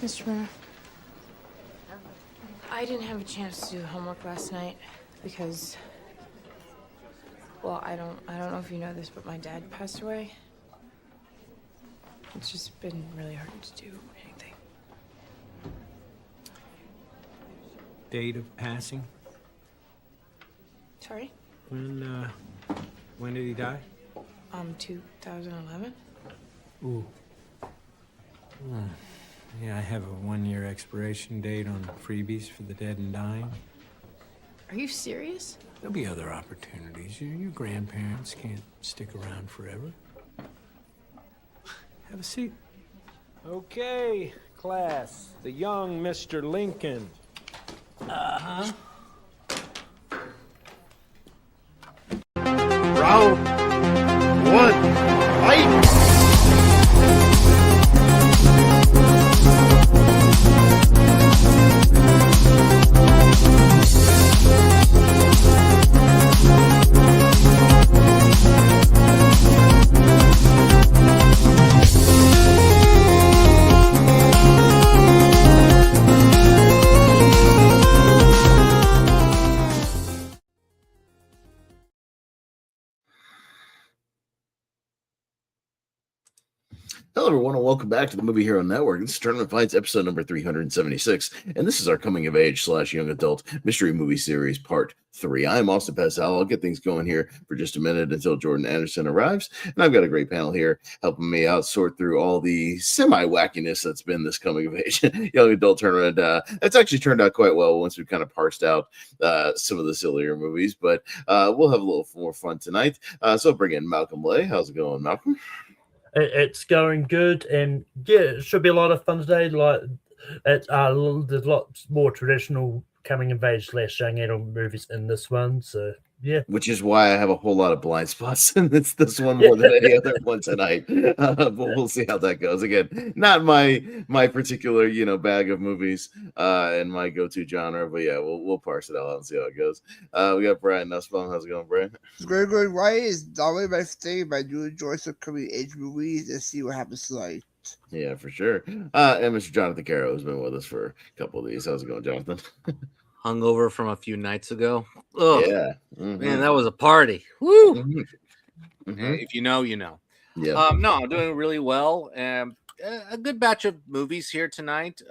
Mr. Miller, I didn't have a chance to do the homework last night because, well, I don't know if you know this, but my dad passed away. It's just been really hard to do anything. Date of passing? Sorry? When did he die? 2011. Ooh. Yeah, I have a 1-year expiration date on freebies for the dead and dying. Are you serious? There'll be other opportunities. Your grandparents can't stick around forever. Have a seat. Okay, class. The young Mr. Lincoln. Uh-huh. Round one, fight! Hello, everyone, and welcome back to the Movie Hero Network. This is Tournament Fights, episode number 376, and this is our coming-of-age / young adult mystery movie series, part 3. I'm Austin Passal. I'll get things going here for just a minute until Jordan Anderson arrives, and I've got a great panel here helping me out sort through all the semi-wackiness that's been this coming-of-age young adult tournament. It's actually turned out quite well once we've kind of parsed out some of the sillier movies, but we'll have a little more fun tonight. So I'll bring in Malcolm Lay. How's it going, Malcolm? It's going good, and yeah, it should be a lot of fun today. Like, there's lots more traditional coming of age / young adult movies in this one. So yeah, which is why I have a whole lot of blind spots, and it's this one more than any other one tonight. But we'll see how that goes. Again, not my particular bag of movies and my go-to genre, but yeah, we'll parse it out and see how it goes. We got Brian Nussbaum. How's it going, Brian? It's very good. Why is always my thing, but I do enjoy some coming age movies and see what happens tonight. Yeah, for sure. And Mr. Jonathan Caro has been with us for a couple of these. How's it going, Jonathan? Hungover from a few nights ago. Ugh, yeah, man, that was a party. Woo! Mm-hmm. If you know, you know. Yeah. No, I'm doing really well. A good batch of movies here tonight.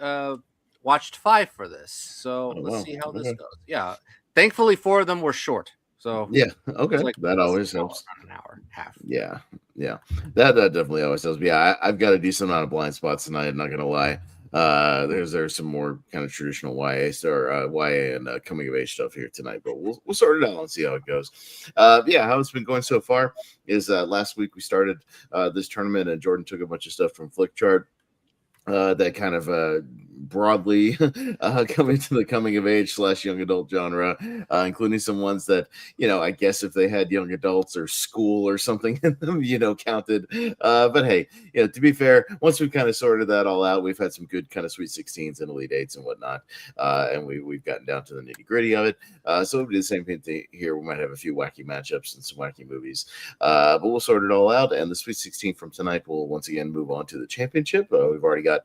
Watched 5 for this, so let's see how this goes. Yeah, thankfully 4 of them were short. So yeah, okay, like that always helps. An hour, half. Yeah, that definitely always helps. Yeah, I've got a decent amount of blind spots tonight. I'm not gonna lie. There's some more kind of traditional YA and coming of age stuff here tonight, but we'll sort it out and see how it goes. Yeah, how it's been going so far is last week we started this tournament, and Jordan took a bunch of stuff from Flickchart that kind of broadly come into the coming of age / young adult genre, including some ones that, I guess if they had young adults or school or something in them, counted. But hey, to be fair, once we've kind of sorted that all out, we've had some good kind of Sweet 16s and Elite 8s and whatnot. And we've gotten down to the nitty gritty of it. So it'll be the same thing here. We might have a few wacky matchups and some wacky movies, but we'll sort it all out. And the Sweet 16 from tonight will once again move on to the championship. We've already got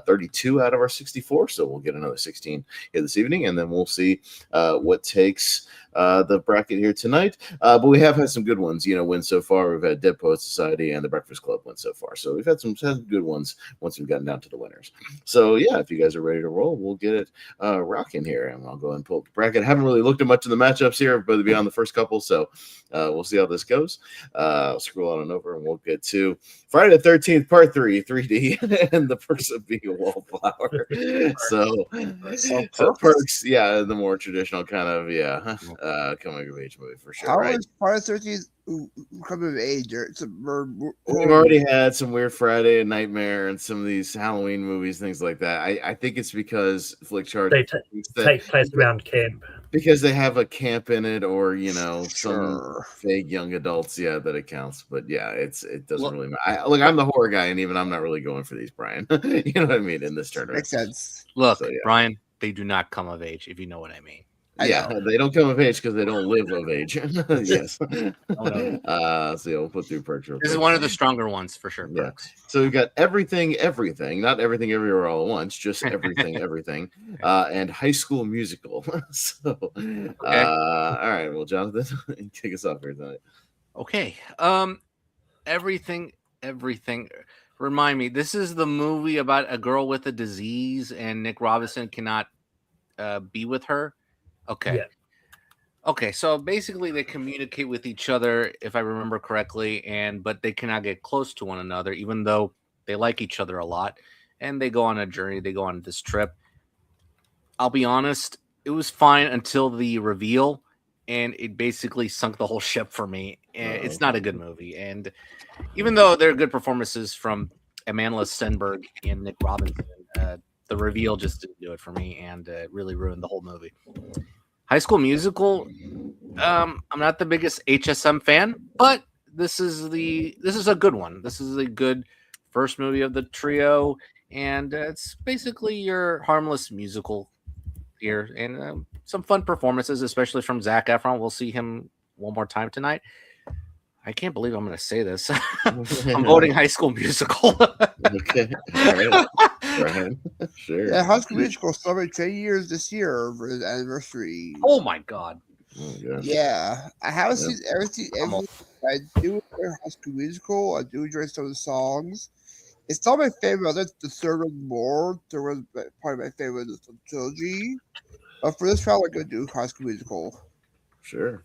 32 out of our 64, so we'll get another 16 here this evening, and then we'll see what takes the bracket here tonight. But we have had some good ones, wins so far. We've had Dead Poets Society and the Breakfast Club win so far, so we've had some good ones once we've gotten down to the winners. So yeah, if you guys are ready to roll, we'll get it rocking here, and I'll go ahead and pull up the bracket. I haven't really looked at much of the matchups here, but beyond the first couple, so we'll see how this goes. I'll scroll on over, and we'll get to Friday the 13th, part 3, 3D, and the perks of being a wallflower. So perks, yeah, the more traditional kind of, coming of age movie for sure. How right? is part 13 coming of age? We've already had some Weird Friday and Nightmare and some of these Halloween movies, things like that. I think it's because Flickchart take place around camp. Because they have a camp in it, or some vague young adults, that it counts. But yeah, it doesn't really matter. I'm the horror guy, and even I'm not really going for these, Brian. You know what I mean in this tournament. Makes sense. Look, Brian, they do not come of age, if you know what I mean. Yeah, they don't come of age because they don't live of age. Yes. Oh, no. So yeah, we'll put through Perks real This is quick. one of the stronger ones for sure. Yeah. Perks. So we've got everything, not everything everywhere all at once, just everything, and High School Musical. So, all right. Well, Jonathan, kick us off here tonight. Okay. Everything. Remind me, this is the movie about a girl with a disease, and Nick Robinson cannot be with her. Okay. Yeah. Okay, so basically they communicate with each other, if I remember correctly, but they cannot get close to one another, even though they like each other a lot. And they go on a journey, they go on this trip. I'll be honest, it was fine until the reveal, and it basically sunk the whole ship for me. It's not a good movie. And even though there are good performances from Amandla Stenberg and Nick Robinson, the reveal just didn't do it for me, and it really ruined the whole movie. High School Musical, I'm not the biggest HSM fan, but this is a good one. This is a good first movie of the trio, and it's basically your harmless musical here, and some fun performances, especially from Zac Efron. We'll see him one more time tonight. I can't believe I'm going to say this. I'm voting High School Musical. Okay. All right. Sure. Yeah, High School Musical celebrated 10 years this year for its anniversary. Oh my god. Oh, gosh. Yeah, I haven't seen everything. I do enjoy High School Musical. I do enjoy some of the songs. It's not my favorite. I like the third one more. Third one probably my favorite of the trilogy. But for this round, I'm going to do High School Musical. Sure.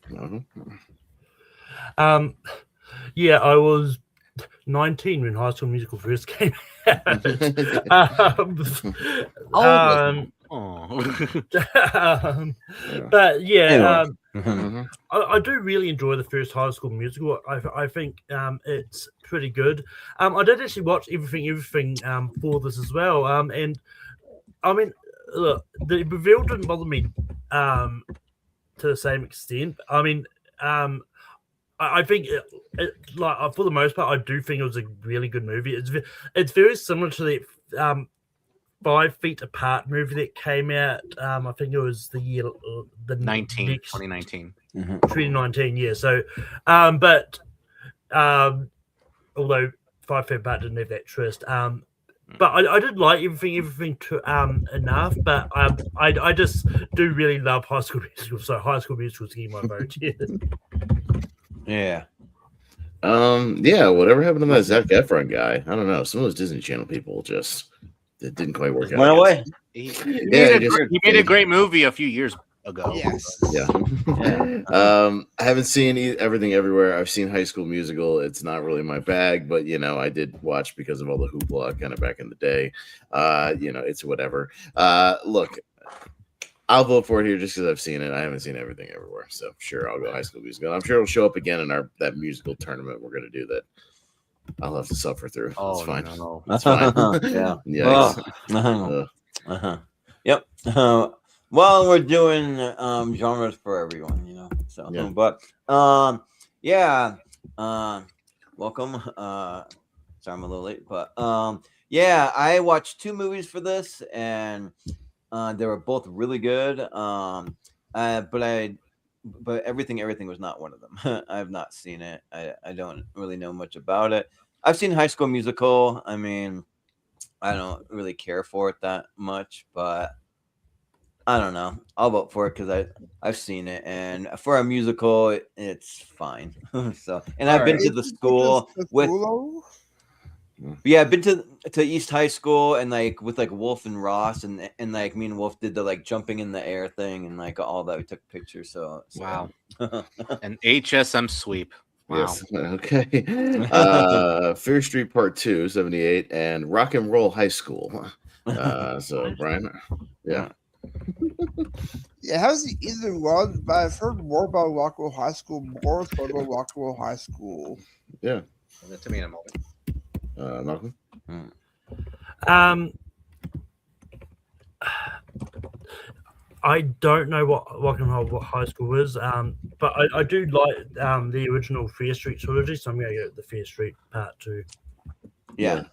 Yeah, I was 19 when High School Musical first came out. But yeah, I do really enjoy the first High School Musical. I think it's pretty good. I did actually watch everything for this as well. And I mean, look, the reveal didn't bother me to the same extent. I mean, I think like for the most part, I do think it was a really good movie. It's very similar to the 5 Feet Apart movie that came out. I think it was the year 2019. 2019, yeah. So, but although 5 Feet Apart didn't have that twist, but I did like everything to enough. But I just do really love High School Musical. So High School Musical is getting my vote. Yeah. Yeah, whatever happened to that Zac Efron guy? I don't know. Some of those Disney Channel people just it didn't quite work out. Went away. He made a great movie a few years ago. Yes. Yeah. I haven't seen Everything Everywhere. I've seen High School Musical. It's not really my bag, but I did watch because of all the hoopla kind of back in the day. It's whatever. Look, I'll vote for it here just because I've seen it. I haven't seen Everything Everywhere, so sure, I'll go High School Musical. I'm sure it'll show up again in that musical tournament we're going to do that. I'll have to suffer through. Oh, that's fine. No. That's fine. Yeah. Yep. Well, we're doing genres for everyone, So, Yeah. But welcome. Sorry, I'm a little late, but I watched 2 movies for this, and they were both really good. But everything was not one of them. I have not seen it. I don't really know much about it. I've seen High School Musical. I mean, I don't really care for it that much, but I don't know. I'll vote for it because I've seen it, and for a musical, it's fine. So, and I've been to the school with. Yeah, I've been to East High School and with Wolf and Ross and me and Wolf did the jumping in the air thing and all that. We took pictures. So. Wow, an HSM sweep. Wow. Yes. Okay. Fear Street Part 2, 78, and Rock and Roll High School. So Brian, yeah. Yeah, I haven't seen either one, but I've heard more about Rock and Roll High School more, so I'll go Rock and Roll High School. Yeah. Send it to me in a moment. Malcolm? I don't know what Rock and Roll High School is, but I do like the original Fear Street trilogy, so I'm going to go with the Fear Street Part 2. Yeah.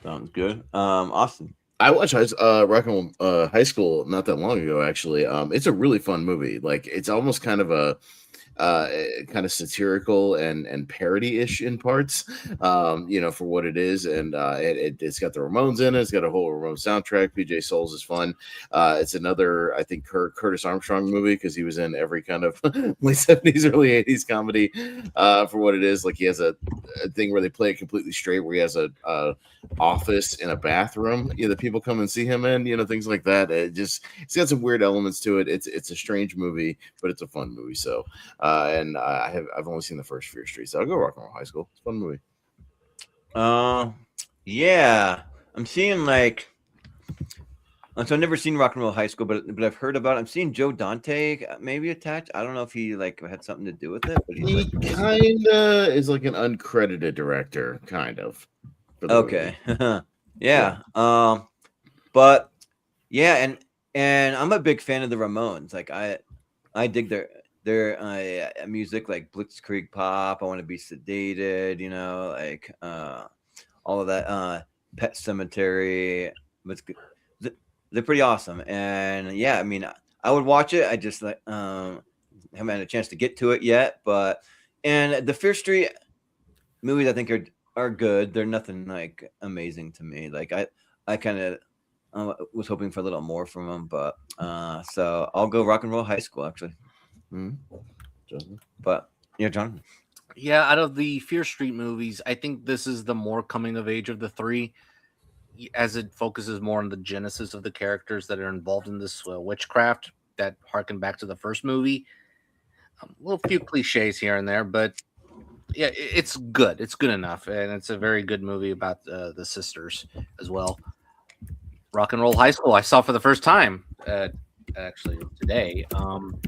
Sounds good. Austin. I watched Rock and Roll High School not that long ago. Actually, it's a really fun movie. Like it's almost kind of a kind of satirical and parody-ish in parts, for what it is. And it's got the Ramones in it. It's got a whole Ramones soundtrack. PJ Souls is fun. It's another, I think, Curtis Armstrong movie because he was in every kind of late 70s, early 80s comedy for what it is. Like he has a thing where they play it completely straight, where he has a office in a bathroom that people come and see him in, things like that. It's got some weird elements to it. It's a strange movie, but it's a fun movie. So and I've only seen the first Fear Street, so I'll go Rock and Roll High School. It's a fun movie. Yeah, I'm seeing like. So I've never seen Rock and Roll High School, but I've heard about it. I'm seeing Joe Dante maybe attached. I don't know if he like had something to do with it, but he kinda is like an uncredited director, kind of. Okay. Yeah. But yeah, and I'm a big fan of the Ramones. Like I dig their music, like Blitzkrieg Pop. I Want to Be Sedated. Like all of that. Pet Cemetery. They're pretty awesome. And yeah, I mean, I would watch it. I just like haven't had a chance to get to it yet. And the Fear Street movies, I think are good. They're nothing like amazing to me. Like I kind of was hoping for a little more from them, but so I'll go Rock and Roll High School actually. But yeah, John. Yeah, out of the Fear Street movies, I think this is the more coming of age of the three, as it focuses more on the genesis of the characters that are involved in this witchcraft that harken back to the first movie. A little few cliches here and there, but yeah, it's good. It's good enough, and it's a very good movie about the sisters as well. Rock and Roll High School, I saw for the first time actually today on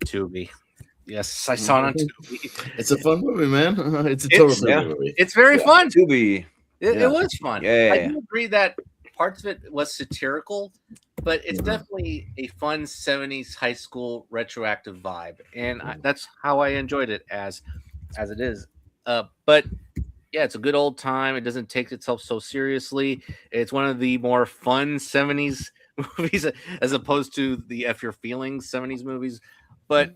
Tubi. Yes, I saw it on Tubi. It's a fun movie, man. It's a total movie. It's very fun. Tubi. It was fun. Yeah. I do agree that parts of it was satirical, but it's definitely a fun 70s high school retroactive vibe, and that's how I enjoyed it as it is. But yeah, it's a good old time. It doesn't take itself so seriously. It's one of the more fun 70s movies as opposed to the F Your Feelings 70s movies. But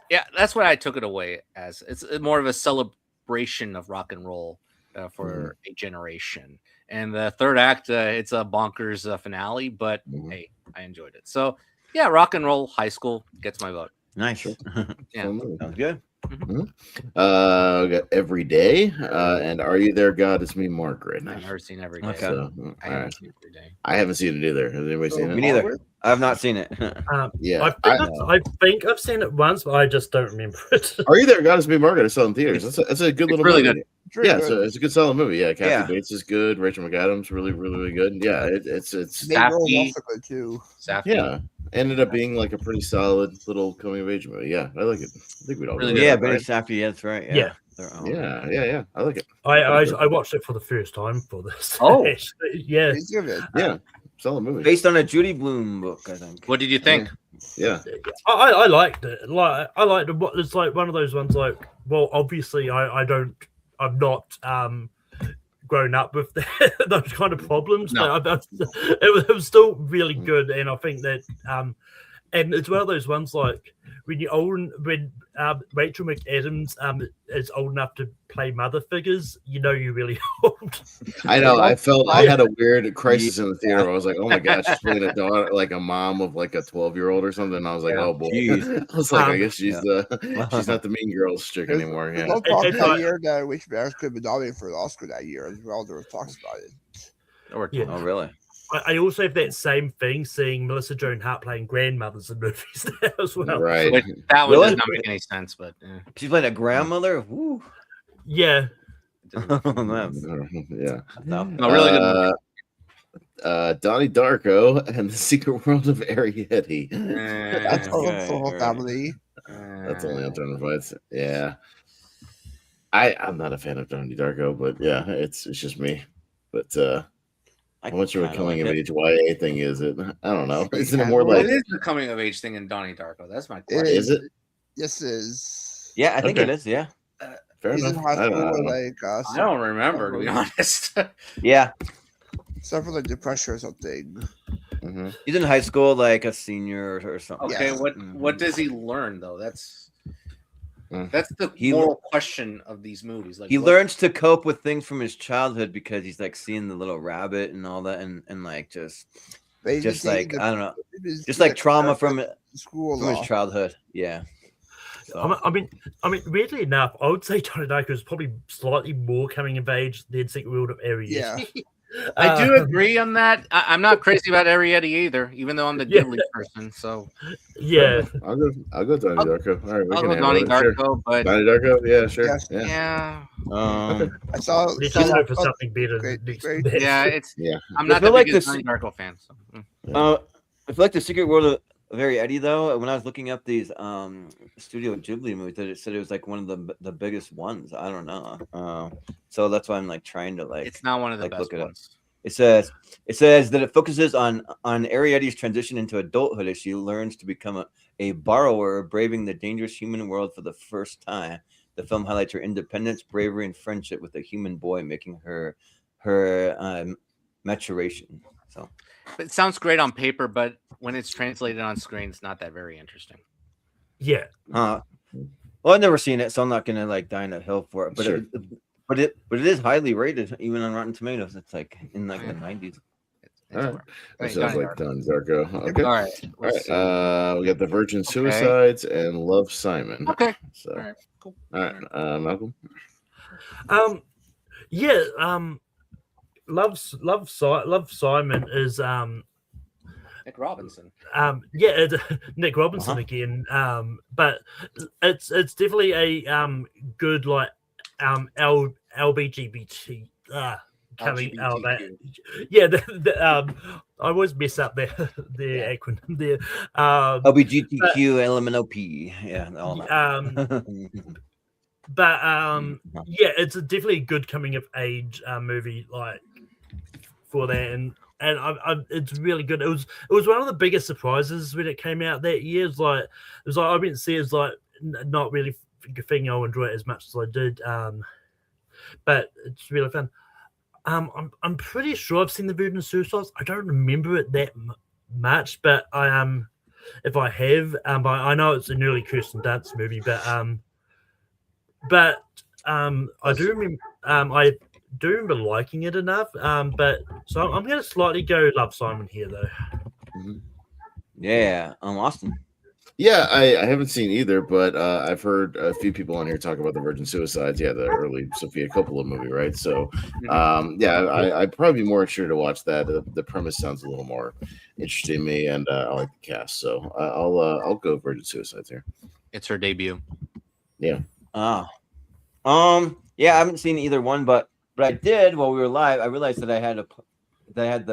yeah, that's what I took it away as. It's more of a celebration of rock and roll for a generation. And the third act, it's a bonkers finale, but hey, I enjoyed it. So yeah, Rock and Roll High School gets my vote. Nice. Yeah, sounds good. We got Every Day, and Are You There, God? It's Me, Margaret. I've never seen Every Day. Okay. So, I haven't seen Every Day. I haven't seen it either. Has anybody seen it? Me neither. I have not seen it. Yeah, I think I've seen it once, but I just don't remember it. Are You There, God? It's Me, Margaret. I saw it in theaters. That's a good little really movie. good. Yeah, so it's a good solid movie. Yeah, Kathy Yeah. Bates is good. Rachel McAdams really, really, really good. Yeah, it's They were Safi. also good too. Safi. yeah. Ended up being like a pretty solid little coming of age movie. Yeah, I like it. I think we'd all Really go good. Yeah, with Benny that, Safdie. Yeah, that's right. Yeah. Yeah. I like it. I watched it for the first time for this. Oh. Yeah. It's good. Yeah, solid movie. Based on a Judy Blume book, I think. What did you think? Yeah, I liked it. Like I liked it. It's like one of those ones. Like, well, obviously, I'm not grown up with those kind of problems. No. But it was still really good, and I think that and it's one of those ones like when Rachel McAdams is old enough to play mother figures, you're really old. I know. I felt I had a weird crisis in the theater. I was like, oh my gosh, she's playing a daughter, like a mom of like a 12-year-old or something. And I was like, oh boy. I was like, I guess she's not the Mean Girls chick anymore. Yeah. There's talk that year that Rachel McAdams could have been nominated for an Oscar that year as well. There was talks about it. Oh, really? I also have that same thing seeing Melissa Joan Hart playing grandmothers in movies there as well. Right. Which, that one Really? does not make any sense, but She's playing a grandmother? Woo. Yeah. Yeah. No. no, really good movie. Donnie Darko and the Secret World of Arietti. That's all Okay, the whole alright. family. That's only on Turner Fights. Yeah. I'm not a fan of Donnie Darko, but yeah, it's just me. But how much of a coming of age YA thing is it? I don't know. Isn't it more Well, like it is the coming of age thing in Donnie Darko. That's my It question. is it? Yes, it is. Yeah, I think Okay. it is. Yeah. Fair He's in enough. high I school don't with know. like I don't remember, to be honest. Yeah. Suffer like depression or something. Mm-hmm. He's in high school, like a senior or something. Okay, Yeah. what does he learn though? That's the He- moral question of these movies. Like He what- learns to cope with things from his childhood because he's like seeing the little rabbit and all that, and like just like I don't know, just like trauma from school his childhood. Yeah. So. I mean, weirdly enough, I would say Johnny Darko is probably slightly more coming of age than Secret World of Arietti. Yeah. I do agree on that. I'm not crazy about Arietti either, even though I'm the Gimli person. So yeah, I'll go Donnie Darko. All right, we I'll can go handle Donnie it. Sure. Darko, but Donnie Darko, yeah, sure, Yes. yeah. I saw. let's saw just hope for oh, something better great, next. great. next. yeah, it's Yeah. I'm I not the feel like biggest this- Donnie Darko fan. So. I feel like the Secret World of Arietti, though, when I was looking up these Studio Ghibli movies, it said it was like one of the biggest ones. I don't know. So that's why I'm like trying to like. It's not one of the like, best look it up. ones. It says that it focuses on Arietti's transition into adulthood as she learns to become a borrower, braving the dangerous human world for the first time. The film highlights her independence, bravery, and friendship with a human boy, making her maturation. So It sounds great on paper, but when it's translated on screen, it's not that very interesting. Yeah, well, I've never seen it, so I'm not gonna like die on a hill for it. But Sure. but it is highly rated, even on Rotten Tomatoes. It's like in like the 90s. All right. That That sounds like Donnie Darko. All Okay. right. All let's see. right. We got The Virgin Suicides and Love, Simon. Okay. So, All right. Cool. all right, Malcolm. yeah. Love Simon is Nick Robinson. Nick Robinson again. But it's definitely a good like LBGBT coming out that I always mess up their acronym there. LBGTQ LMNOP. Yeah, all that. But yeah, it's definitely a good coming of age movie like for that, and it's really good. It was one of the biggest surprises when it came out that year. It was like I went to see it's like not really thinking I'll enjoy it as much as I did, but it's really fun. I'm pretty sure I've seen The Virgin Suicides. I don't remember it that much, but if I have, I know it's an early Kirsten Dunst movie, but I do remember I do remember liking it enough. But so I'm gonna slightly go Love Simon here though. Yeah, Austin. Yeah, I haven't seen either, but I've heard a few people on here talk about The Virgin Suicides. Yeah, the early Sofia Coppola movie, right? So, I'd probably be more interested to watch that. The premise sounds a little more interesting to me, and I like the cast. So I'll go Virgin Suicides here. It's her debut. Yeah. Yeah, I haven't seen either one, but I did while we were live. I realized that I had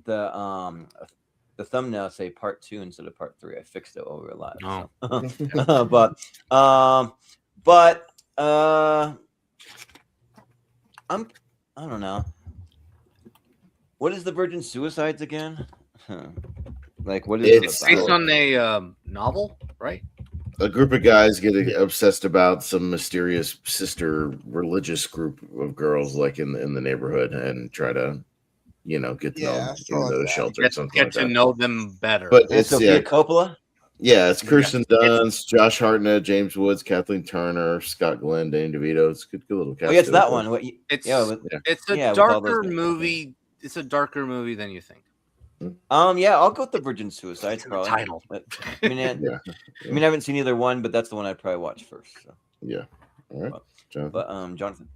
the thumbnail say part 2 instead of part 3. I fixed it while we were live. Oh. So. I don't know. What is The Virgin Suicides again? Like what is It's it based about? on a novel, right? A group of guys get obsessed about some mysterious sister religious group of girls, like in the neighborhood, and try to, get to know the shelter or something Get like to that. know them better. But It's Sofia Coppola. Yeah, it's Kirsten Dunst, Josh Hartnett, James Woods, Kathleen Turner, Scott Glenn, Danny DeVito. It's a good little cast. Oh, yeah, it's that one. It's with all darker those- movie. It's a darker movie than you think. Yeah, I'll go with The Virgin Suicides. The Probably. title. But, I mean, I haven't seen either one, but that's the one I'd probably watch first. So. Yeah. All right. Jonathan. But Jonathan.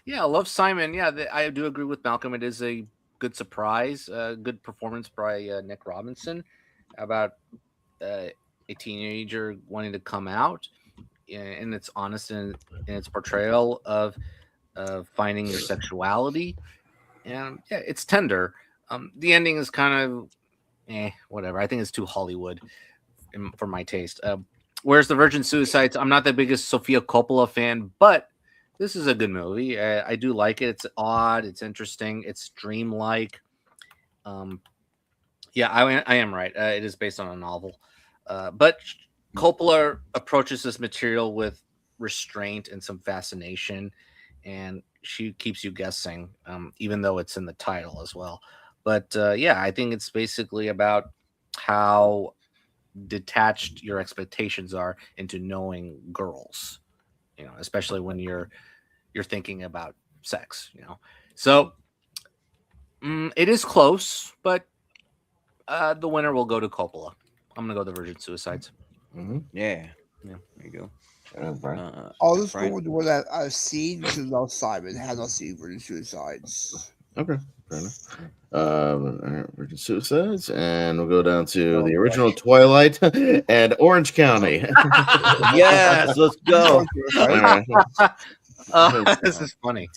Yeah, Love Simon. Yeah, I do agree with Malcolm. It is a good surprise, good performance by Nick Robinson about a teenager wanting to come out, and it's honest in its portrayal of finding your sexuality, and yeah, it's tender. The ending is kind of whatever. I think it's too Hollywood for my taste. Whereas The Virgin Suicides, I'm not the biggest Sofia Coppola fan, but this is a good movie. I do like it. It's odd. It's interesting. It's dreamlike. Yeah, I am right. It is based on a novel. But Coppola approaches this material with restraint and some fascination. and she keeps you guessing, even though it's in the title as well. But yeah, I think it's basically about how detached your expectations are into knowing girls, especially when you're thinking about sex, So it is close, but the winner will go to Coppola. I'm gonna go the Virgin Suicides. Yeah. There you go. I'll just go Brian? with the one that I've seen, which is not Simon. Has not seen Virgin Suicides. Okay, fair enough. All right, Virgin Suicides, and we'll go down to the original Twilight and Orange County. Yes, let's go. All right. This is funny.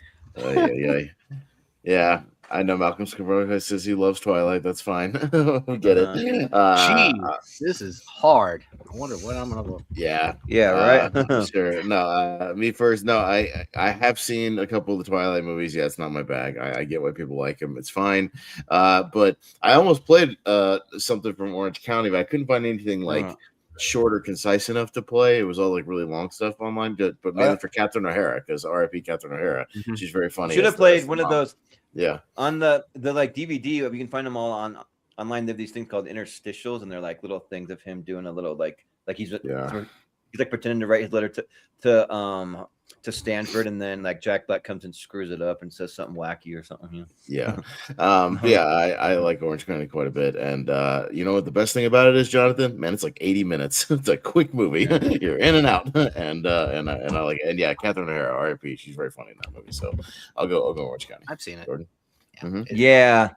Yeah. I know Malcolm Scarborough says he loves Twilight. That's fine. We get it. Jeez, this is hard. I wonder what I'm gonna vote. Yeah. Yeah, right. Sure. No, me first. No, I have seen a couple of the Twilight movies. Yeah, it's not my bag. I get why people like them. It's fine. But I almost played something from Orange County, but I couldn't find anything like short or concise enough to play. It was all like really long stuff online, but mainly for Catherine O'Hara, because R.I.P. Catherine O'Hara. She's very funny. Should have played one of those. Yeah. On the like DVD, you can find them all online. They have these things called interstitials, and they're like little things of him doing a little like he's like pretending to write his letter to Stanford, and then like Jack Black comes and screws it up and says something wacky or something. Yeah. I like Orange County quite a bit, and you know what the best thing about it is, Jonathan? Man, it's like 80 minutes. It's a quick movie. You're in and out, and I like it. And yeah, Catherine O'Hara, R.I.P. She's very funny in that movie, so I'll go Orange County. I've seen it. Jordan? Yeah.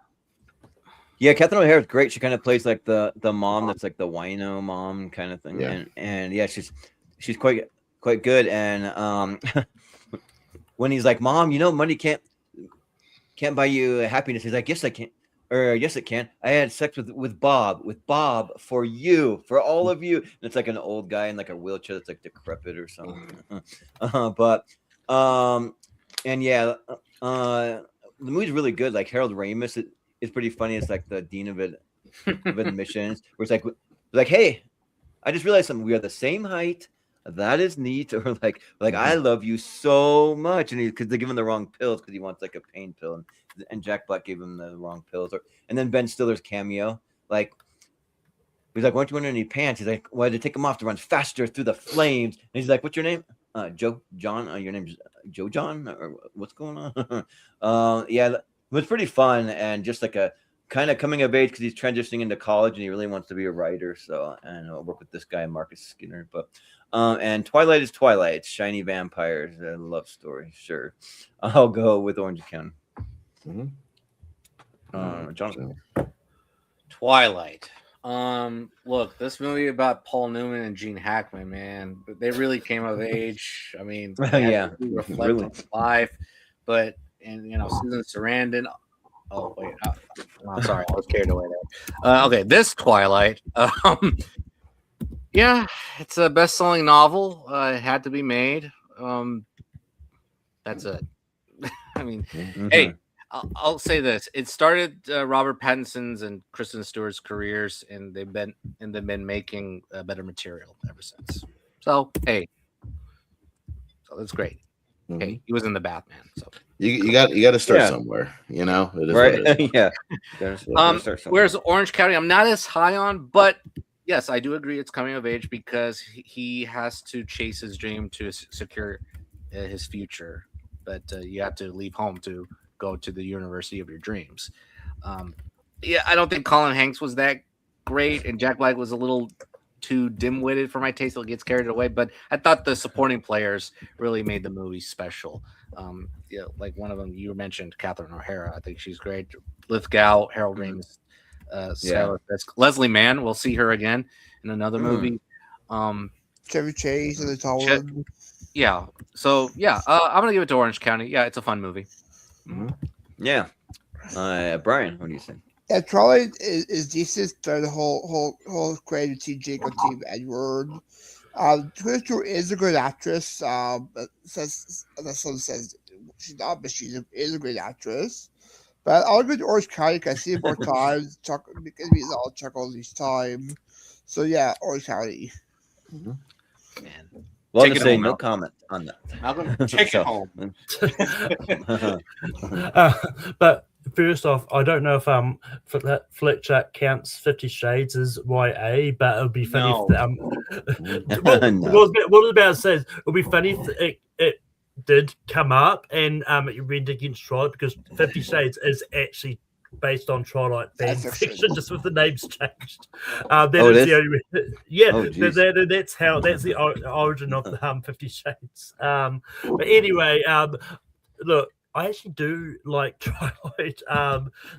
Catherine O'Hara is great. She kind of plays like the mom that's like the wino mom kind of thing, and yeah, she's quite good. And when he's like, "Mom, money can't buy you happiness," he's like, "Yes, I can." Or yes, it can. I had sex with Bob for you, for all of you. And it's like an old guy in like a wheelchair that's like decrepit or something. And yeah, the movie's really good. Like Harold Ramis is pretty funny. It's like the dean of admissions, where it's like, hey, I just realized something. We are the same height. That is neat. Or like I love you so much, and because they give him the wrong pills because he wants like a pain pill, and Jack Black gave him the wrong pills. And then Ben Stiller's cameo, like he's like, "Why don't you wear any pants?" He's like, "Well, to take them off to run faster through the flames." And he's like, "What's your name?" Joe John. Your name's Joe John, or what's going on? Yeah, it was pretty fun, and just like a kind of coming of age because he's transitioning into college and he really wants to be a writer. So and I'll work with this guy Marcus Skinner, but. And Twilight is Twilight. It's shiny vampires, a love story. Sure, I'll go with Orange County. Jonathan. Twilight. Look, this movie about Paul Newman and Gene Hackman, man, they really came of age. I mean, yeah, reflect really on life, but Susan Sarandon. Oh wait, I'm sorry, I was carried away there. Okay, this Twilight. Yeah, it's a best-selling novel. It had to be made. That's it. I mean, hey, I'll say this: it started Robert Pattinson's and Kristen Stewart's careers, and they've been making better material ever since. So hey, that's great. Hey, he was in the Batman, so you got to start somewhere, It is right? Yeah. Where's Orange County? I'm not as high on, but. Yes, I do agree. It's coming of age because he has to chase his dream to secure his future. But you have to leave home to go to the university of your dreams. Yeah, I don't think Colin Hanks was that great, and Jack Black was a little too dim-witted for my taste. It gets carried away. But I thought the supporting players really made the movie special. Like one of them you mentioned, Catherine O'Hara. I think she's great. Lithgow, Harold Ramis. Leslie Mann, we'll see her again in another movie. Chevy Chase and the tall one. Yeah. So yeah, I'm gonna give it to Orange County. Yeah, it's a fun movie. Yeah. Brian, what do you think? Yeah, Twilight is decent. The whole creative team, Jacob, Team Edward. Twister is a good actress. Says she's not, but she is a great actress. But I'll go to Orange County because I see it more times. Because he's all chuckles each time. So yeah, Orange County. Well, to say no comment. on that. Malcolm, take it home. But first off, I don't know if Fletcher counts 50 Shades as YA, but it would be funny No. if No. what I was about to say is it would be funny if it did come up and it went against Twilight, because 50 Shades is actually based on Twilight fan fiction, just with the names changed. That is the only that's the origin of the 50 Shades. But anyway, look, I actually do like Twilight.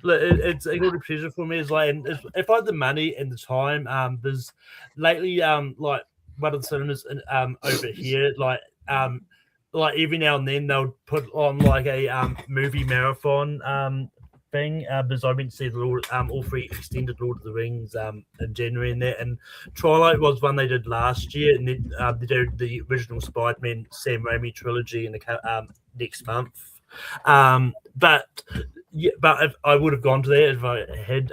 Look, it's a good pleasure for me. It's like, and if I had the money and the time, there's lately like one of the cinemas over here, like every now and then they'll put on like a movie marathon thing, because I went to see all 3 extended Lord of the Rings in January and that, and Twilight was one they did last year, and then they did the original Spider-Man Sam Raimi trilogy in the next month. But if I would have gone to that if I had.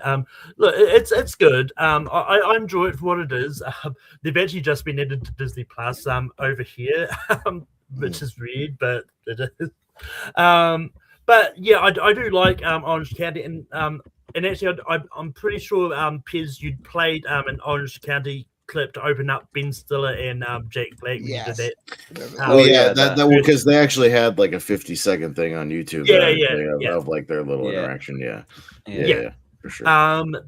Look, it's good. I enjoy it for what it is. They've actually just been added to Disney Plus over here, which is weird, but it is. But yeah, I do like Orange County, and actually I'm pretty sure Pez, you'd played an Orange County clip to open up Ben Stiller and Jack Black when you did that. That because they actually had like a 50-second thing on YouTube. Of like their little interaction. Yeah, for sure.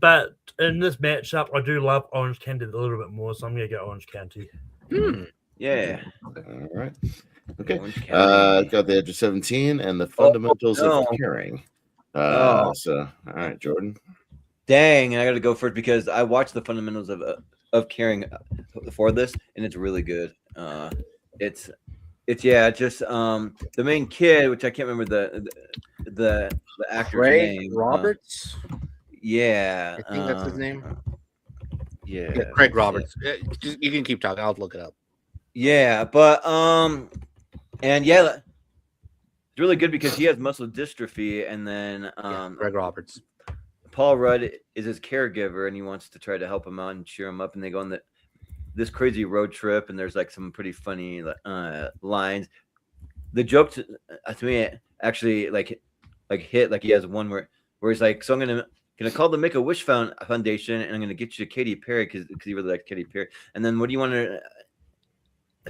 But in this matchup, I do love Orange County a little bit more, so I'm gonna go Orange County. Yeah. All right. Okay. Got the Edge of 17 and the Fundamentals of Caring. So, all right, Jordan. Dang, I got to go first because I watched the Fundamentals of Caring for this, and it's really good. It's just the main kid, which I can't remember the actor's name. Roberts. Yeah, I think that's his name. Yeah, Craig Roberts. You can keep talking. I'll look it up. Yeah, but and yeah, it's really good because he has muscle dystrophy, and then Craig Roberts. Paul Rudd is his caregiver, and he wants to try to help him out and cheer him up. And they go on this crazy road trip, and there's like some pretty funny lines. The joke to me actually like hit, like he has one where he's like, so I'm gonna call the Make-A-Wish Foundation, and I'm gonna get you Katy Perry because he really likes Katy Perry. And then what do you want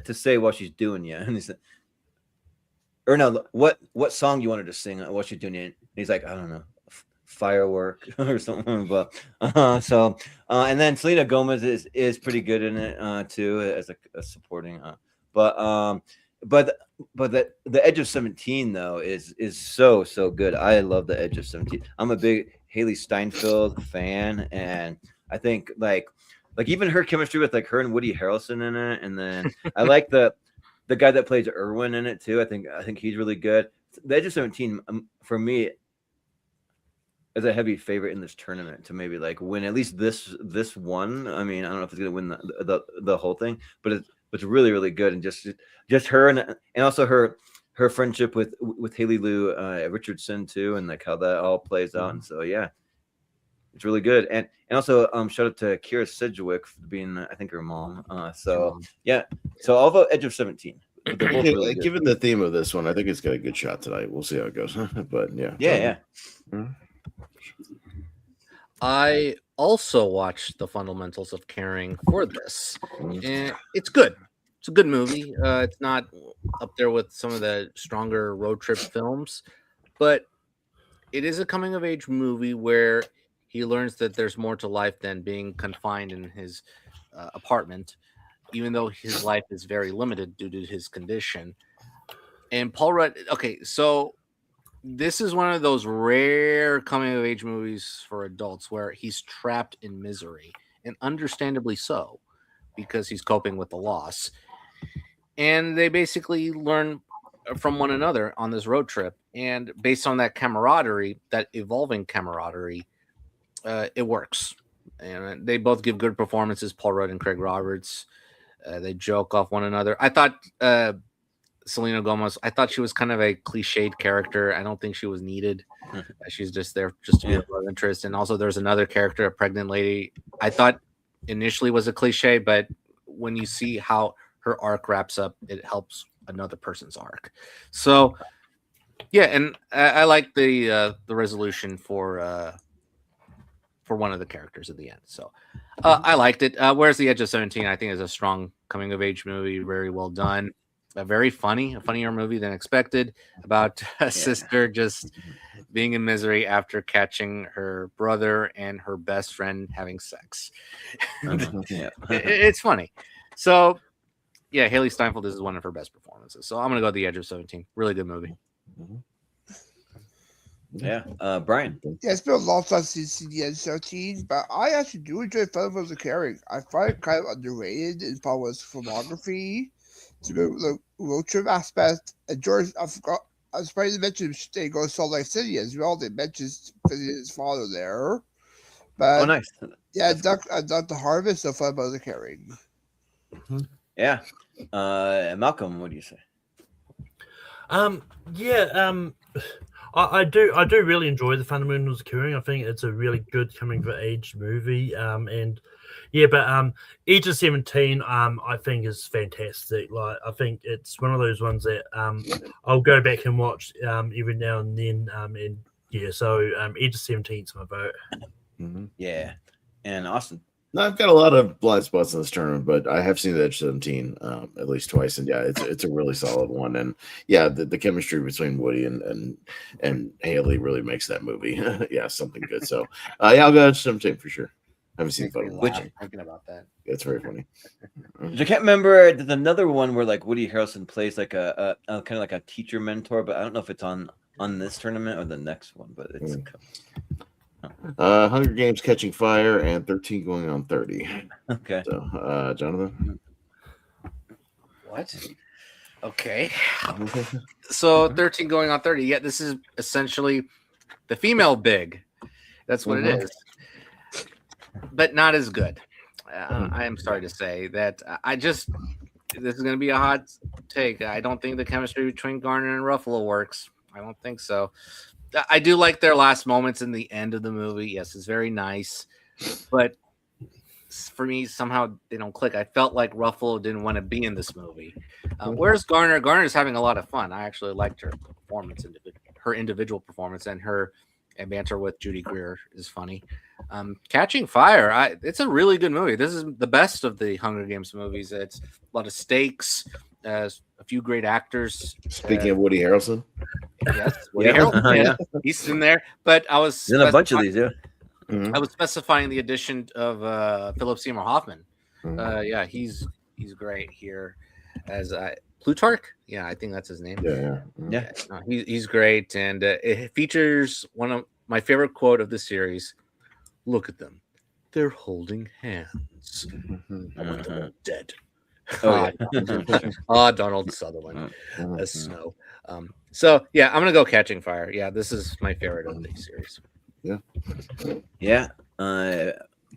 to say while she's doing you? And he said, or no, what song you wanted to sing while she's doing it? And he's like, I don't know, Firework or something. But and then Selena Gomez is pretty good in it too, as a supporting. But the Edge of 17 though is so good. I love the Edge of 17. I'm a big Haley Steinfeld fan, and I think like even her chemistry with like her and Woody Harrelson in it, and then I like the guy that plays Irwin in it too. I think he's really good. The Edge of 17 for me is a heavy favorite in this tournament to maybe like win at least this one. I mean, I don't know if it's gonna win the whole thing, but it's really, really good. And just her and also her friendship with Haley Lou Richardson too, and like how that all plays out. And so yeah, it's really good. And also shout out to Kira Sedgwick for being I think her mom. So I'll vote Edge of 17. Really given the theme of this one, I think it's got a good shot tonight. We'll see how it goes. But yeah. I also watched the Fundamentals of Caring for this, and it's good. It's a good movie. It's not up there with some of the stronger road trip films, but it is a coming of age movie where he learns that there's more to life than being confined in his apartment, even though his life is very limited due to his condition. And Paul Rudd, okay, so this is one of those rare coming of age movies for adults where he's trapped in misery, and understandably so, because he's coping with the loss. And they basically learn from one another on this road trip. And based on that camaraderie, that evolving camaraderie, it works. And they both give good performances, Paul Rudd and Craig Roberts. They joke off one another. I thought Selena Gomez, I thought she was kind of a cliched character. I don't think she was needed. She's just there just to be of love interest. And also there's another character, a pregnant lady, I thought initially was a cliche, but when you see how her arc wraps up, it helps another person's arc. So yeah, and I like the resolution for one of the characters at the end. So I liked it. Where's the Edge of 17? I think is a strong coming of age movie, very well done. Very funny, a funnier movie than expected about a sister just being in misery after catching her brother and her best friend having sex. It's funny. So, yeah, Haley Steinfeld, this is one of her best performances. So I'm going to go The Edge of 17. Really good movie. Yeah. Brian. Yeah, it's been a long time since the Edge 17, but I actually do enjoy Fundamentals of Caring. I find it kind of underrated in Paul's filmography. To the road trip aspect. And George, I forgot. I was surprised to mention they go to Salt Lake City as well. They mentioned his father there. But Nice. yeah, Dr. Harvest of Fundamentals of Caring. Yeah. Malcolm, what do you say? I do really enjoy the Fundamentals of Caring. I think it's a really good coming of age movie. Age of 17, I think is fantastic. Like, I think it's one of those ones that I'll go back and watch every now and then. Age of 17 is my vote. Yeah, and Austin. No, I've got a lot of blind spots in this tournament, but I have seen the Edge 17 at least twice, and yeah, it's a really solid one. And yeah, the chemistry between Woody and Haley really makes that movie something good. So I'll go Edge 17 for sure. I haven't seen Funny. Thinking about that. It's very funny. I can't remember. There's another one where like Woody Harrelson plays like a kind of like a teacher mentor, but I don't know if it's on this tournament or the next one. But it's Hunger Games Catching Fire and 13 Going on 30. Okay. So Jonathan. What? Okay. So 13 Going on 30. Yeah, this is essentially the female Big. That's what it is. But not as good. I am sorry to say that. This is going to be a hot take. I don't think the chemistry between Garner and Ruffalo works. I don't think so. I do like their last moments in the end of the movie. Yes, it's very nice. But for me, somehow they don't click. I felt like Ruffalo didn't want to be in this movie. Whereas Garner? Garner's having a lot of fun. I actually liked her performance, her individual performance, and her banter with Judy Greer is funny. Catching Fire, it's a really good movie. This is the best of the Hunger Games movies. It's a lot of stakes, a few great actors. Speaking of Woody Harrelson, yes, Woody Harrelson, he's in there. But I was in a bunch of these. I was specifying the addition of Philip Seymour Hoffman. He's great here as Plutarch. Yeah, I think that's his name. Yeah. He's great, and it features one of my favorite quote of the series. Look at them. They're holding hands. I want them all dead. Donald Sutherland as Snow. I'm going to go Catching Fire. Yeah, this is my favorite of the series. Yeah.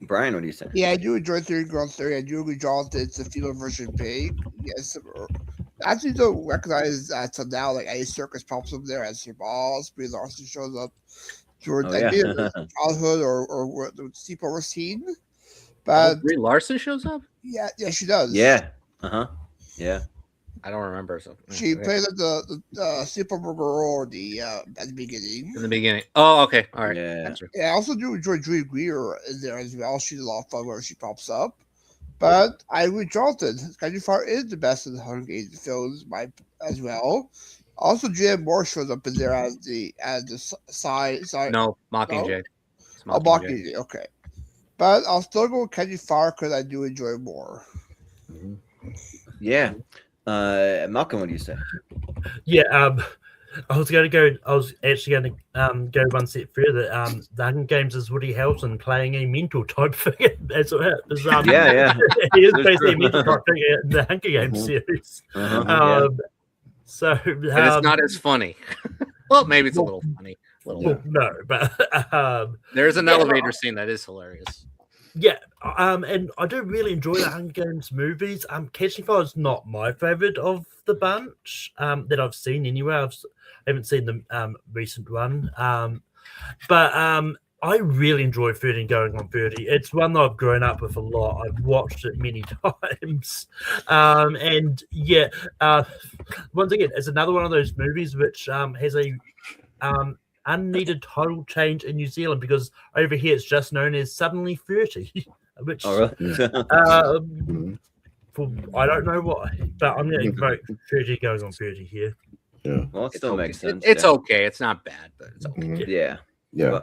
Brian, what do you say? Yeah, I do enjoy 30 Girls 30. I do agree, Jonathan. It's a female version of Pig. Yes. I actually don't recognize that till now. Like, Eddie Circus pops up there as her boss. Brie Larson shows up. Towards childhood or the sleepover scene. But Brie Larson shows up? Yeah, she does. Yeah. Yeah. I don't remember. So she plays like the sleepover girl at the beginning. In the beginning. Oh, okay. All right. Yeah. I also do enjoy Judy Greer in there as well. She's a lot of fun where she pops up. But I agree, Jonathan. Catching Fire is the best of the Hunger Games films, as well. Also, Julianne Moore shows up in there as the side. No, Mockingjay. No? Mockingjay. Okay, but I'll still go with Catching Fire because I do enjoy more. Yeah, Malcolm, what do you say? Yeah, I was actually going to go one step further. The Hunger Games is Woody Harrelson playing a mental type figure. That's what happens. He is basically a mental type figure in the Hunger Games series. So and it's not as funny. Well, maybe it's a little funny. No, but there's an elevator scene that is hilarious. Yeah, and I do really enjoy the Hunger Games movies. Catching Fire is not my favorite of the bunch that I've seen anyway. I haven't seen the recent one, but I really enjoy 13 Going on 30. It's one that I've grown up with a lot. I've watched it many times. And yeah, once again, it's another one of those movies which has a unneeded title change in New Zealand, because over here it's just known as Suddenly 30, which Oh, really? for I don't know why, but I'm going to vote 30 Going on 30 here. Yeah. Well, it still makes sense. It's yeah. okay. It's not bad, but it's okay. Yeah. Yeah.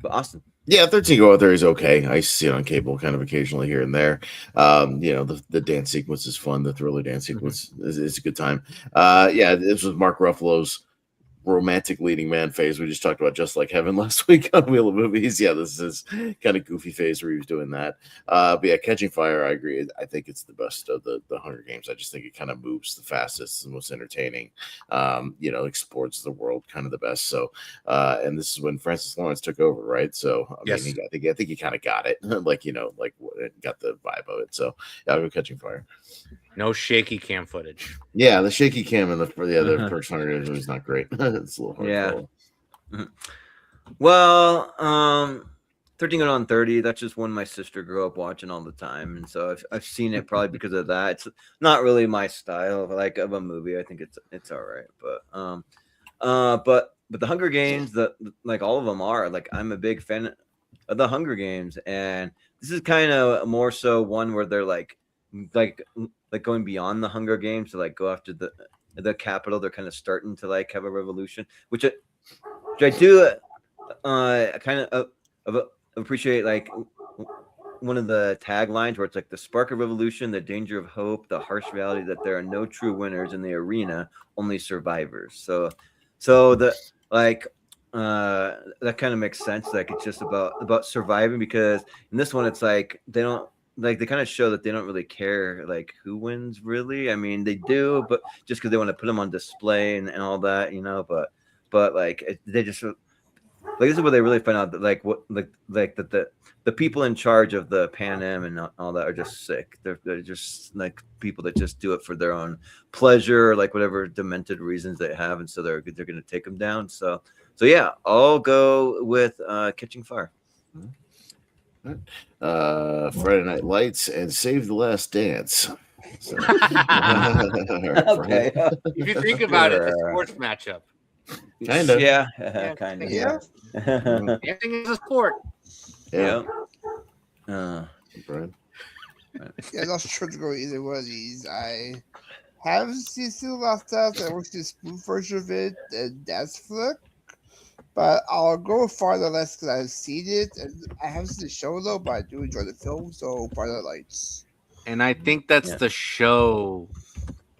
But Austin. Yeah, 13 Go Out There is okay. I see it on cable kind of occasionally here and there. The dance sequence is fun. The Thriller dance sequence is a good time. This was Mark Ruffalo's romantic leading man phase. We just talked about Just Like Heaven last week on Wheel of Movies. Yeah, this is kind of goofy phase where he was doing that. But yeah, Catching Fire, I agree. I think it's the best of the Hunger Games. I just think it kind of moves the fastest, the most entertaining. Explores the world kind of the best. So, and this is when Francis Lawrence took over, right? So, I mean, I think he kind of got it, got the vibe of it. So, yeah, I'll go Catching Fire. No shaky cam footage. Yeah, the shaky cam in the first Hunger Games was not great. It's a little hard to follow. Well, 13 Going on 30, that's just one my sister grew up watching all the time, and so I've seen it probably because of that. It's not really my style of a movie. I think it's all right, but the Hunger Games, like all of them are, like, I'm a big fan of the Hunger Games, and this is kind of more so one where they're like going beyond the Hunger Games to like go after the capital. They're kind of starting to like have a revolution, which I do kind of appreciate, like one of the taglines where it's like the spark of revolution, the danger of hope, the harsh reality that there are no true winners in the arena, only survivors. So the that kind of makes sense. Like, it's just about surviving, because in this one it's like they kind of show that they don't really care like who wins, really. I mean, they do, but just because they want to put them on display and all that, but like they just like, this is where they really find out that that the people in charge of the Pan Am and all that are just sick. They're just like people that just do it for their own pleasure, like whatever demented reasons they have, and so they're going to take them down. So yeah, I'll go with Catching Fire. Friday Night Lights and Save the Last Dance. So, okay. If you think about it, a sports matchup. Kind of. Yeah, kind of. Yeah. Everything is a sport. Yeah. Yeah, Brian. I'm not sure to go either one of these. I haven't seen the last dance. I watched the spoof version of it, and that's flick. But I'll go farther less because I've seen it, and I haven't seen the show though. But I do enjoy the film, so Farther Lights. And I think that's the show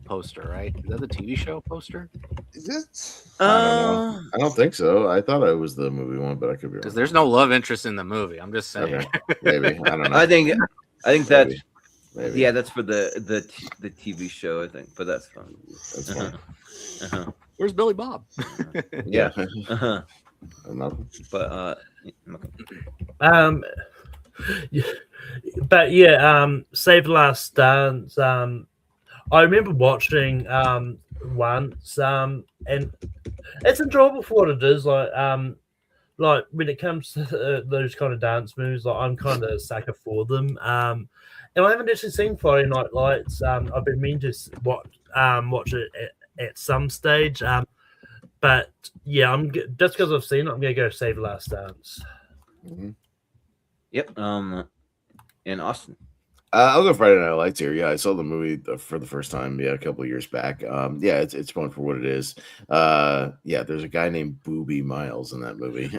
poster, right? Is that the TV show poster? Is it? I don't know. I don't think so. I thought it was the movie one, but I could be wrong. Because there's no love interest in the movie. I'm just saying. Okay. Maybe. I don't know. I think that's Maybe. yeah, that's for the TV show, I think, but that's fine. That's fine. Where's Billy Bob? Yeah. Uh-huh. But Save the Last Dance. I remember watching once, and it's enjoyable for what it is. Like when it comes to those kind of dance moves, like I'm kind of a sucker for them. And I haven't actually seen Friday Night Lights. I've been meaning to watch it at some stage. But yeah, just because I've seen it, I'm gonna go Save the Last Dance. Mm-hmm. Yep. In Austin. I'll go Friday Night Lights here. Yeah, I saw the movie for the first time. Yeah, a couple of years back. It's fun for what it is. There's a guy named Booby Miles in that movie.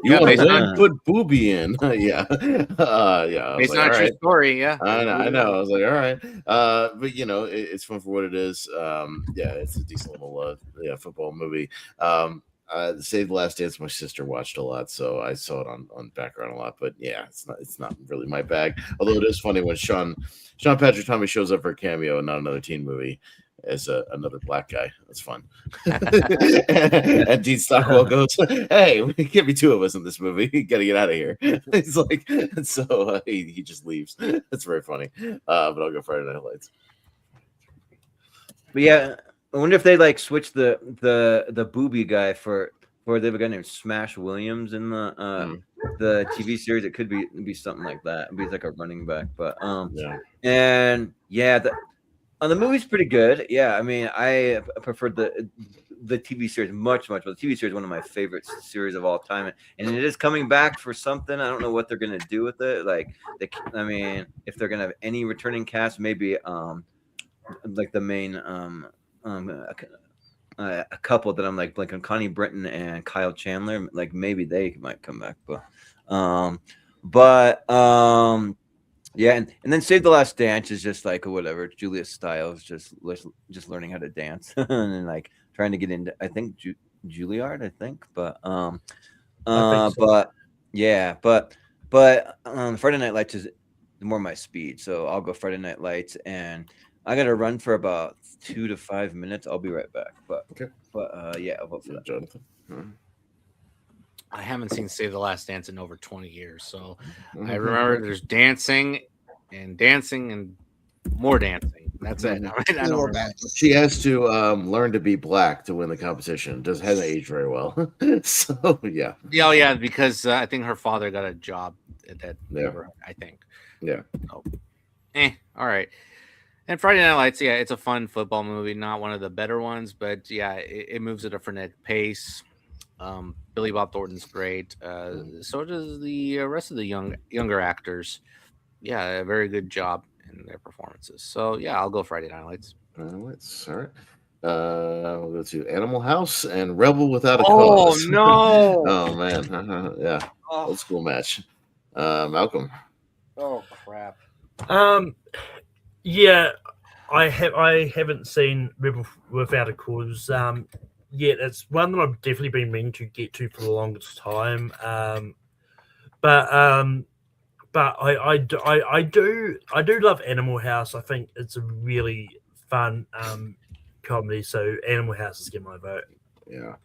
You want to put Booby in? Yeah. It's not a true story. Yeah, I know. I was like, all right. But it's fun for what it is. It's a decent little football movie. Save the Last Dance my sister watched a lot, so I saw it on background a lot, but yeah, it's not really my bag. Although it is funny when Sean Patrick Tommy shows up for a cameo and not another teen movie as another black guy. That's fun. And Dean Stockwell goes, "Hey, there can't be two of us in this movie. You gotta get out of here." He's like, so he just leaves. That's very funny. But I'll go Friday Night Lights. But yeah, I wonder if they like switch the booby guy for or they have a guy named Smash Williams in the TV series. It could be something like that. It'd be like a running back, but and yeah, the movie's pretty good. Yeah, I mean, I preferred the TV series much. But the TV series is one of my favorite series of all time, and it is coming back for something. I don't know what they're gonna do with it. Like, I mean, if they're gonna have any returning cast, maybe like the main a couple that I'm like Connie Britton and Kyle Chandler, like maybe they might come back, but yeah, and then Save the Last Dance is just like whatever. Julia Stiles just learning how to dance and like trying to get into I think Juilliard, I think, but I think so. but yeah, but Friday Night Lights is more my speed, so I'll go Friday Night Lights, and I gotta run for about 2 to 5 minutes. I'll be right back. But yeah, I'll vote for that. Jonathan. I haven't seen Save the Last Dance in over 20 years, so I remember there's dancing and more dancing. That's it. I don't remember. She has to learn to be black to win the competition. Hasn't aged very well. So yeah. Oh yeah, because I think her father got a job at that neighborhood, I think. Yeah. Oh. All right. And Friday Night Lights, yeah, it's a fun football movie, not one of the better ones, but yeah, it moves at a frenetic pace. Billy Bob Thornton's great. So does the rest of the younger actors. Yeah, a very good job in their performances. So yeah, I'll go Friday Night Lights. All right. We'll go to Animal House and Rebel Without a Cause. Oh no! Oh man, yeah, old school match. Malcolm. Oh crap. Yeah, I haven't seen Rebel Without a Cause yet. It's one that I've definitely been meaning to get to for the longest time. But I do love Animal House. I think it's a really fun comedy. So Animal House is getting my vote. Yeah.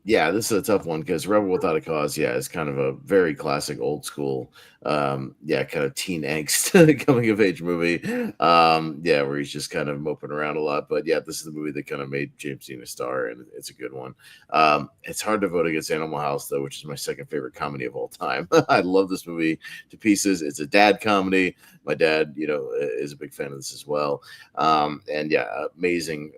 Yeah, this is a tough one because Rebel Without a Cause, yeah, is kind of a very classic old school, kind of teen angst coming of age movie. Where he's just kind of moping around a lot. But yeah, this is the movie that kind of made James Dean a star, and it's a good one. It's hard to vote against Animal House, though, which is my second favorite comedy of all time. I love this movie to pieces. It's a dad comedy. My dad, is a big fan of this as well. And yeah, amazing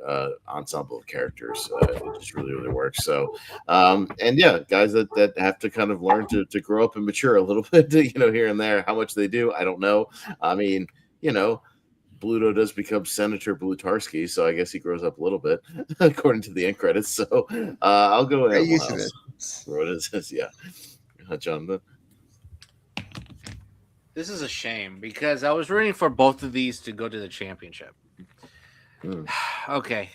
ensemble of characters. It just really, really works. So, and yeah, guys that have to kind of learn to grow up and mature a little bit, here and there. How much they do, I don't know. I mean, Bluto does become Senator Blutarski, so I guess he grows up a little bit, according to the end credits. So, I'll go with Animal House. What is this? Yeah, Jonathan. This is a shame because I was rooting for both of these to go to the championship. Okay.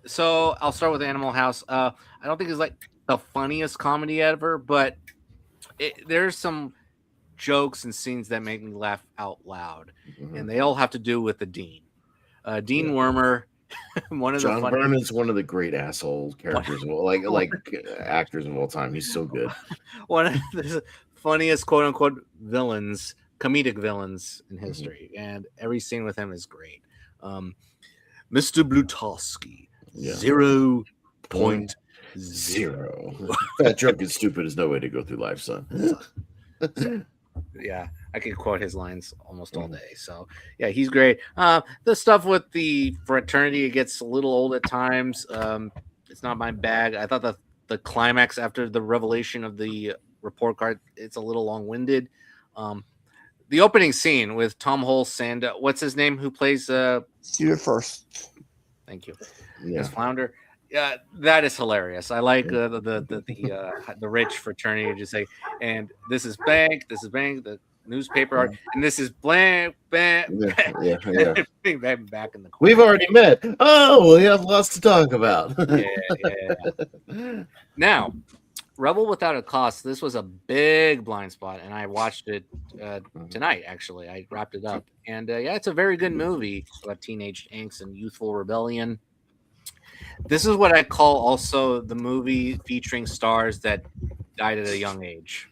So I'll start with Animal House. I don't think it's like the funniest comedy ever, but there's some jokes and scenes that make me laugh out loud, and they all have to do with the Dean. Dean Wormer, one of John the Vernon's one of the great asshole characters, like actors of all time. He's so good. One of the funniest quote unquote comedic villains in history, and every scene with him is great. Mr. Blutarski. 0.0. That joke is stupid. Is no way to go through life, son. Yeah, I could quote his lines almost all day. So yeah, he's great. The stuff with the fraternity, it gets a little old at times. It's not my bag. I thought the climax after the revelation of the report card, it's a little long-winded. The opening scene with Tom Hulce and what's his name who plays Steven First. Thank you. As Flounder. Yeah, that is hilarious. I like the rich fraternity to say, and this is bank, the newspaper, and this is blank, back in the corner. We've already met. Oh, we have lots to talk about. Yeah. Now, Rebel Without a Cause. This was a big blind spot, and I watched it tonight. Actually, I wrapped it up, and it's a very good movie about teenage angst and youthful rebellion. This is what I call also the movie featuring stars that died at a young age.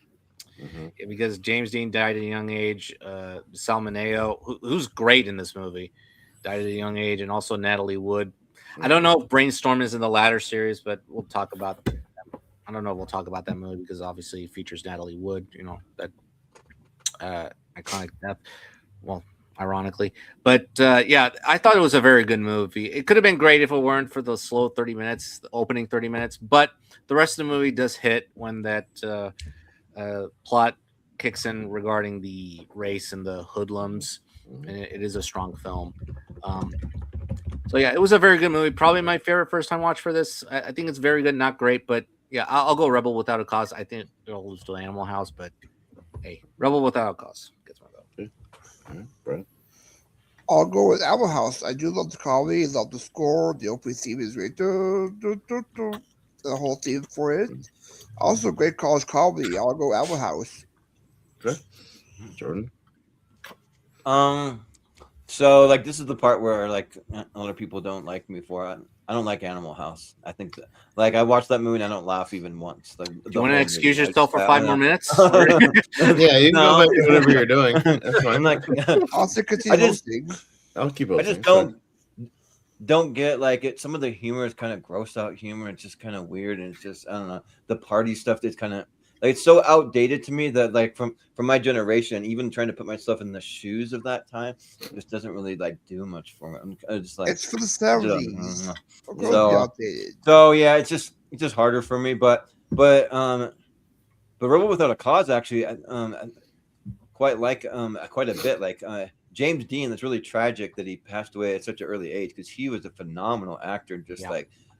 Because James Dean died at a young age. Salmoneo, who's great in this movie, died at a young age, and also Natalie Wood. I don't know if Brainstorm is in the latter series, but we'll talk about I don't know if we'll talk about that movie because obviously it features Natalie Wood. You know that iconic death. Well, ironically, but yeah, I thought it was a very good movie. It could have been great if it weren't for the slow 30 minutes, the opening 30 minutes. But the rest of the movie does hit when that plot kicks in regarding the race and the hoodlums, and it is a strong film. So yeah, it was a very good movie. Probably my favorite first time watch for this. I think it's very good, not great, but yeah, I'll go Rebel Without a Cause. I think it'll lose to Animal House, but hey, Rebel Without a Cause gets my vote. All right, Brett. I'll go with Animal House. I do love the comedy, love the score. The opening theme is great. The whole theme for it. Also, great college comedy. I'll go Animal House. Okay. Jordan. So like this is the part where like other people don't like me for it. I don't like Animal House. I think that, like I watched that movie and I don't laugh even once. Like, Do you want to excuse movie, yourself for 5 more minutes? Yeah, you can go back to whatever you're doing. That's fine. I'm like, I'll say continue hosting. I'll keep I hosting. just don't get like it. Some of the humor is kind of gross out humor. It's just kind of weird, and it's just I don't know. The party stuff is kind of like it's so outdated to me that like from my generation, even trying to put myself in the shoes of that time, just doesn't really like do much for me. I'm just like It's for the 70s. So yeah, it's just harder for me. But Rebel Without a Cause actually, quite like quite a bit. Like James Dean, it's really tragic that he passed away at such an early age because he was a phenomenal actor. Just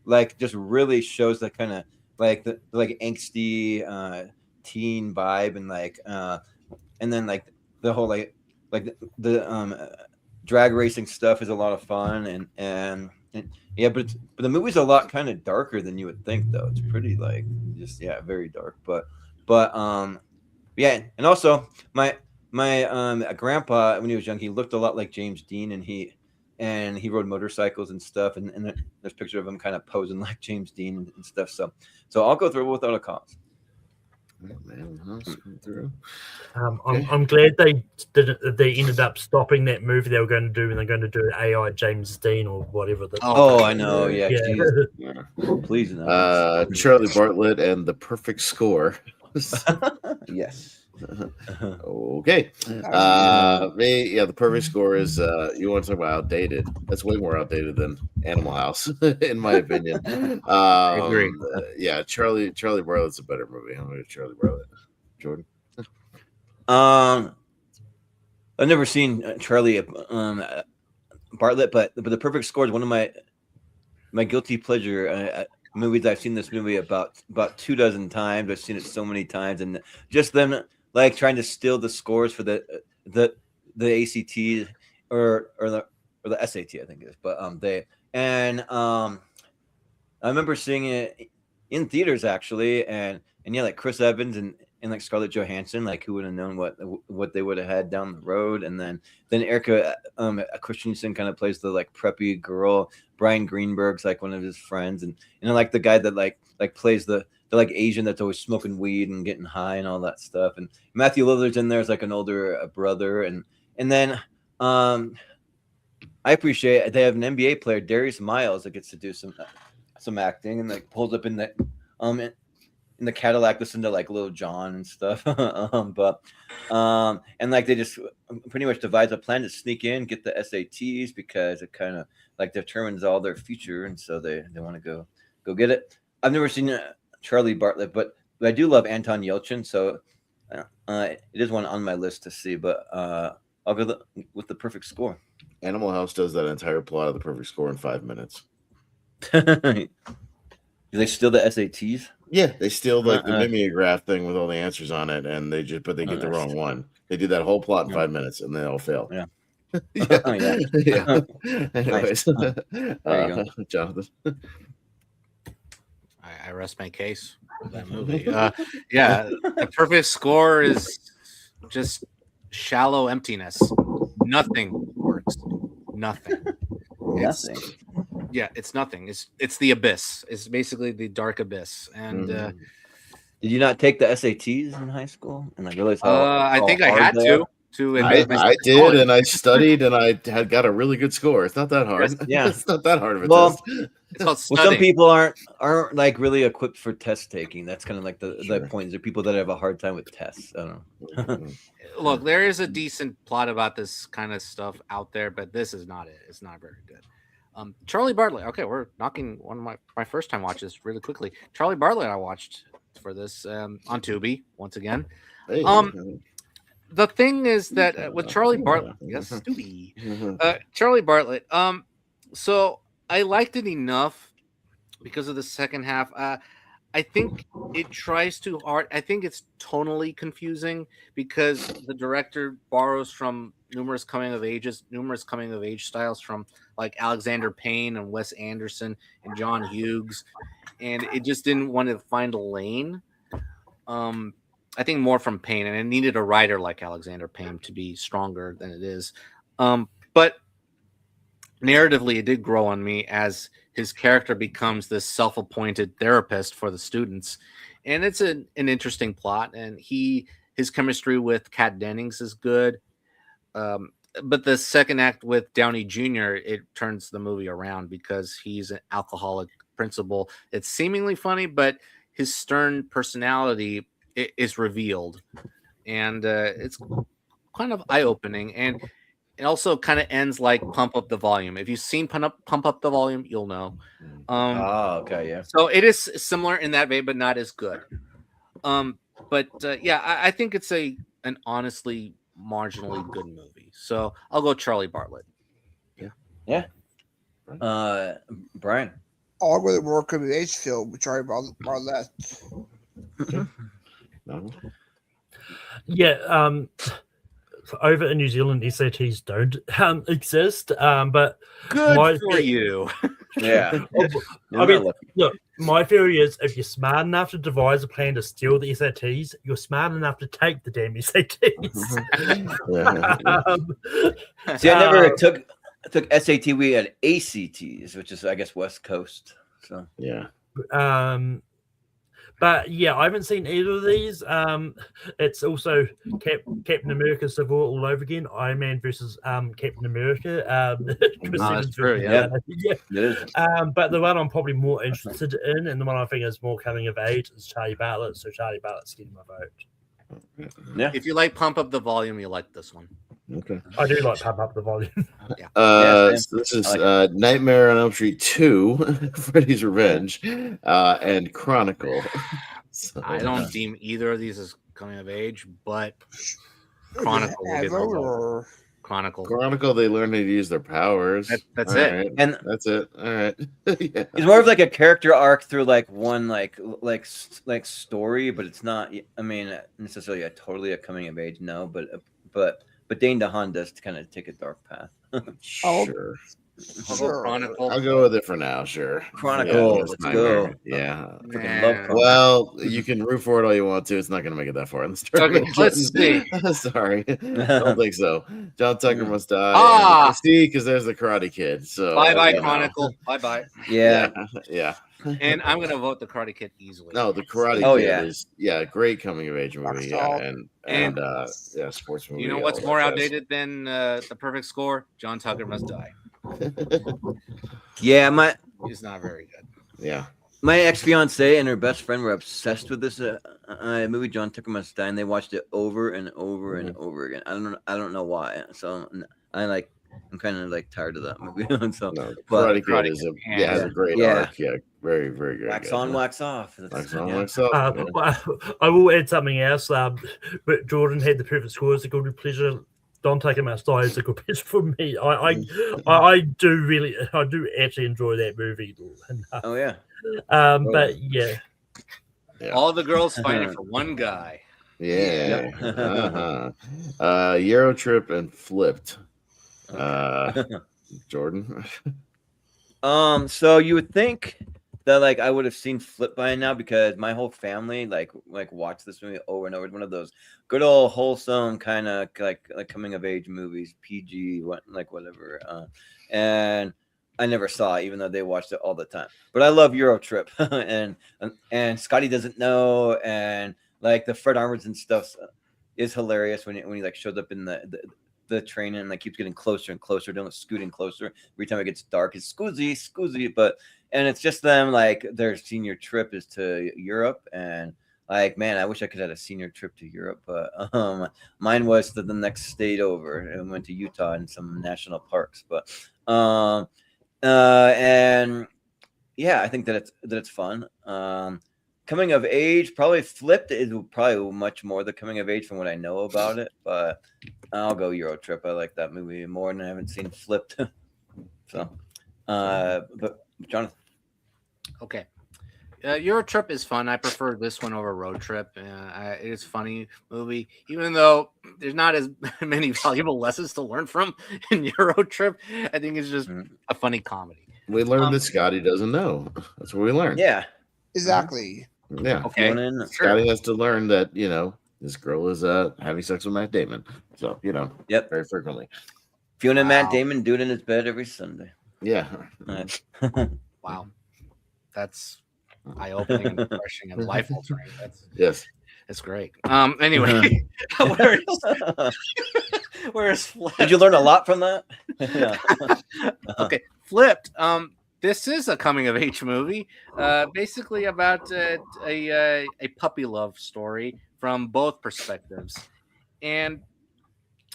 like just really shows that kind of like the like angsty teen vibe and then like the whole like the drag racing stuff is a lot of fun and yeah, but the movie's a lot kind of darker than you would think though. It's pretty like just very dark. But yeah, and also my grandpa when he was young, he looked a lot like James Dean, and he rode motorcycles and stuff, and there's a picture of him kind of posing like James Dean and stuff. So I'll go through Without a Cause. I'm glad they didn't. They ended up stopping that movie they were going to do, and they're going to do AI James Dean or whatever. I know. Yeah. Please no. Charlie Bartlett and The Perfect Score. Yes. Okay. The Perfect Score is you want to talk about outdated. That's way more outdated than Animal House, in my opinion. I agree. Charlie Bartlett's a better movie. I'm going to Charlie Bartlett. Jordan. I've never seen Charlie Bartlett, but The Perfect Score is one of my guilty pleasure movies. I've seen this movie about 24 times. I've seen it so many times, and just them like trying to steal the scores for the ACT or the SAT, I think it is. But I remember seeing it in theaters actually, and like Chris Evans and like Scarlett Johansson, like who would have known what they would have had down the road. And then Erica Christensen kind of plays the like preppy girl. Brian Greenberg's like one of his friends, and like the guy that like plays the like Asian that's always smoking weed and getting high and all that stuff. And Matthew Lillard's in there as like an older brother, and then I appreciate they have an NBA player, Darius Miles, that gets to do some acting and like pulls up in the Cadillac, listen to like Lil Jon and stuff. And like they just pretty much devise a plan to sneak in, get the SATs because it kind of like determines all their future, and so they want to go get it. I've never seen Charlie Bartlett, but I do love Anton Yelchin, so it is one on my list to see. But I'll go with The Perfect Score. Animal House does that entire plot of The Perfect Score in 5 minutes. Do they steal the SATs? Yeah, they steal like the mimeograph thing with all the answers on it, and they get the wrong one. They do that whole plot in 5 minutes, and they all fail. Yeah. Yeah. Anyways, There you go. Jonathan. I rest my case for that movie. The Perfect Score is just shallow emptiness. Nothing works. Nothing. It's nothing. It's the abyss. It's basically the dark abyss. And did you not take the SATs in high school? And I realized how I think I had to to I admit myself to did, college. and I studied, and I had got a really good score. It's not that hard. Yeah. It's not that hard of a Well, test. It's called Well, some studying. people aren't like really equipped for test taking. That's kind of like the Sure. point. There are people that have a hard time with tests. I don't know. Look, there is a decent plot about this kind of stuff out there, but this is not it. It's not very good. Charlie Bartlett. Okay, we're knocking one of my first time watches really quickly. Charlie Bartlett, I watched for this on Tubi once again. Hey. The thing is that with Charlie Bartlett, yes, Tubi, Charlie Bartlett. So I liked it enough because of the second half. I think it tries too hard. I think it's tonally confusing because the director borrows from numerous coming of age styles from like Alexander Payne and Wes Anderson and John Hughes, and it just didn't want to find a lane. I think more from Payne, and it needed a writer like Alexander Payne to be stronger than it is. But narratively, it did grow on me as his character becomes this self-appointed therapist for the students, and it's an interesting plot. And his chemistry with Kat Dennings is good, but the second act with Downey Jr. it turns the movie around because he's an alcoholic principal. It's seemingly funny, but his stern personality is revealed, and it's kind of eye-opening, and it also kind of ends like Pump Up the Volume. If you've seen Pump Up the Volume, you'll know. Okay, yeah. So it is similar in that way, but not as good. But yeah, I think it's an honestly marginally good movie. So I'll go Charlie Bartlett. Yeah. Brian. I'll go to more coming of age film with Charlie Bartlett. No. Yeah, over in New Zealand, SATs don't exist. But Good for you. Yeah. I mean, look, my theory is if you're smart enough to devise a plan to steal the SATs, you're smart enough to take the damn SATs. See, I never took SAT. We had ACTs, which is, I guess, West Coast. So yeah. But yeah, I haven't seen either of these. It's also Captain America Civil War all over again. Iron Man versus Captain America. Chris Evans that's true. versus- Yeah. it is. But the one I'm probably more interested in, and the one I think is more coming of age, is Charlie Bartlett. So Charlie Bartlett's getting my vote. Yeah. If you like Pump Up the Volume, you like this one. Okay. I do like Pump Up the Volume. So this is Nightmare on Elm Street 2, Freddy's Revenge, and Chronicle. So, I don't deem either of these as coming of age, but Chronicle will get the vote. Chronicle. They learn how to use their powers. That's All it. right. And That's it. All right. Yeah. it's more of like a character arc through like one like story, but it's not. I mean, necessarily totally a coming of age. No, but Dane DeHaan does kind of take a dark path. Sure. I'll go Chronicle. I'll go with it for now. Sure. Chronicle. Yeah, Let's Nightmare. go. Yeah. Freaking love Chronicle. Well, you can root for it all you want to. It's not going to make it that far in the story. Okay, let's see. Sorry. Don't think so. John Tucker must die. Ah! See, because there's the Karate Kid. So Bye-bye, you know. Chronicle. Bye-bye. Yeah. Yeah. And I'm going to vote the Karate Kid easily. No, the Karate Oh, Kid yeah. is great coming of age movie. Yeah, and sports movie. You know what's all more that jazz. outdated than the perfect score? John Tucker Must Die. Yeah, He's not very good. Yeah. my ex-fiance and her best friend were obsessed with this movie, John Tucker Must Die, and they watched it over and over and over again. I don't know why. So I'm kind of like tired of that movie. So, No, but Karate Kid has a great arc. Yeah, very, very good. wax on, wax off. Wax on, Yeah. wax off. I will add something else. Jordan had the perfect score. It's a good pleasure. Don't take him outside. It's a good pleasure for me. I do actually enjoy that movie. Oh yeah. But yeah. All the girls fighting for one guy. Yeah. Euro Trip and Flipped. Jordan. So you would think that like I would have seen Flip by now because my whole family like watched this movie over and over. It's one of those good old wholesome kind of like coming of age movies, PG, whatever. And I never saw it, even though they watched it all the time. But I love Euro Trip, and Scotty Doesn't Know, and like the Fred Armisen stuff. is hilarious when he like shows up in the train and like keeps getting closer and closer, doing scooting closer every time it gets dark. It's scoozy, and it's just them like their senior trip is to Europe, and like man, I wish I could have a senior trip to Europe, but mine was to the next state over and went to Utah and some national parks, but and yeah, I think that it's fun. Coming of age, probably Flipped is probably much more the coming of age from what I know about it, but I'll go Euro Trip. I like that movie more, and I haven't seen Flipped. So, but Jonathan. Okay. Euro Trip is fun. I prefer this one over Road Trip. It is a funny movie, even though there's not as many valuable lessons to learn from in Euro Trip. I think it's just a funny comedy. We learned that Scotty doesn't know. That's what we learned. Yeah. Exactly. Yeah. Okay. Scotty has to learn that, this girl is having sex with Matt Damon. So, Yep. very frequently. Fiona and Matt Damon do it in his bed every Sunday. Yeah. Wow. That's eye-opening and refreshing and life-altering. That's great. Anyway, where's Flipped? Did you learn a lot from that? Yeah. Okay, Flipped. This is a coming-of-age movie, basically about a puppy love story from both perspectives, and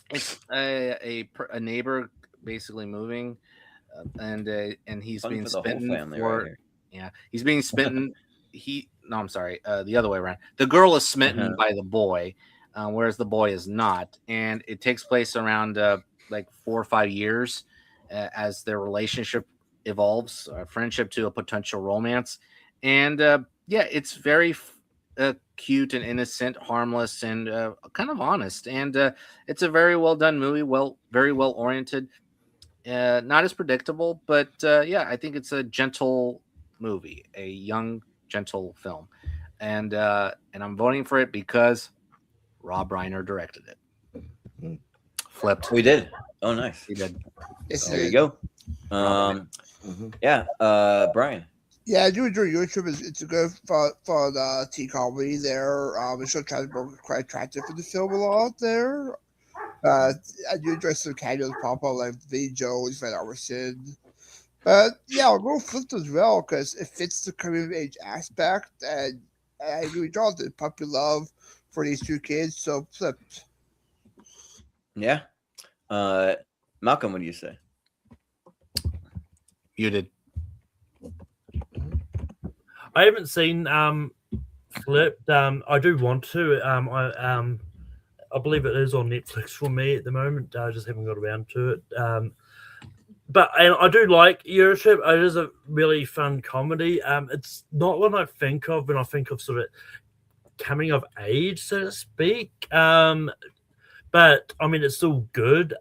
it's a neighbor basically moving, and he's being smitten for. Yeah, he's being smitten. I'm sorry, the other way around. The girl is smitten by the boy, whereas the boy is not, and it takes place around like 4 or 5 years as their relationship evolves, friendship to a potential romance, and it's very cute and innocent, harmless, and kind of honest, and it's a very well done movie, very well oriented, not as predictable, but I think it's a gentle movie, a young, gentle film, and I'm voting for it because Rob Reiner directed it. Flipped. We did. Oh, nice. We did. Yes, there you go. Brian. Yeah, I do enjoy Euro Trip. It's a good fun teen comedy there. Michelle Trachtenberg is quite attractive for the film a lot there. I do enjoy some cameos pop up like Vinnie Jones, Fred Armisen. But yeah, I'll go Flipped as well because it fits the coming of age aspect, and I really enjoy the puppy love for these two kids. So Flipped. Yeah. Malcolm, what do you say? Muted. I haven't seen Flipped. I do want to. I believe it is on Netflix for me at the moment. I just haven't got around to it. But I do like Euro Trip. It is a really fun comedy. It's not what I think of when I think of sort of coming of age, so to speak. But I mean, it's still good.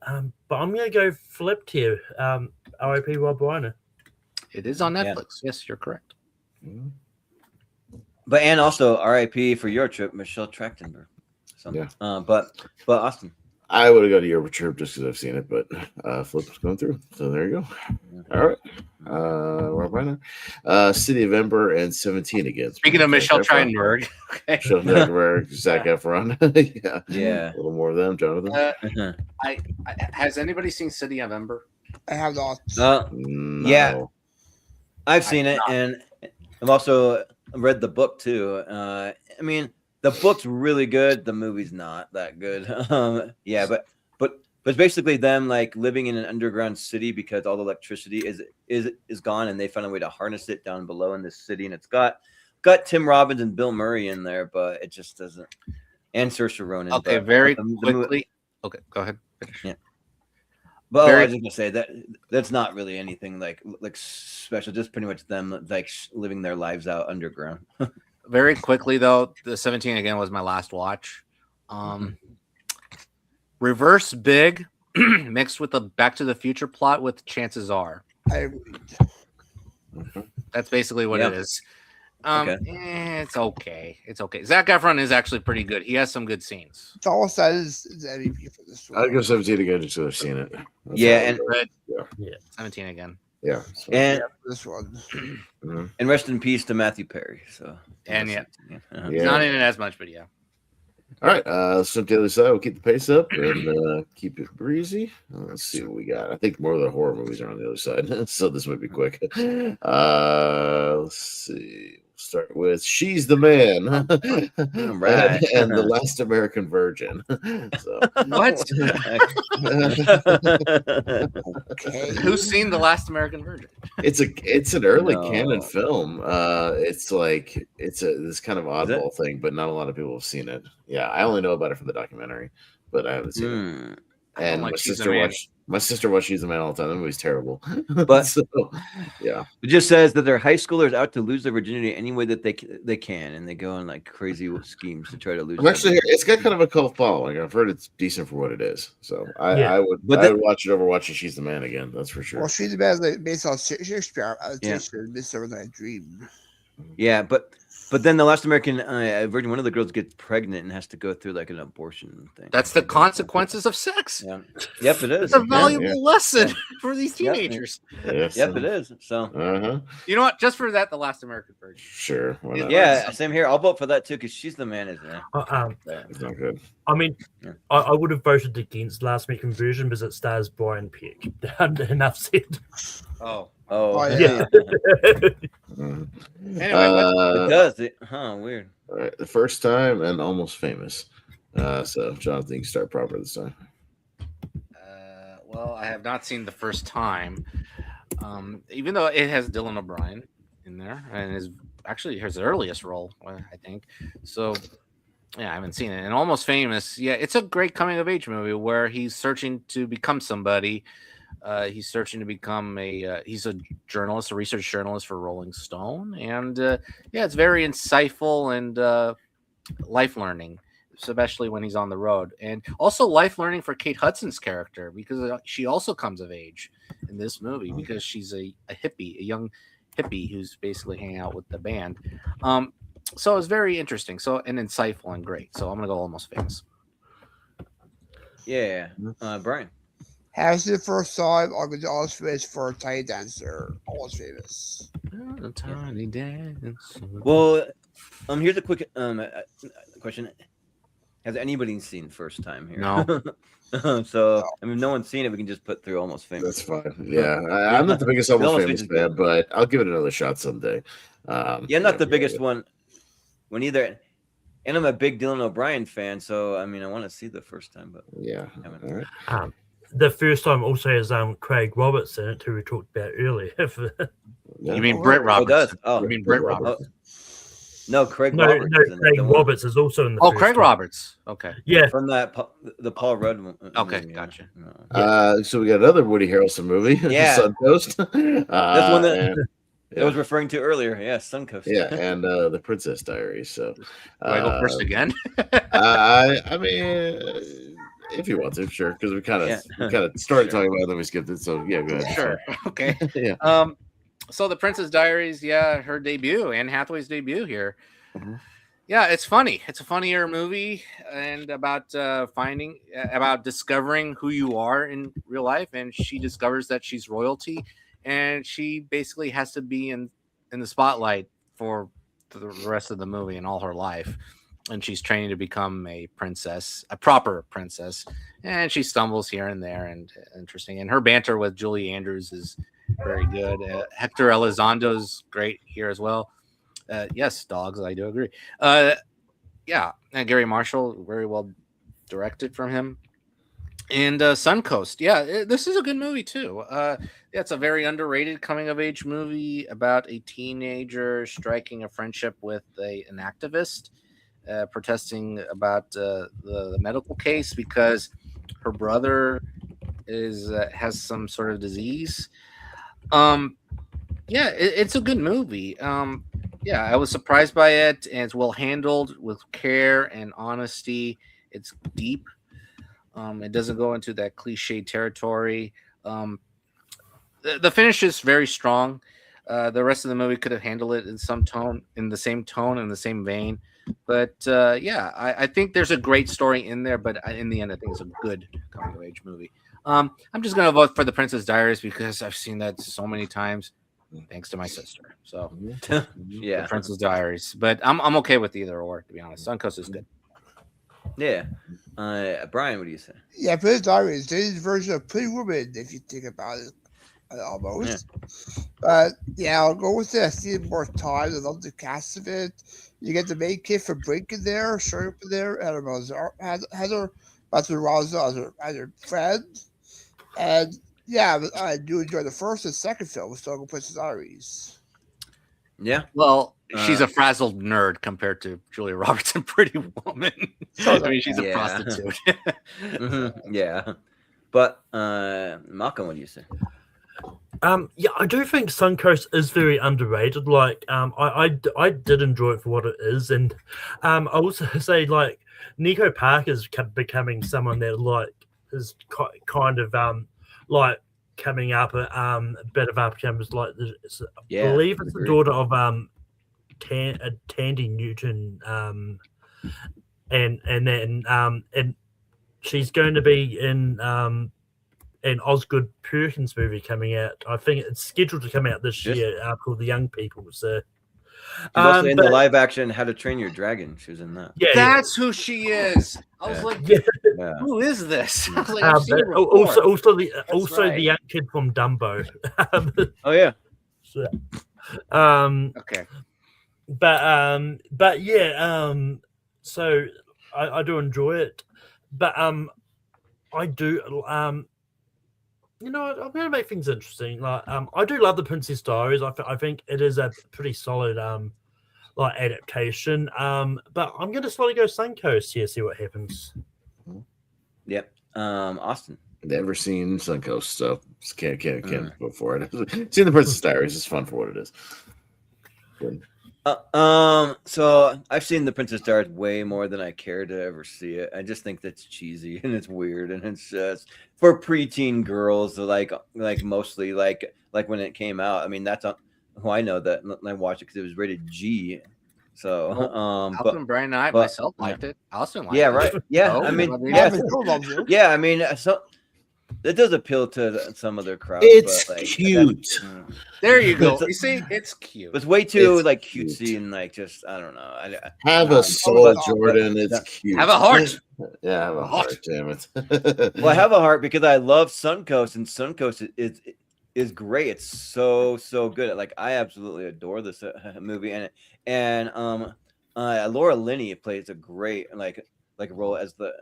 But I'm going to go Flipped here. R.I.P. Rob Reiner. It is on Netflix. Yes, you're correct. But and also R.I.P. for your trip, Michelle Trachtenberg. So, but Austin. I would have got a Euro Trip just because I've seen it, but Flipped's going through. So there you go. All right. Rob Reiner. City of Ember and 17 again. Speaking of Michelle Trachtenberg. Michelle Trachtenberg, Zac Efron. Yeah. A little more of them, Jonathan. Has anybody seen City of Ember? I have not. No. Yeah. I've seen it, and I've also read the book too. I mean, the book's really good. The movie's not that good. But it's basically them like living in an underground city because all the electricity is gone, and they found a way to harness it down below in this city. And it's got Tim Robbins and Bill Murray in there, but it just doesn't. And Saoirse Ronan. Okay, very quickly. Okay, go ahead. Finish. Yeah. But I was just gonna say that's not really anything like special. Just pretty much them like living their lives out underground. Very quickly though, the 17 again was my last watch. Reverse Big mixed with the Back to the Future plot with Chances Are. I agreed. That's basically what it is. It's okay. It's okay. Zac Efron is actually pretty good. He has some good scenes. It's all said is MVP for this one. I'd go 17 again just so I've seen it. Yeah, 17 again. Yeah. So. And this one. And rest in peace to Matthew Perry. So and he's not in it as much, but yeah. All right, let's jump to the other side. We'll keep the pace up and keep it breezy. Let's see what we got. I think more of the horror movies are on the other side, so this might be quick. Let's see. Start with "She's the Man" Right. and "The Last American Virgin." So, What? Okay. Who's seen The Last American Virgin? it's an early canon No. film. It's like this kind of Is it? oddball thing, but not a lot of people have seen it. Yeah, I only know about it from the documentary, but I haven't seen it. Hmm. I don't And like my She's the sister Man. watched She's the Man all the time. That movie's terrible. But- so, yeah, It just says that they're high schoolers out to lose their virginity any way that they can, and they go on like crazy schemes to try to lose. I'm their actually virginity. it's got kind of a cult following. I've heard it's decent for what it is. So Yeah. I would watch it over watching She's the Man again. That's for sure. Well, she's the best, like, based on Shakespeare Yeah. adaptation, Midsummer Night's Dream. Yeah, but then the Last American Virgin, one of the girls gets pregnant and has to go through like an abortion thing. That's the consequences of sex. Yeah. Yep, it is. It's a valuable yeah. lesson for these Yep. teenagers. Yes. Yep, it is. So Uh-huh. You know what? Just for that, The Last American Virgin. Sure. Why not? yeah, same here. I'll vote for that too because She's the Man, isn't it? It's not good. I mean, Yeah. I would have voted against Last American Version because it stars Brian Peck. Enough said. Oh. Oh, Yeah. Mhm. Anyway, It does. Weird. All right, the first time and almost famous. So Jonathan, you can start proper this time. well, I have not seen The First Time, even though it has Dylan O'Brien in there and is actually his earliest role, I think. So, yeah, I haven't seen it. And Almost Famous, yeah, it's a great coming of age movie where he's searching to become somebody. He's searching to become he's a journalist, a research journalist for Rolling Stone, and yeah, it's very insightful and life learning, especially when he's on the road, and also life learning for Kate Hudson's character because she also comes of age in this movie because she's a hippie, a young hippie who's basically hanging out with the band. So it's very interesting, and insightful and great. So I'm gonna go Almost Famous. Yeah. Brian. Has the first time I'm going to Almost Famous for a tiny dancer. Almost Famous. A tiny dance. Well, here's a quick question. Has anybody seen First Time here? No. So, I mean, if no one's seen it, we can just put through Almost Famous. That's fine. Yeah, I'm not the biggest Almost Famous fan, but I'll give it another shot someday. Yeah, I'm not the biggest one when either. And I'm a big Dylan O'Brien fan, so I mean, I want to see The First Time, but Yeah. All right. The First Time also has Craig Roberts in it, who we talked about earlier. Yeah. You mean Brett Roberts? does? Oh. You mean Brett Roberts? No, Craig no, Roberts. is in it, Craig the one Roberts is also in the Oh, First Craig Time. Roberts. Okay. Yeah, from the Paul Rudd one. Okay, movie, gotcha. So we got another Woody Harrelson movie, Yeah. Suncoast. That's one that and, I was referring to earlier. Yeah, Suncoast. yeah, and the Princess Diaries. So Do I go first again? I mean, if you want to, sure, because we kind of started talking about it, then we skipped it. So yeah, go ahead. Sure. Okay. Yeah. So the Princess Diaries, yeah, her debut, Anne Hathaway's debut here. Mhm. Yeah, it's funny. It's a funnier movie and about discovering who you are in real life. And she discovers that she's royalty, and she basically has to be in the spotlight for the rest of the movie and all her life. And she's training to become a princess, a proper princess, and she stumbles here and there, and interesting. And her banter with Julie Andrews is very good. Hector Elizondo's great here as well. Yes, dogs, I do agree. Yeah, and Gary Marshall, very well directed from him. And Suncoast, yeah, this is a good movie too. Yeah, it's a very underrated coming of age movie about a teenager striking a friendship with an activist. Protesting about the medical case because her brother has some sort of disease. Yeah, it's a good movie. Yeah, I was surprised by it, and it's well handled with care and honesty. It's deep. It doesn't go into that cliche territory. The finish is very strong. The rest of the movie could have handled it in the same tone, in the same vein. But yeah, I think there's a great story in there, but in the end, I think it's a good coming of age movie. I'm just gonna vote for The Princess Diaries because I've seen that so many times, thanks to my sister. So Yeah. The Princess Diaries, but I'm okay with either or, to be honest. Suncoast is good. Yeah. Brian, what do you say? Yeah, Princess Diaries, Disney's version of Pretty Woman, if you think about it, almost. But yeah, I'll go with it. I see it more times. I love the cast of it. You get the main kid for Brink in there, showing up in there, and Heather Raza as her friend. And yeah, I do enjoy the first and second film with Song of Princess Diaries. Yeah. Well, she's a frazzled nerd compared to Julia Roberts in Pretty Woman. I mean, she's a prostitute. Yeah. But Malcolm, what do you say? Yeah, I do think Suncoast is very underrated. Like, I did enjoy it for what it is, and I also say like Nico Park is becoming someone that like is kind of like coming up a bit of up campus. Like, I believe it's the daughter of Tandy Newton, and she's going to be in an Osgood Perkins movie coming out. I think it's scheduled to come out this year called The Young People. So she's also in the live action How to Train Your Dragon. She was in that. Yeah, that's who she is. I was like, who is this? I was like, also the right. the young kid from Dumbo. Oh yeah. So, okay. But yeah, so I do enjoy it, but I do you know, I'm going to make things interesting. Like, I do love the Princess Diaries. I think it is a pretty solid like adaptation. But I'm going to slowly go Suncoast here, see what happens. Yep. Austin. Never seen Suncoast, so can't go for it. Seen the Princess Diaries. It's fun for what it is. Good. So I've seen the Princess Diaries way more than I care to ever see it. I just think that's cheesy and it's weird and it's just for preteen girls, like mostly like when it came out. I mean, that's who I know that I watched it because it was rated G. So, Malcolm, Brian, and I myself liked it. Austin liked it. Yeah, right. Yeah, I mean, yeah, I mean, so it does appeal to some of their crowd. It's but, like, cute. There you go. You see, it's cute. It's way too It's like cute. cutesy and like just I don't know. Have a soul, Jordan. It's cute. Have a heart. Yeah, have a heart. Damn it. Well, I have a heart because I love Suncoast, and Suncoast is great. It's so good. Like I absolutely adore this movie, and Laura Linney plays a great like role as the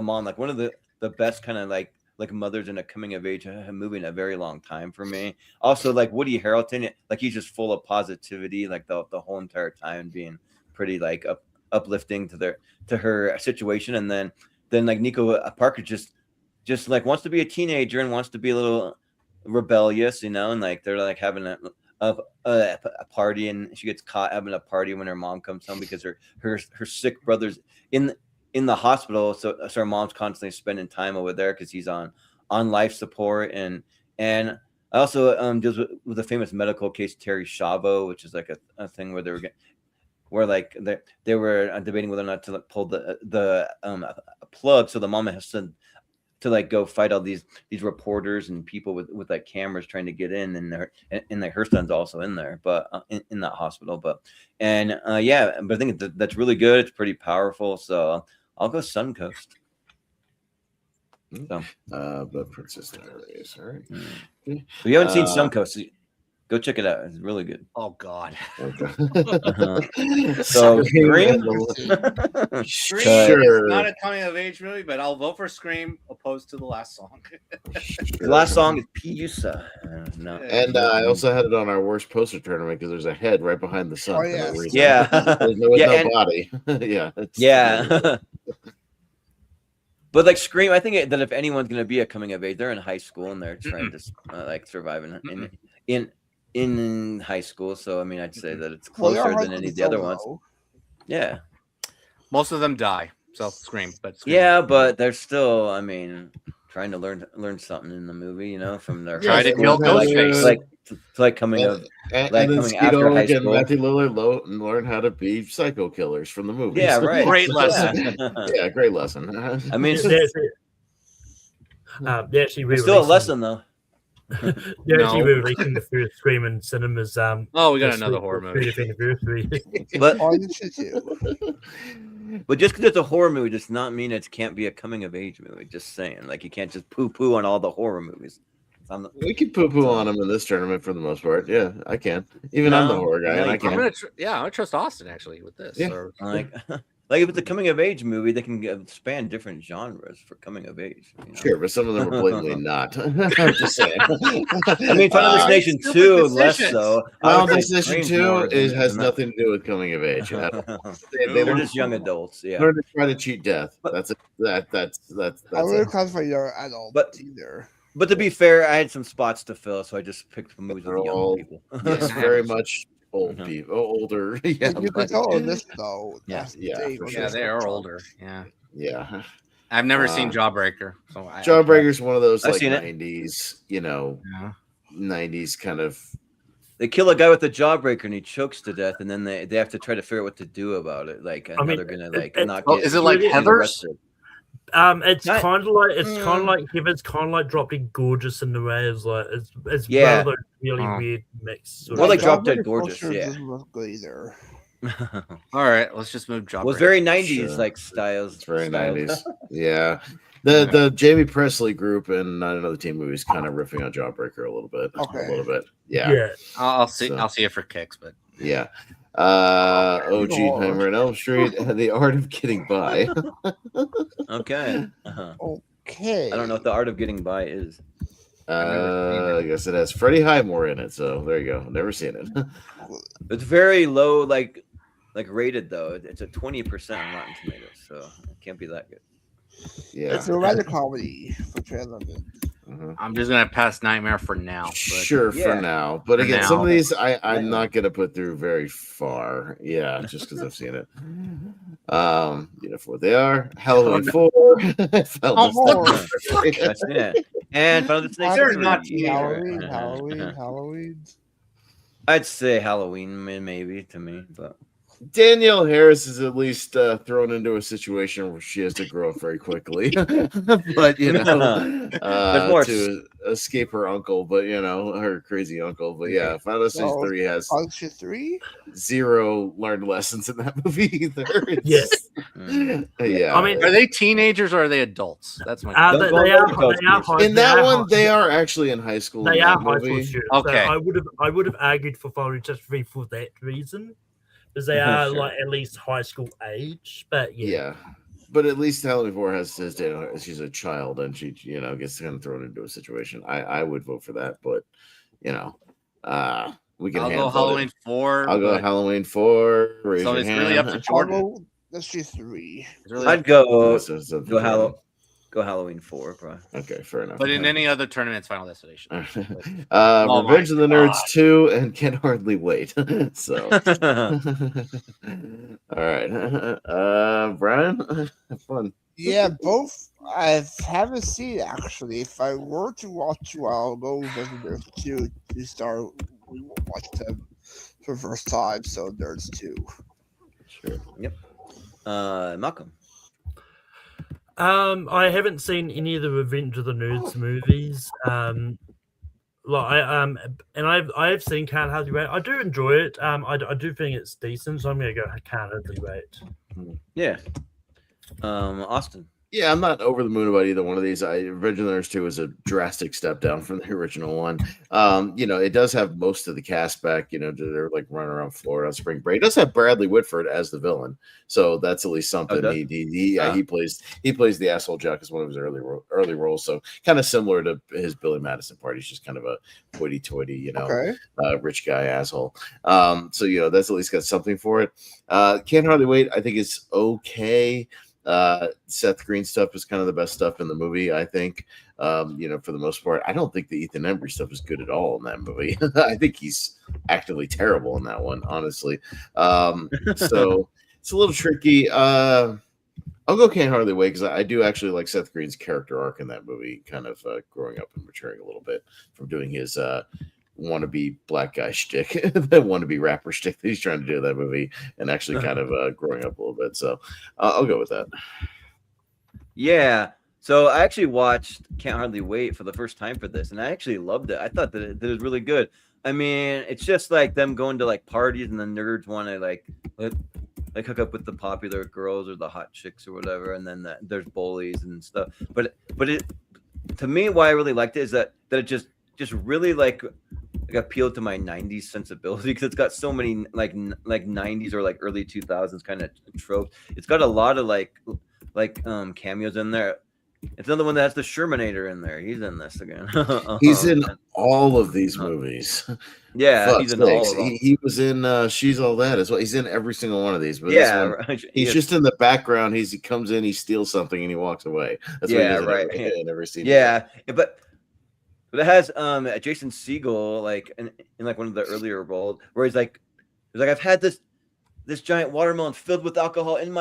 mom, like one of the best kind of like mothers in a coming of age movie in a very long time for me. Also, like Woody Harrelson, like he's just full of positivity, like the whole entire time, being pretty like uplifting to her situation. And then like Nico Parker just like wants to be a teenager and wants to be a little rebellious, you know, and like they're like having a party, and she gets caught having a party when her mom comes home because her sick brother's in the hospital, so her mom's constantly spending time over there because he's on life support, and I also deals with the famous medical case Terry Schiavo, which is like a thing where they were debating whether or not to pull the plug, so the mom has to like go fight all these reporters and people with like cameras trying to get in, and like her son's also in there, but in that hospital, but I think that's really good. It's pretty powerful, so I'll go Suncoast. So, but Princess Diaries, all right. If you haven't seen Suncoast, go check it out. It's really good. Oh God. So Scream. Scream is not a coming of age movie, but I'll vote for Scream opposed to the last song. The last song is Piusa. No. And I also had it on our worst poster tournament because there's a head right behind the sun. Oh, yeah. For no reason. Yeah. There's no body. Yeah. But like Scream, I think that if anyone's gonna be a coming of age, they're in high school and they're trying to like survive in high school. So I mean, I'd say that it's closer than any of the other ones. Yeah. Most of them die. So Scream, but Scream. Yeah, but they're still, I mean, trying to learn something in the movie, you know, from their try to kill Ghostface. Like coming of and like then coming after high and school. Matthew Lillard learn how to be psycho killers from the movies. Yeah, right. Great lesson. Yeah, great lesson. I mean, They're actually still a lesson though. They're actually releasing the first Scream in cinemas. We got another horror movie. But But just because it's a horror movie does not mean it can't be a coming of age movie. Just saying, like you can't just poo poo on all the horror movies. We can poo poo on them in this tournament for the most part. Yeah, I can. Even I'm the horror guy, and I I'm can. gonna I'm gonna trust Austin actually with this. Yeah. Or, Like if it's a coming of age movie, they can span different genres for coming of age. You know? Sure, but some of them are blatantly not. I'm just saying. I mean, Final Destination 2 less so. Final Destination 2 has nothing to do with coming of age. They're just young adults. Yeah, they're trying to cheat death. That's I wouldn't classify your adult either. But to be fair, I had some spots to fill, so I just picked movies with young all, people. Yes, very much old people, older. Yeah, You can tell on this though. Yeah, they are older. Yeah, yeah. I've never seen Jawbreaker. So Jawbreaker's one of those I've like seen it. 90s, 90s kind of. They kill a guy with a jawbreaker and he chokes to death, and then they have to try to figure out what to do about it. Like, how they're gonna not get. Is it like Heathers? It's kind of like Heaven's kind of like dropped in Gorgeous in the way as like it's one of those really weird mix. More like Drop Dead Gorgeous, yeah. Doesn't look good either. All right, let's just move Jawbreaker. Was very 90s like styles. It's very 90s. Yeah. The Jamie Presley group and Not Another Teen Movies kind of riffing on Jawbreaker a little bit. Okay. A little bit. Yeah. I'll see it for kicks, but yeah. OG Nightmare on Elm Street, The Art of Getting By. Okay. Okay. I don't know what The Art of Getting By is. I guess it has Freddie Highmore in it, so there you go. Never seen it. It's very low, like rated though. It's a 20% on Rotten Tomatoes, so it can't be that good. Yeah, it's a romantic comedy for trailer. I'm just gonna pass Nightmare for now. But Sure, for now. But again, some of these I'm not gonna put through very far. Yeah, just because I've seen it. You know for what they are. Halloween 4. I've seen it. And Final Destination. Halloween. I'd say Halloween, maybe to me, but Danielle Harris is at least thrown into a situation where she has to grow up very quickly, but to escape her uncle, but her crazy uncle. But yeah, Final Destination 3 has 0 learned lessons in that movie either. Yes. Yeah. I mean, are they teenagers or are they adults? That's my question. In that one, they are actually in high school. They are high school students. Okay. So I would have argued for Final Destination 3 for that reason. Because they are like at least high school age, but yeah. But at least Halloween 4 has she's a child and she gets kind of thrown into a situation. I would vote for that, but we can. I'll go Halloween 4. I'll go Halloween 4. So it's really up to Jordan. Let's do 3. I'd go Halloween 4, probably. Okay, fair enough. But in any other tournaments, Final Destination. Revenge of the Nerds 2 and Can Hardly Wait. So, all right, Brian, have fun. Yeah, both I haven't seen actually. If I were to watch one, I'll go Revenge of the Nerds 2 to start. We will watch them for the first time. So Nerds 2. Sure. Yep. Malcolm. I haven't seen any of the Revenge of the Nerds movies. And I've seen Can't Hardly Wait. I do enjoy it. I do think it's decent, so I'm gonna go Can't Hardly Wait. Yeah. Austin. Yeah, I'm not over the moon about either one of these. Revenge of the Nerds 2 is a drastic step down from the original one. It does have most of the cast back. They're like running around Florida on spring break. It does have Bradley Whitford as the villain, so that's at least something. He plays the asshole Jack as one of his early roles. So kind of similar to his Billy Madison part. He's just kind of a hoity-toity, rich guy asshole. So that's at least got something for it. Can't Hardly Wait, I think it's okay. Seth Green stuff is kind of the best stuff in the movie, I think. For the most part, I don't think the Ethan Embry stuff is good at all in that movie. I think he's actively terrible in that one, honestly. So it's a little tricky. I'll go Can't Hardly Wait because I do actually like Seth Green's character arc in that movie, kind of growing up and maturing a little bit from doing his wannabe black guy shtick, the wannabe rapper shtick that he's trying to do in that movie, and actually kind of growing up a little bit. So I'll go with that. Yeah. So I actually watched Can't Hardly Wait for the first time for this, and I actually loved it. I thought that it was really good. I mean, it's just like them going to like parties, and the nerds want to like like hook up with the popular girls or the hot chicks or whatever, and then there's bullies and stuff. But it to me, why I really liked it is that it just really like appealed to my 90s sensibility because it's got so many like 90s or like early 2000s kind of tropes. It's got a lot of like cameos in there. It's another one that has the Shermanator in there. He's in this again. He's in all of these movies. Yeah, he's in all of them. He was in She's All That as well. He's in every single one of these. But yeah, one, right. He's just in the background. He comes in, he steals something, and he walks away. That's what he does right. in every scene. Yeah, but it has Jason Segel like in like one of the earlier roles where he's like I've had this giant watermelon filled with alcohol in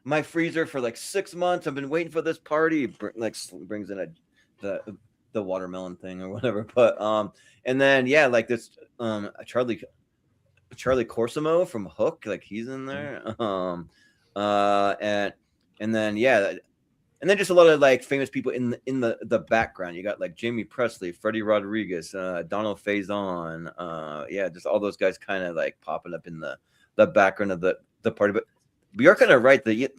my freezer for like 6 months. I've been waiting for this party. Brings in the watermelon thing or whatever. But and then yeah, like this Charlie Corsimo from Hook, like he's in there. And then yeah. And then just a lot of like famous people in the background. You got like Jamie Presley, Freddie Rodriguez, Donald Faison. Yeah, just all those guys kind of like popping up in the background of the party. But you're kind of right. The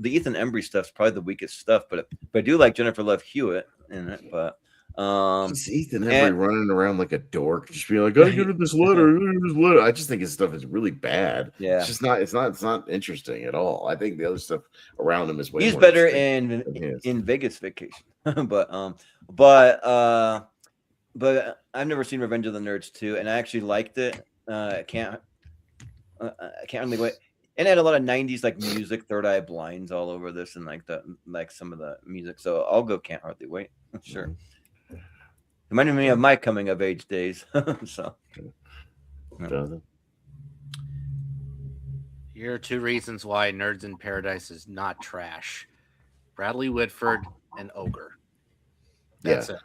Ethan Embry stuff's probably the weakest stuff. But I do like Jennifer Love Hewitt in it. But it's Ethan Embry running around like a dork, just being like, "Gotta get this letter." I just think his stuff is really bad. Yeah, it's just not. It's not interesting at all. I think the other stuff around him is way. He's more better in Vegas Vacation, but I've never seen Revenge of the Nerds 2, and I actually liked it. I can't really wait. And it had a lot of 90s like music, Third Eye Blinds all over this, and like some of the music. So I'll go Can't Hardly Wait. Sure. Reminded me of my coming of age days. So Jonathan? Here are 2 reasons why Nerds in Paradise is not trash: Bradley Whitford and Ogre. That's it.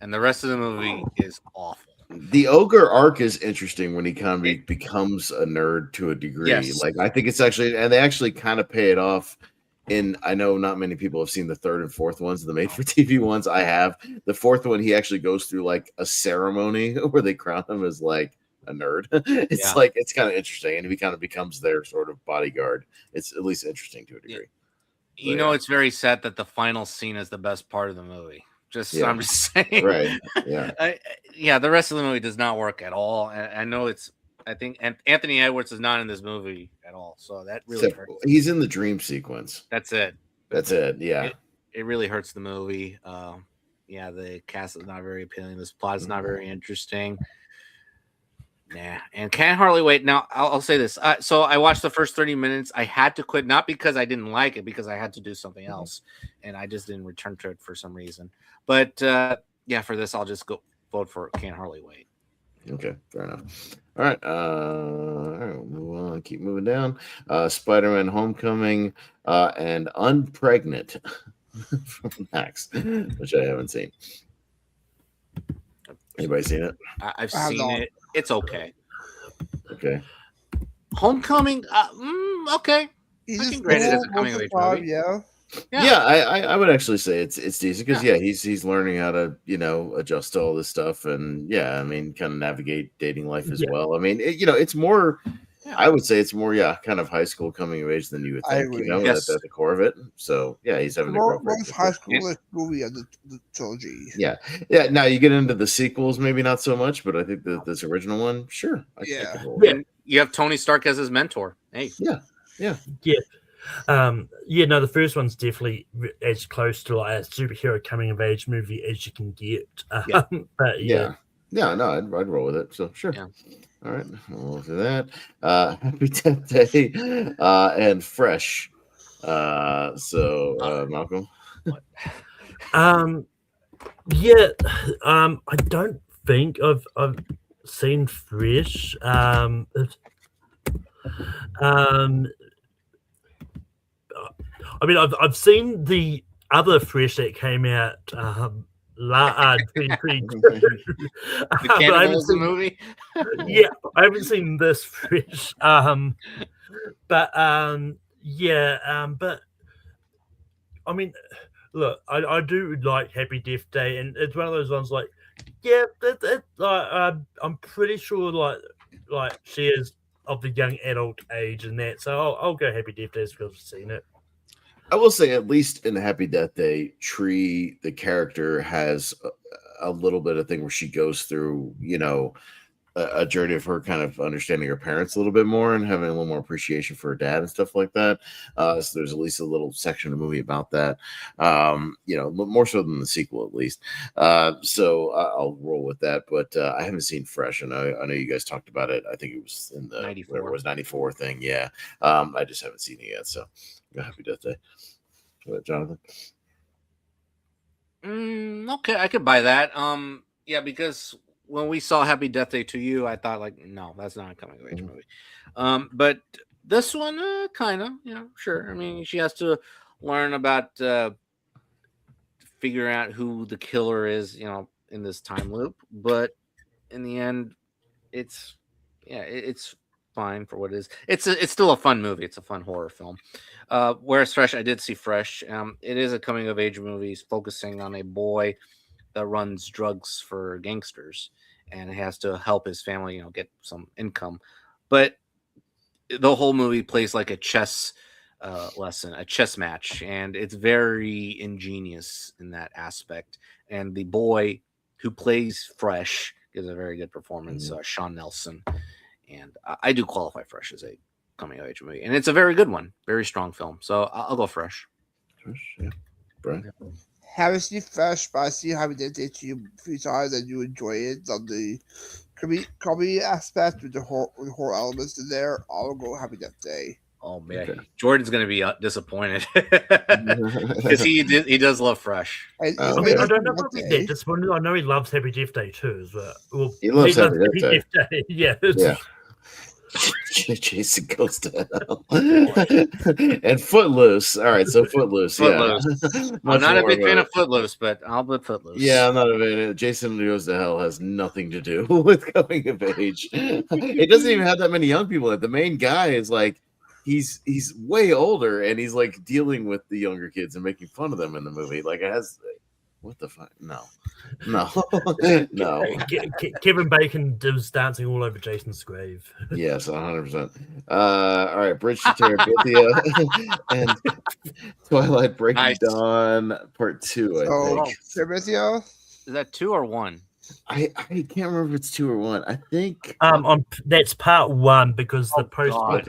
And the rest of the movie is awful. The Ogre arc is interesting when he kind of becomes a nerd to a degree. Yes. Like I think it's actually, and they actually kind of pay it off. I know not many people have seen the 3rd and 4th ones, the made-for-TV ones. I have. The 4th one, he actually goes through like a ceremony where they crown him as like a nerd. It's like it's kind of interesting, and he kind of becomes their sort of bodyguard. It's at least interesting to a degree. You know, it's very sad that the final scene is the best part of the movie. I'm just saying, right? Yeah, the rest of the movie does not work at all. I know I think Anthony Edwards is not in this movie at all, so that really hurts. He's in the dream sequence. That's it. Yeah, it really hurts the movie. Yeah, the cast is not very appealing. This plot is not very interesting. Nah, and Can't Hardly Wait. Now, I'll say this. So I watched the first 30 minutes. I had to quit, not because I didn't like it, because I had to do something else, and I just didn't return to it for some reason. But yeah, for this, I'll just go vote for Can't Hardly Wait. Okay, fair enough. All right, we'll move on. Keep moving down. Spider-Man: Homecoming and Unpregnant from Max, which I haven't seen. Anybody seen it? I've seen it. It's okay. Okay. Homecoming. Okay. I can grant it as a coming of age movie. Yeah, I would actually say it's decent because he's learning how to adjust to all this stuff, and I mean kind of navigate dating life as well. I mean it's more. I would say it's more kind of high school coming of age than you would think. That's at the core of it. So he's having to grow up. Most high school movie of the trilogy. Yeah. Now you get into the sequels, maybe not so much, but I think this original one, sure. And you have Tony Stark as his mentor. Hey. Yeah. No, the first one's definitely as close to like a superhero coming of age movie as you can get. But no, I'd roll with it. So sure. Yeah. All right, we'll do that. Happy 10th Day and Fresh. Malcolm. I don't think I've seen Fresh. I mean, I've seen the other Fresh that came out. The Cannibals movie. I haven't seen this Fresh. But I mean, look, I do like Happy Death Day, and it's one of those ones like, I'm pretty sure like she is of the young adult age and that. So I'll go Happy Death Day because I've seen it. I will say, at least in the Happy Death Day, Tree, the character, has a little bit of thing where she goes through, a journey of her kind of understanding her parents a little bit more and having a little more appreciation for her dad and stuff like that. So there's at least a little section of the movie about that, more so than the sequel, at least. So I'll roll with that, but I haven't seen Fresh, and I know you guys talked about it. I think it was in the 94 thing. Yeah. I just haven't seen it yet. So Happy Death Day. Jonathan? Okay, I could buy that. Yeah, because when we saw Happy Death Day to You, I thought no, that's not a coming of age movie. But this one, kind of, sure. I mean, she has to learn about figuring out who the killer is, in this time loop. But in the end, it's fine for what it is. It's still a fun movie. It's a fun horror film. Whereas Fresh, I did see Fresh. It is a coming of age movie focusing on a boy that runs drugs for gangsters and has to help his family, get some income. But the whole movie plays like a chess lesson, a chess match, and it's very ingenious in that aspect. And the boy who plays Fresh gives a very good performance, Sean Nelson. And I do qualify Fresh as a coming of age movie, and it's a very good one, very strong film. So I'll go Fresh. Yeah, Brian. Haven't seen Fresh, but I see Happy Death Day to You a few times, and you enjoy it on the comedy aspect with the horror elements in there. I'll go Happy Death Day. Oh man, okay. Jordan's gonna be disappointed because he does love Fresh. I don't know if he's that disappointed. I know he loves Happy Death Day too, as well. He loves Happy Death Day. Yeah. Jason goes to hell. And Footloose. All right, so Footloose. Footloose. I'm not a big fan of Footloose, but I'll put Footloose. Yeah, I'm not a fan. Jason Goes to Hell has nothing to do with coming of age. It doesn't even have that many young people. The main guy is he's way older, and he's dealing with the younger kids and making fun of them in the movie. It has. What the fuck? No. Kevin Bacon was dancing all over Jason's grave. Yes, 100%. All right, Bridge to Terabithia and Twilight Breaking Dawn Part 2, I think. Terabithia? Is that 2 or 1? I can't remember if it's 2 or 1. I think that's Part 1 because the post Part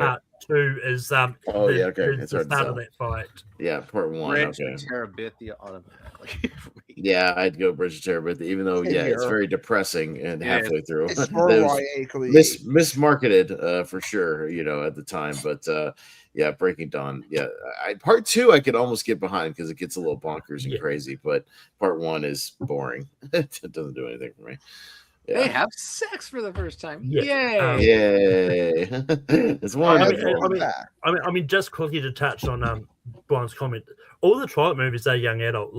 2 is okay. It's the start of that fight. Yeah, Part 1. Bridge okay. to Terabithia automatically. Yeah, I'd go Bridge to Terabithia, even though it's very depressing and halfway through. It's more YA mismarketed for sure, at the time. But Breaking Dawn. Yeah, Part 2 I could almost get behind because it gets a little bonkers and crazy. But Part 1 is boring. It doesn't do anything for me. Yeah. They have sex for the first time. Yeah. Yay! It's wonderful. I mean, just quickly to touch on Brian's comment, all the Twilight movies are young adult,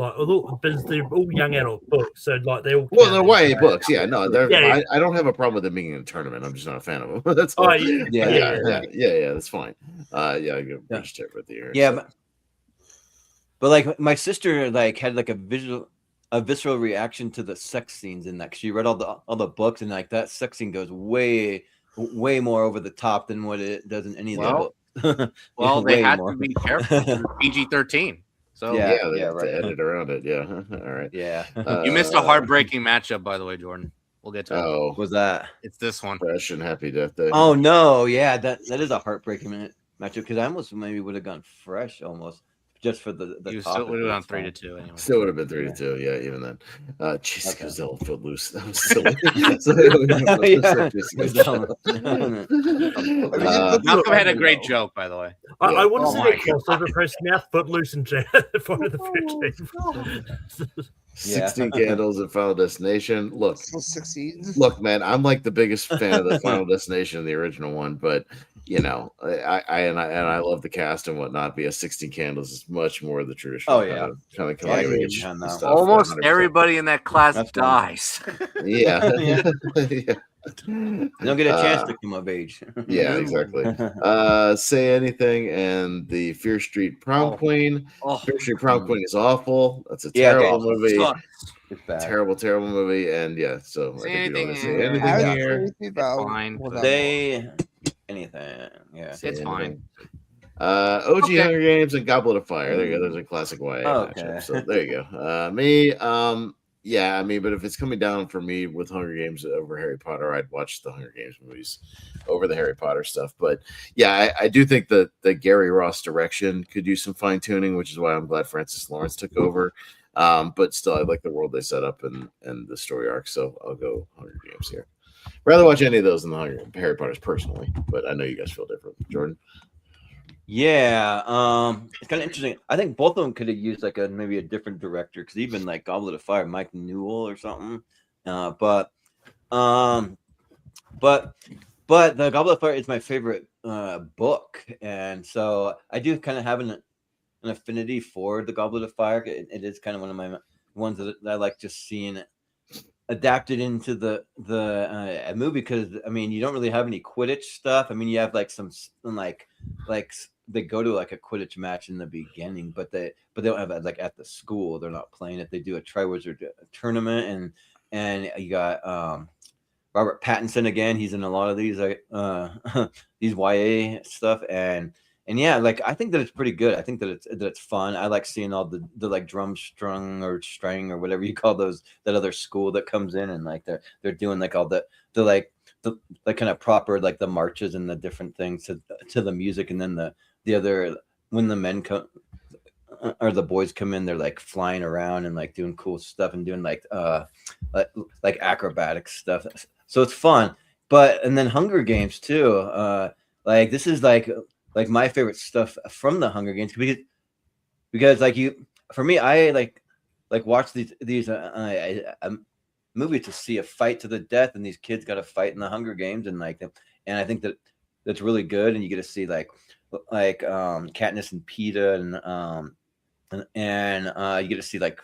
they're all young adult books, so they all. Well, they're YA books, yeah. No, I don't have a problem with them being in a tournament. I'm just not a fan of them. That's all. Yeah, that's fine. I go Bridge to Terabithia. Yeah, but my sister had a visceral reaction to the sex scenes in that. She read all the books, and that sex scene goes way more over the top than what it does in any of the books. Well, they had to be careful. PG-13. So they have to edit around it. Yeah. All right. Yeah. You missed a heartbreaking matchup, by the way, Jordan. We'll get to it. Oh, what was that? It's this one. Fresh and Happy Death Day. Oh no, yeah, that is a heartbreaking matchup because I almost maybe would have gone Fresh almost. Just for the you still would have gone 3-2 anyway. Still would have been 3-2, yeah, even then. Jessica Gazelle Footloose. That was silly. Malcolm had a great joke, by the way. I want to see that crossover post now Footloose and Friday the 13th. 16 Candles and Final Destination. Look, 16. Look, man, I'm the biggest fan of the Final Destination, the original one, but I love the cast and whatnot. But 16 Candles is much more the traditional kind of coming of age stuff. Almost 100%. Everybody in that class dies. Yeah. You don't get a chance to come of age. Yeah, exactly. Say Anything and the Fear Street Prom Queen. Fear Street Prom Queen is awful. That's a terrible movie. It's bad. Terrible movie. And so Say Anything here. Fine. anything. Yeah. Say It's fine. anything. OG Okay. Hunger Games and Goblet of Fire. There you go. There's a classic YA Okay. matchup. So there you go. Me, yeah, I mean, but if it's coming down for me with Hunger Games over Harry Potter, I'd watch the Hunger Games movies over the Harry Potter stuff. But yeah, I do think that the Gary Ross direction could use some fine tuning, which is why I'm glad Francis Lawrence took over. But still, I like the world they set up and the story arc. So I'll go Hunger Games here. Rather watch any of those than the Harry Potters personally, but I know you guys feel different. Jordan? Yeah, it's kind of interesting. I think both of them could have used like maybe a different director, because even like Goblet of Fire, Mike Newell or something. But the Goblet of Fire is my favorite book, and so I do kind of have an affinity for the Goblet of Fire. It is kind of one of my ones that I like just seeing adapted into the movie, because I mean you don't really have any Quidditch stuff. I mean you have like some like they go to like a Quidditch match in the beginning, but they don't have it like at the school. They're not playing it. They do a Triwizard tournament, and you got Robert Pattinson again. He's in a lot of these these YA stuff, and yeah, like I think that it's pretty good. I think that it's fun. I like seeing all the like drum strung or string or whatever you call those, that other school that comes in, and like they're doing like all the kind of proper like the marches and the different things to the music, and then the other, when the men come or the boys come in, they're like flying around and like doing cool stuff and doing like acrobatic stuff. So it's fun. And then Hunger Games too. Like this is like my favorite stuff from the Hunger Games, because like for me, I like watch these movies to see a fight to the death, and these kids got to fight in the Hunger Games, and like them, and I think that's really good, and you get to see like Katniss and Peeta, and you get to see like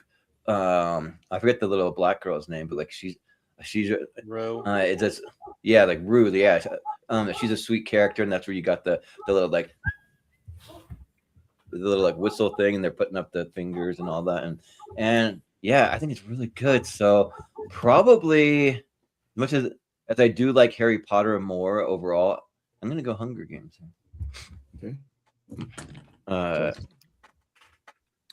I forget the little black girl's name, but like she's Rue. It's just, yeah, like Rue, yeah. She's a sweet character, and that's where you got the little like the little like whistle thing, and they're putting up the fingers and all that, and yeah, I think it's really good. So probably, as much as I do like Harry Potter more overall, I'm gonna go Hunger Games. Okay.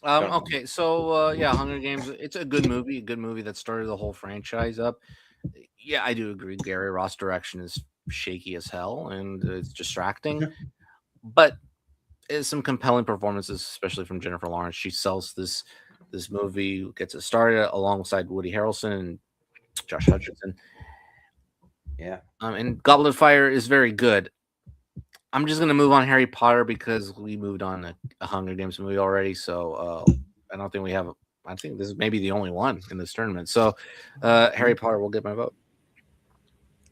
Okay, so yeah, Hunger Games. It's a good movie that started the whole franchise up. Yeah, I do agree. Gary Ross' direction is shaky as hell, and it's distracting. But it's some compelling performances, especially from Jennifer Lawrence. She sells this movie, gets it started alongside Woody Harrelson and Josh Hutcherson. Yeah. And Goblet of Fire is very good. I'm just gonna move on Harry Potter because we moved on a Hunger Games movie already. So I don't think we have. I think this is maybe the only one in this tournament. So Harry Potter will get my vote.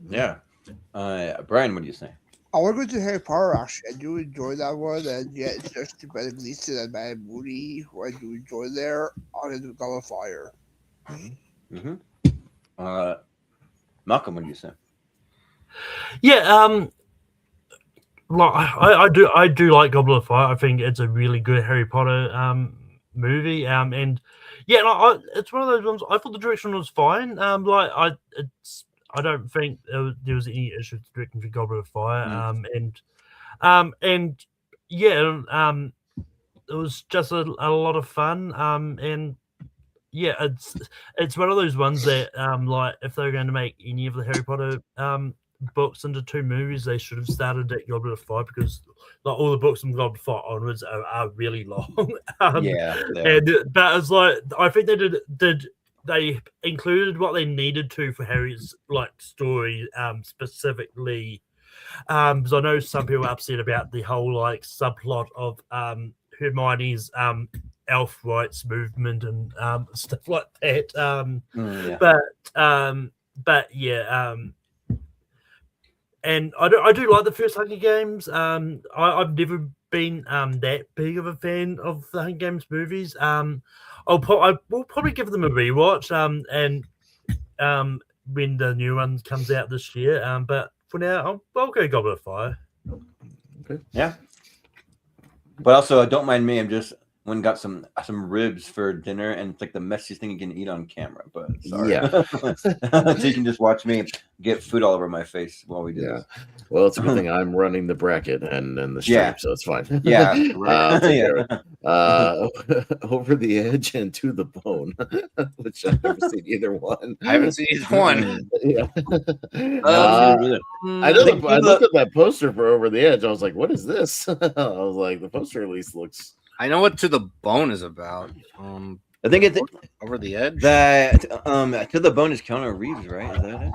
Yeah. Brian, what do you say? I want to go to Harry Potter, actually. I do enjoy that one, and yeah, it's just too bad Gleason and Matt Moody, who I do enjoy there, on the Goblet of Fire. Mm-hmm. Malcolm, what do you say? Yeah, like I do like Goblet of Fire. I think it's a really good Harry Potter movie. And yeah, it's one of those ones. I thought the direction was fine. I don't think there was any issue with the direction for Goblet of Fire. And yeah, it was just a lot of fun. And yeah, it's one of those ones that like if they're going to make any of the Harry Potter books into 2 movies, they should have started at Goblet of Fire, because like all the books from Goblet of Fire onwards are really long. But it's like I think they included what they needed to for Harry's like story specifically, because I know some people are upset about the whole like subplot of Hermione's elf rights movement and stuff like that. But yeah, and I do like the first Hunger Games. I've never been that big of a fan of the Hunger Games movies. I will probably give them a rewatch. And when the new one comes out this year. But for now, I'll go Goblet of Fire. Okay. Yeah. But also, don't mind me. I'm just went and got some ribs for dinner, and it's like the messiest thing you can eat on camera. But sorry. Yeah. So you can just watch me get food all over my face while we do Yeah. this. Well, it's a good thing I'm running the bracket and the stream, Yeah. so it's fine. Yeah, I'll take care yeah. of it. Over the Edge and To the Bone, which I've never seen either one. I haven't seen either one. Yeah. Mm, I looked at that poster for Over the Edge. I was like, "What is this?" I was like, "The poster at least looks." I know what To the Bone is about. I think it's Over the Edge. that To the Bone is Keanu Reeves, right? Is that it?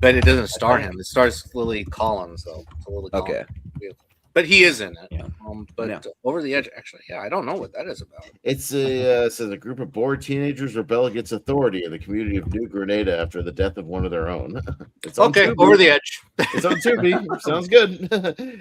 But it doesn't star him. It stars Lily Collins, though. So Lily Okay. Collins. But he is in it. Yeah. But Yeah. Over the Edge, actually, yeah, I don't know what that is about. It's says a group of bored teenagers rebel against authority in the community of New Grenada after the death of one of their own. It's on Okay, Tubi. Over the Edge. It's on Tubi. Sounds good.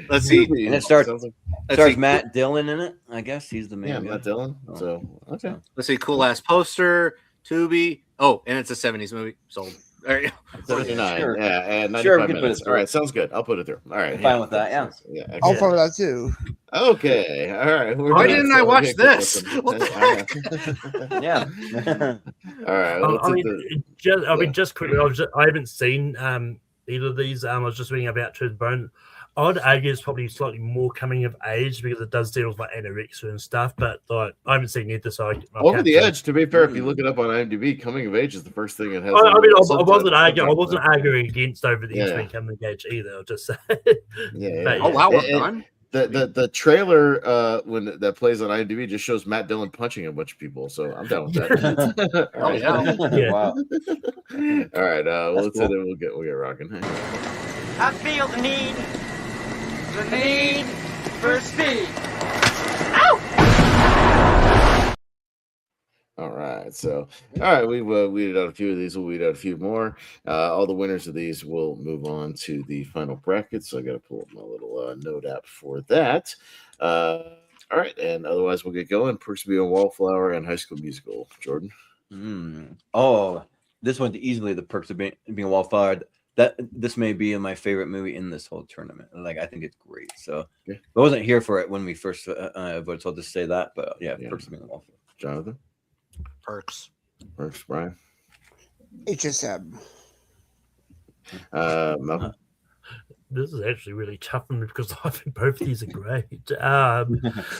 Let's see. Tubi. And it stars Let's see. Matt Dillon in it. I guess he's the main Yeah, guy. Matt Dillon. So okay. Let's see. Cool ass poster. Tubi. Oh, and it's a 70s movie. Sold. All right. 79. Sure. Yeah, and 95 Sure, we can put minutes. it All right, through. sounds good. I'll put it through. All right. I'm fine with that, yeah. Yeah. I'll excellent. follow that too. Okay. All right. Why didn't I watch this? What the heck? Yeah. All right. I mean, just quickly, I haven't seen either of these. I was just reading about To the Bone. I'd argue it's probably slightly more coming of age because it does deal with like anorexia and stuff. But like, I haven't seen either, so I Over can't the say. Edge, to be fair, if you look it up on IMDb, coming of age is the first thing it has. I mean, I subtitle- wasn't arguing. I subtitle. wasn't arguing against Over the Edge Yeah. being coming of age either. I'll just say. Yeah. But Oh, wow. Well And- done. The trailer when that plays on IMDb just shows Matt Dillon punching a bunch of people, so I'm down with that. All Oh, right. yeah. Yeah. Wow. All right, let's cool. hit it. We'll get rocking. I feel the need for speed. All right, so all right, we've weeded out a few of these. We'll weed out a few more. All the winners of these will move on to the final bracket. So I got to pull up my little note app for that. All right, and otherwise we'll get going. Perks of Being a Wallflower and High School Musical. Jordan. Oh, this one's easily the Perks of Being a Wallflower. This may be my favorite movie in this whole tournament. Like, I think it's great. So Yeah. I wasn't here for it when we first voted, so I'll just say that. But yeah, Yeah. Perks of Being a Wallflower. Jonathan. Perks. Perks. Brian. HSM. Malcolm. This is actually really tough for me because I think both of these are great.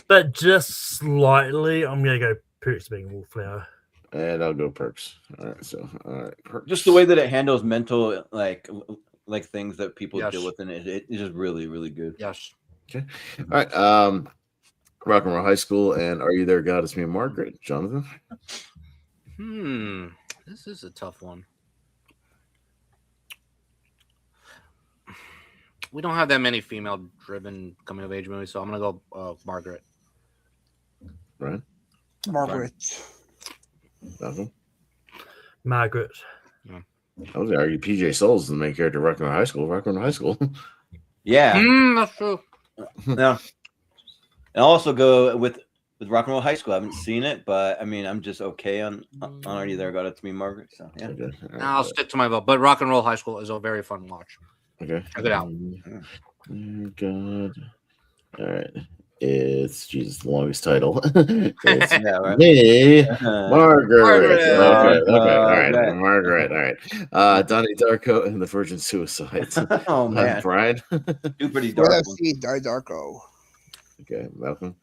But just slightly, I'm going to go Perks of Being a Wallflower. And I'll go Perks. All right, so Perks. Just the way that it handles mental like things that people Yes. deal with, and it's just really, really good. Yes. All right. Rock and Roll High School and Are You There, God? It's Me and Margaret. Jonathan. This is a tough one. We don't have that many female-driven coming-of-age movies, so I'm gonna go Margaret. Brian. Margaret. Malcolm. Margaret. I was gonna argue PJ Souls is the main character of Rock and Roll High School. Rock and Roll High School. Yeah. That's true. No. And I'll also go with Rock and Roll High School. I haven't seen it, but I mean, I'm just okay on Are You There, God? It's Me, Margaret. So yeah. Okay. All right. I'll stick to my vote, but Rock and Roll High School is a very fun watch. Okay. Check it out. Oh, God. All right. It's Jesus, the longest title. It's Yeah, right. me, Uh, Margaret. Margaret. Okay. All right. Okay. Margaret. All right. Donnie Darko and the Virgin Suicides. oh man, Brian. two pretty What dark I've ones. seen, Darko. Okay. Malcolm.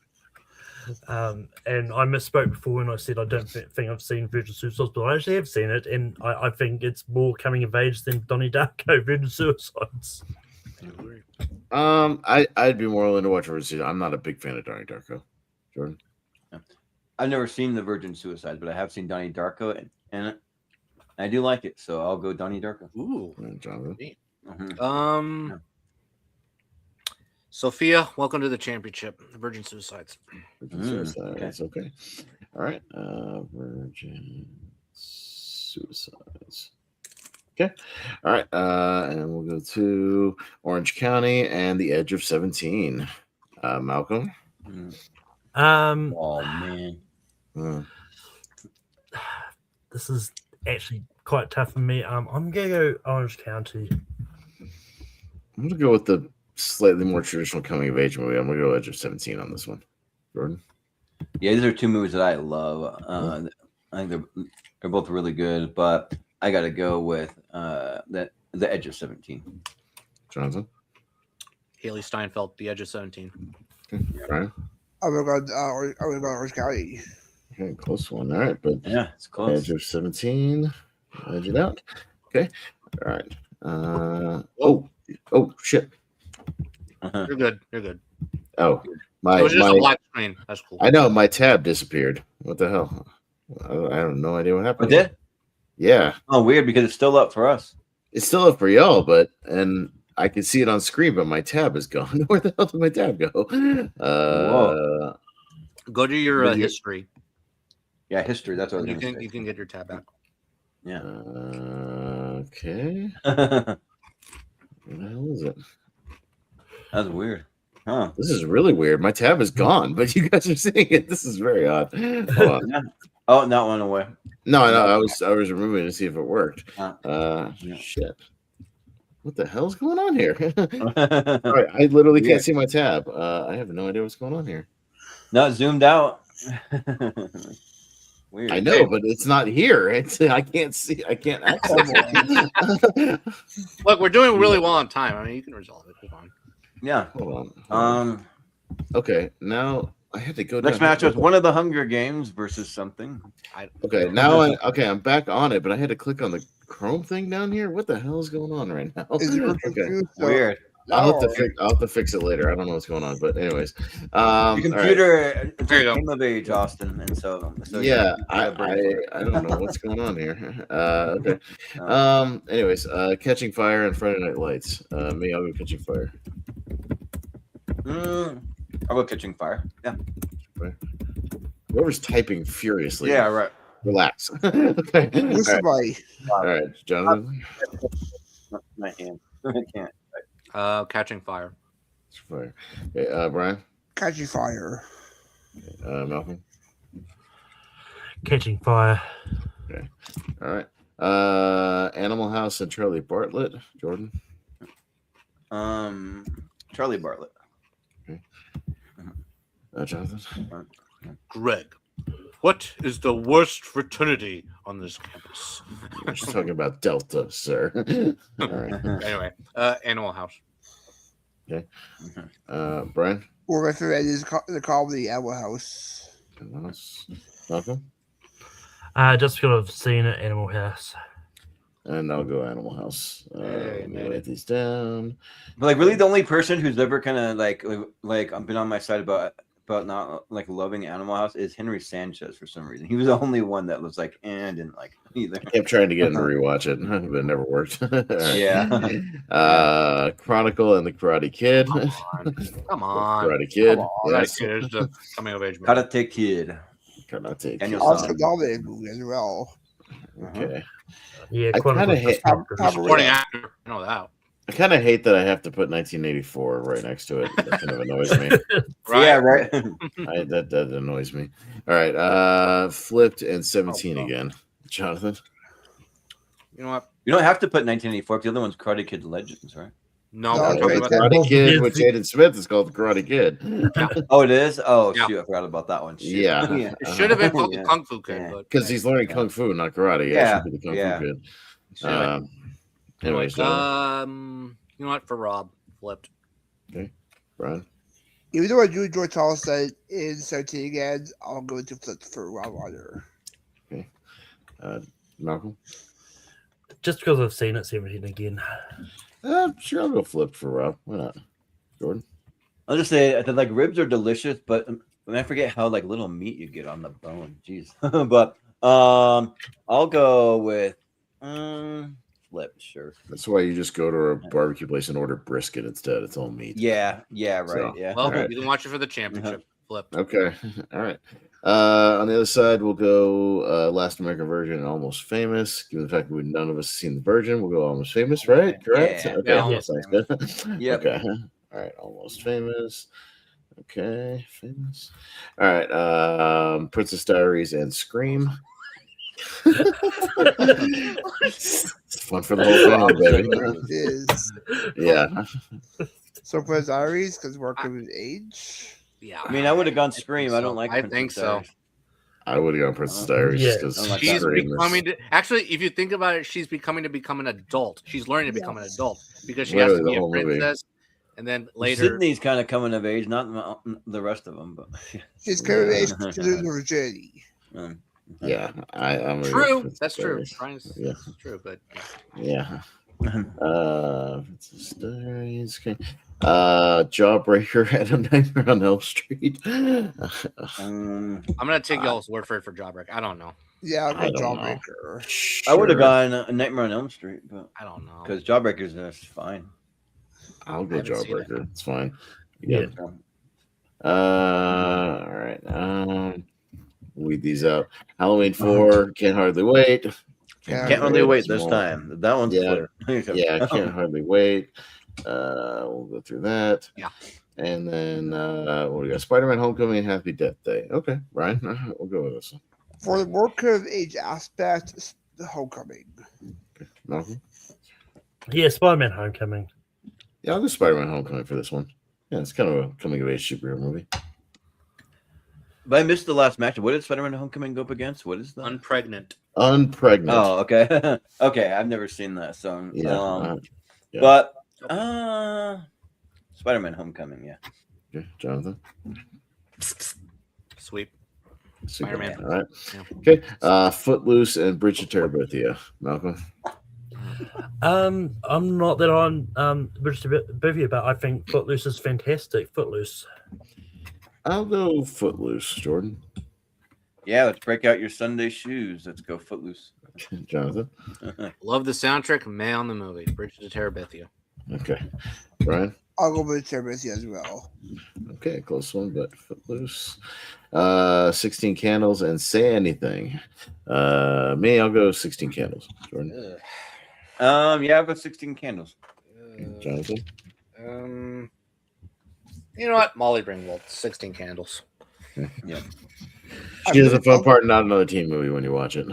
And I misspoke before when I said I don't think I've seen Virgin Suicides, but I actually have seen it, and I think it's more coming of age than Donnie Darko, Virgin Suicides. I'd be more willing to watch Virgin Suicides. I'm not a big fan of Donnie Darko. Jordan. I've never seen the Virgin Suicide, but I have seen Donnie Darko, and I do like it. So I'll go Donnie Darko. Ooh. And Jonathan. Mhm. Sophia, welcome to the championship. Virgin Suicides. Virgin Suicides. Okay. All right. Virgin Suicides. Okay. All right. And we'll go to Orange County and the Edge of 17. Malcolm. Oh man. This is actually quite tough for me. I'm gonna go Orange County. I'm gonna go with the slightly more traditional coming of age movie. I'm gonna go Edge of 17 on this one. Jordan. Yeah, these are two movies that I love. I think they're both really good, but I got to go with the Edge of 17. Jonathan. Haley Steinfeld, The Edge of 17. Okay. Brian. I'm gonna go Orange County. Okay, close one. All right, but Yeah, it's close. Edge of 17. Edge it out. Okay. All right. Oh shit. You're good. You're good. Oh, It my was just a black screen. That's cool. I know my tab disappeared. What the hell? I have no idea what happened. It did? Yeah. Oh, weird, because it's still up for us. It's still up for y'all, and I can see it on screen, but my tab is gone. Where the hell did my tab go? Whoa. Go to your history. Yeah, history. That's what you can get your tab back. Yeah. Okay. What the hell is it? That's weird. Huh. This is really weird. My tab is gone, but you guys are seeing it. This is very odd. Hold on. Yeah. Oh, that went away. No, I was removing it to see if it worked. Yeah. Shit. What the hell's going on here? All right, I literally can't see my tab. I have no idea what's going on here. Not zoomed out. Weird. I know, but it's not here. I can't see. I can't access it. Look, we're doing really well on time. I mean, you can resolve it. Hold on. Yeah. Hold on. Okay, now I had to go. Next match was one of the Hunger Games versus something. Okay, now I'm back on it, but I had to click on the Chrome thing down here. What the hell is going on right now? Okay. Weird. I'll have to fix it later. I don't know what's going on, but anyways, Your computer came of age, Austin, and so yeah, I don't know what's going on here. Okay. Anyways, Catching Fire and Friday Night Lights. I'll go Catching Fire. I'll go Catching Fire. Yeah. Whoever's typing furiously. Yeah. Right. Relax. Okay. All right, Jonathan. My hand. I can't. Catching Fire. Fire. Okay, Brian. Catching Fire. Malcolm. Catching Fire. Okay. All right. Animal House and Charlie Bartlett. Jordan. Charlie Bartlett. Okay. Jonathan. Greg, what is the worst fraternity on this campus? We're just talking about Delta, sir. All right. Anyway, Animal House. Okay. Brian. Or my favorite is the comedy Animal House. Malcolm. Just because I've seen it, Animal House. And I'll go Animal House. Let me write these down. But like, really, the only person who's ever kind of like been on my side about not like loving Animal House is Henry Sanchez for some reason. He was the only one that was like, and didn't like either. I kept trying to get him to rewatch it, but it never worked. Right. Yeah. Chronicle and the Karate Kid. Come on. Karate Kid. Yes. Kid is the coming of age movie. Karate Kid. Karate Kid. Also nominated movie as well. Okay. Yeah, I kind of hate. Supporting actor. I know that. I kind of hate that I have to put 1984 right next to it. That kind of annoys me. Right? Yeah, right. That annoys me. All right. Flipped and 17 again. Jonathan. You know what? You don't have to put 1984. The other one's Karate Kid Legends, right? No, No, I'm talking it's about Karate Kid with Jaden Smith is called Karate Kid. Oh, it is. Oh, Yeah. shoot! I forgot about that one. Shit. Yeah. it should have been called Yeah. the Kung Fu Kid, Yeah. but Because he's learning Kung Fu, not karate. Yeah, It should be the Kung yeah. Fu Kid. Sure. Anyways, you know what? For Rob, flipped. Brian. Even though I do enjoy Tulsa in 17 again, I'll go to Flip for Rob Water. Malcolm. Just because I've seen it 17 again. Sure, I'll go flip for Rob. Why not? Jordan. I'll just say that like ribs are delicious, but I forget how like little meat you get on the bone. Jeez. But I'll go with flip. Sure. That's why you just go to a barbecue place and order brisket instead. It's all meat. Yeah. Right. So, yeah. Well, right. you can watch it for the championship. Flip. Okay. All right. On the other side, we'll go Last American Virgin and Almost Famous. Given the fact that none of us have seen the Virgin, we'll go Almost Famous, right? Correct? Yeah. Okay. Yeah, That sounds good. Yep. Okay. All right. Almost Famous. Okay. Famous. All right. Princess Diaries and Scream. It's fun for the whole family, baby. It is. Yeah. So for Diaries, because working with age. Yeah. I mean, I would have gone Scream. I don't like. I Princess think so. Diaries. I would have gone Princess Diaries Yeah. because I like She's that. becoming actually, if you think about it, she's becoming an adult. She's learning to become an Yes. adult because she has to Literally be the a whole movie. princess, and then later. Sydney's kind of coming of age, not the rest of them, but She's coming of age to lose her virginity. Yeah, I'm True, that's true. Brian's, Yeah. that's true, but Yeah. Princess Diaries. Okay. Jawbreaker and A Nightmare on Elm Street. Um, I'm gonna take y'all's word for it for Jawbreaker. I don't know. Yeah, I'll I go don't know. Jawbreaker. I would have Sure. gone A Nightmare on Elm Street, but I don't know. because Jawbreaker's just fine. I'll go I haven't seen it. Jawbreaker. It's fine. Yeah. All right. Weed these out. Halloween 4. Can't hardly wait. Can't hardly wait It's this more- time. That one's Yeah. clear. Yeah, can't hardly wait. We'll go through that. Yeah. And then what do we got? Spider-Man: Homecoming and Happy Death Day. Okay, Brian, we'll go with this one. For the more coming of age aspect, it's the Homecoming. Malcolm? Yeah, Spider-Man: Homecoming. Yeah, I'll go Spider-Man: Homecoming for this one. Yeah, it's kind of a coming-of-age superhero movie. But I missed the last match. What did Spider-Man Homecoming go up against? What is that? Unpregnant. Unpregnant. Oh, okay. Okay, I've never seen that. So, Yeah. Yeah. But Spider-Man Homecoming, yeah. Okay, Jonathan. Sweep. Spider-Man. Spider-Man. All right. Yeah. Okay. Footloose and Bridge of Terabithia. Malcolm. I'm not that on Bivy, but I think Footloose is fantastic. Footloose. I'll go Footloose, Jordan. Yeah, let's break out your Sunday shoes. Let's go Footloose. Jonathan. Love the soundtrack. Man on the movie. Bridge to Terabithia. Okay. Brian. I'll go with Terabithia as well. Okay, close one, but Footloose. 16 Candles and Say Anything. Me, I'll go 16 Candles. Jordan. Yeah, I've got 16 Candles. Jonathan. You know what? Molly Ringwald. 16 Candles. Yeah. She has a fun part, not another teen movie when you watch it.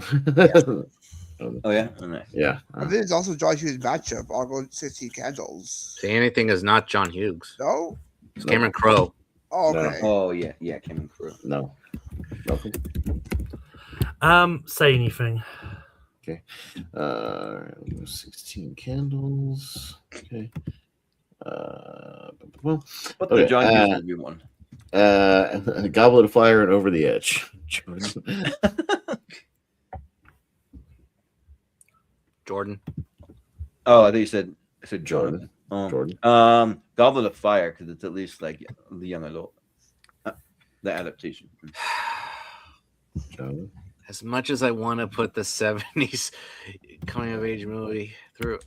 Oh, yeah? Oh, nice. Yeah. I think it's also John Hughes matchup. I'll go 16 Candles. Say Anything is not John Hughes. No? It's Cameron Crowe. Oh, No. okay. Oh, yeah. Yeah, Cameron Crowe. No. Malcolm. Say Anything. Okay. 16 Candles. Okay. What's Okay, the John Hughes movie one? Goblet of Fire and Over the Edge. Jordan. Oh, I think you said Jordan. Jordan. Jordan. Goblet of Fire, because it's at least like the young adult. The adaptation. Jonathan. As much as I want to put the 70s coming of age movie through,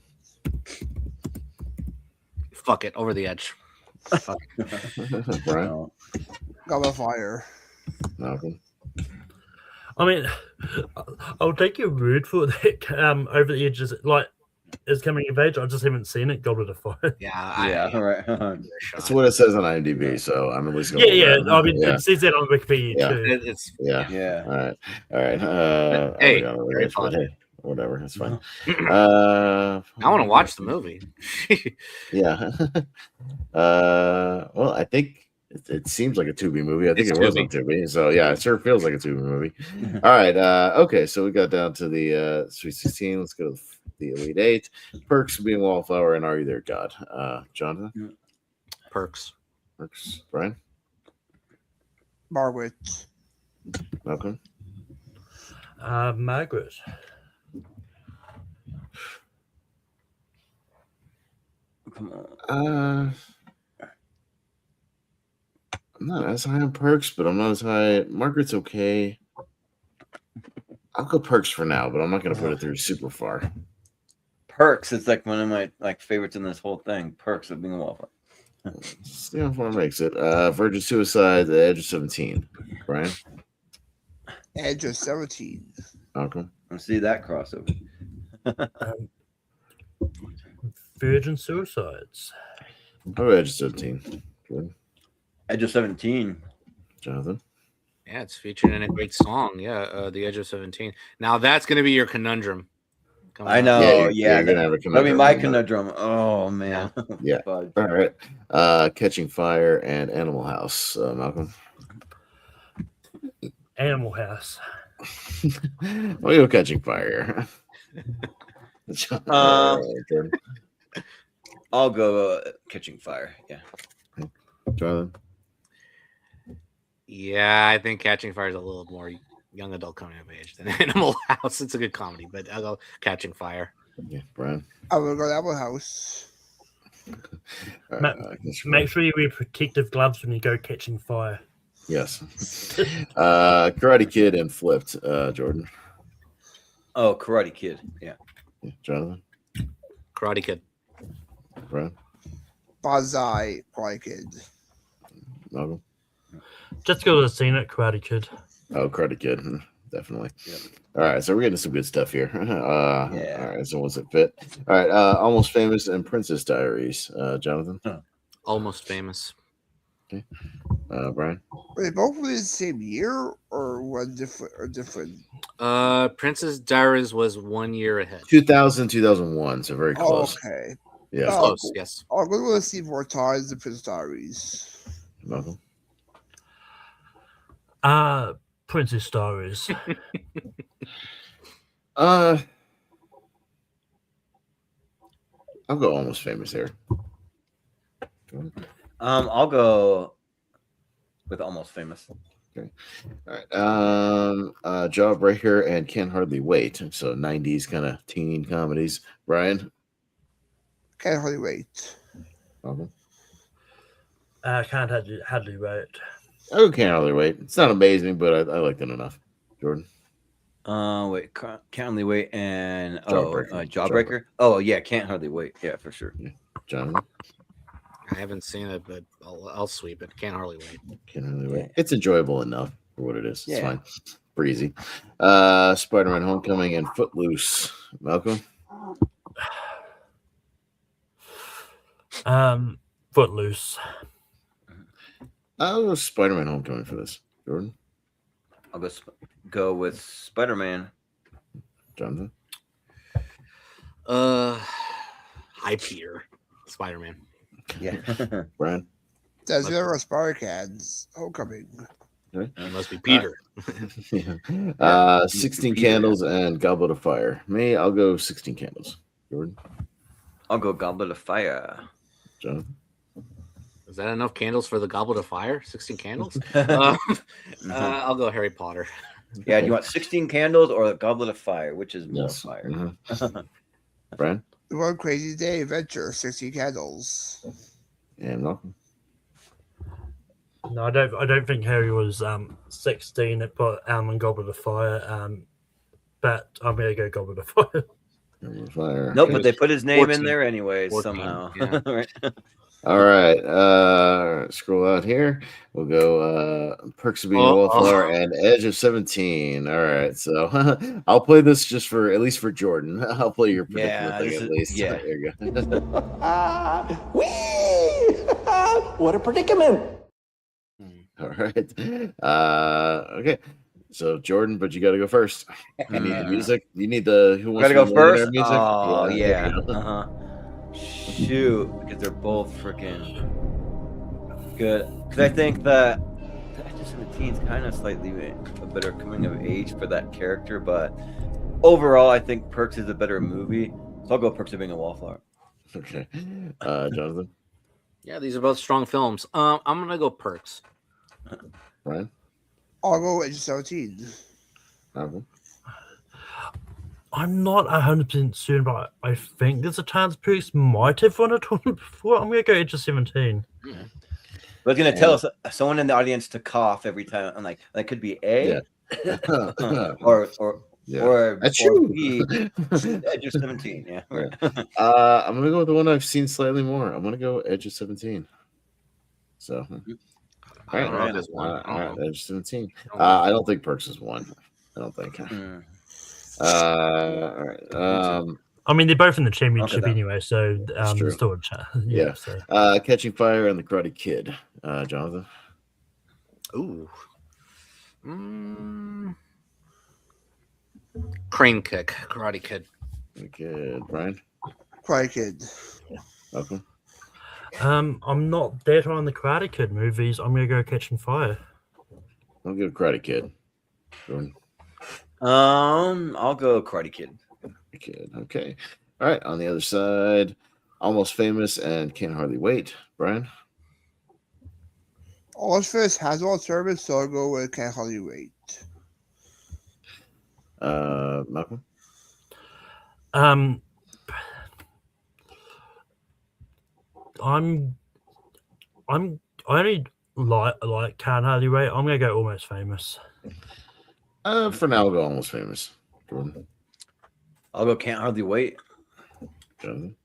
fuck it, Over the Edge. Fuck it. Brian. Goblet of Fire. Malcolm. I mean, I'll take your word for that. Over the Edge is coming of age. I just haven't seen it. Goblet of Fire. Yeah. All right. That's what it says on IMDb, so I'm at least going Yeah. I mean, it says that on Wikipedia Yeah. too. It's Yeah. All right. Hey, Harry Potter. Hey, whatever. That's fine. I want to watch the movie. Yeah. Well, I think it seems like a Tubi movie. I think It's it was Tubi. on Tubi. So yeah, it sure feels like a Tubi movie. All right. Okay, so we got down to the Sweet 16. Let's go to the Elite Eight. Perks, Being Wallflower, and Are You There, God? Jonathan. Perks. Perks. Brian. Margaret. Malcolm. Margaret. Come on. I'm not as high on Perks, but I'm not as high. Margaret's okay. I'll go Perks for now, but I'm not going to put it through super far. Perks is like one of my favorites in this whole thing. Perks of Being a Wallflower. See how far it makes it. Virgin Suicide, The Edge of 17. Brian. Edge of 17. Malcolm. Let's see that crossover. Virgin Suicides. Oh, Edge of 17. Jordan. Edge of 17. Jonathan. Yeah, it's featured in a great song. Yeah, The Edge of 17. Now that's going to be your conundrum. coming I up. know. Yeah, you're gonna have a that'll be conundrum. my on that. conundrum. Oh man. Yeah. Fudge. All right. Catching Fire and Animal House. Malcolm. Animal House. We'll go Catching Fire. Jordan. I'll go Catching Fire. Yeah. Jonathan. Yeah, I think Catching Fire is a little more young adult coming of age than Animal House. It's a good comedy, but I'll go Catching Fire. Yeah, Brian. I will go Apple House. Make sure you wear protective gloves when you go catching fire. Yes. Karate Kid and Flipped. Jordan. Oh, Karate Kid. Yeah. Jonathan. Karate Kid. Brian. Banzai, Karate Kid. Malcolm. Just go to the scene at Karate Kid. Oh, Karate Kid. Definitely. Yep. All right, so we're getting some good stuff here. Yeah. All right, so what's it fit? All right, Almost Famous and Princess Diaries. Jonathan. Almost Famous. Okay. Brian. Were they both within the same year or one different? Princess Diaries was 1 year ahead. 2000, 2001, so very close. Okay. Yeah. Close, yes. I'll go to see more times the Princess Diaries. Malcolm. Princess Diaries. I'll go Almost Famous here. I'll go with Almost Famous. Okay. All right. Jawbreaker and Can't Hardly Wait. So 90s kind of teen comedies. Brian. Can't hardly wait. Malcolm. Can't hardly wait. Oh, Can't Hardly Wait. It's not amazing, but I like it enough. Jordan. Wait, Can't Hardly Wait and Jawbreaker. Jawbreaker. Oh yeah, Can't Hardly Wait. Yeah, for sure. Yeah. Jonathan. I haven't seen it, but I'll sweep it. Can't hardly wait. Can't Hardly Wait. It's enjoyable enough for what it is. It's Yeah. fine. Breezy. Spider-Man Homecoming and Footloose. Malcolm. Footloose. I'll go Spider-Man Homecoming for this. Jordan. I'll go with Spider-Man. Jonathan. Hi, Peter. Spider-Man. Yeah. Brian. That's never a Spider-Cans Homecoming. Okay. It must be Peter. Yeah. 16 Candles and Goblet of Fire. Me, I'll go 16 Candles. Jordan. I'll go Goblet of Fire. Jonathan. Is that enough candles for the Goblet of Fire? 16 candles? I'll go Harry Potter. Yeah, do you want 16 Candles or the Goblet of Fire? Which is more Yes. fire? Mhm. Brian. The One Crazy Day Adventure, 16 Candles. And Malcolm. No, I don't think Harry was 16 at Goblet of Fire. But I'm gonna go Goblet of Fire. Goblet of Fire. Nope, but they put his name 14. in there anyways 14, somehow. yeah. Right? All right. Scroll out here. We'll go Perks of Being a Wallflower and Edge of 17. All right. So I'll play this just for at least for Jordan. I'll play your particular thing at least. yeah. There you go. What a predicament. All right. Okay. So Jordan, but you got to go first. You need the music. You need the who wants Gotta go to be a millionaire first. music. Oh there yeah. you go. Shoot, because they're both freaking good. Because I think that the Edge of 17 is kind of slightly a better coming of age for that character, but overall, I think Perks is a better movie. So I'll go Perks of Being a Wallflower. Okay. Jonathan. Yeah, these are both strong films. I'm gonna go Perks. Brian. I'll go Edge of 17. Malcolm. I'm not 100% certain, but I think there's a chance Perks might have won a tournament before. I'm gonna go Edge of 17. But it's gonna tell us someone in the audience to cough every time. I'm like, that could be A, or That's or you. B. Edge of 17. Yeah. I'm gonna go with the one I've seen slightly more. I'm gonna go Edge of 17. So, I don't know if there's one. all right, Edge of 17. I don't think Perks is one. I don't think. All right. I mean, they're both in the championship then. anyway, so That's true. there's still a chance. Yeah. So. Catching Fire and the Karate Kid. Jonathan. Ooh. Crane Kick, Karate Kid. Good. Brian? Karate Kid. Welcome. I'm not that on the Karate Kid movies. I'm gonna go Catching Fire. I'll give Karate Kid. Jordan? I'll go Karate Kid. Kid. Okay. All right. On the other side, Almost Famous and Can't Hardly Wait. Brian? Almost Famous has all service, so I'll go with Can't Hardly Wait. Malcolm? I only like Can't Hardly Wait. I'm gonna go Almost Famous. For now, I'll go Almost Famous. Jordan? I'll go Can't Hardly Wait. Jonathan?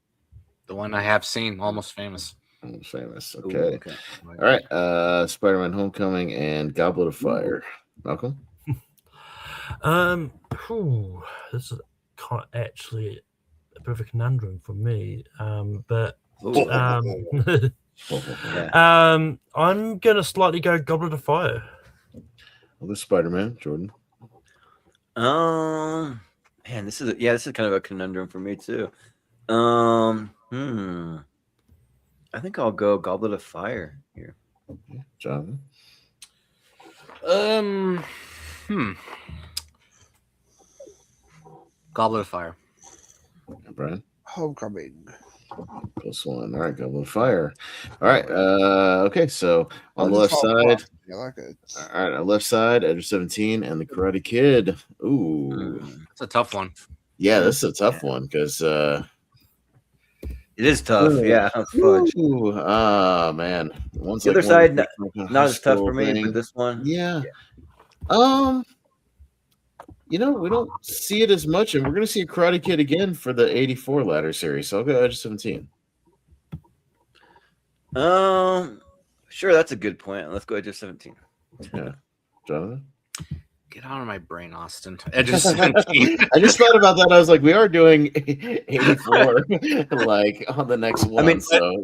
The one I have seen, Almost Famous. Almost Famous. Ooh, Okay. okay. All right. Spider-Man Homecoming and Goblet of Fire. Malcolm? This is actually a bit of a conundrum for me. But Yeah. I'm gonna slightly go Goblet of Fire. Well, this Spider-Man. Jordan? Man, this is kind of a conundrum for me too. I think I'll go Goblet of Fire here. Jonathan? Goblet of Fire. And Brian? Homecoming. Plus one. All right, Goblet of Fire. All right. Okay, so on the left side. I like it. All right, on the left side, Edge of 17 and the Karate Kid. Ooh. It's a tough one. Yeah, this is a tough one because it is tough. Ooh. Yeah, fudge. Man. The other side, not as tough for me, but this one. Yeah. We don't see it as much, and we're going to see a Karate Kid again for the 84 ladder series. So I'll go Edge of 17. Sure, that's a good point. Let's go Edge of 17. Yeah. Jonathan? Get out of my brain, Austin. Edge of 17. I just thought about that. I was like, we are doing 84 like on the next one.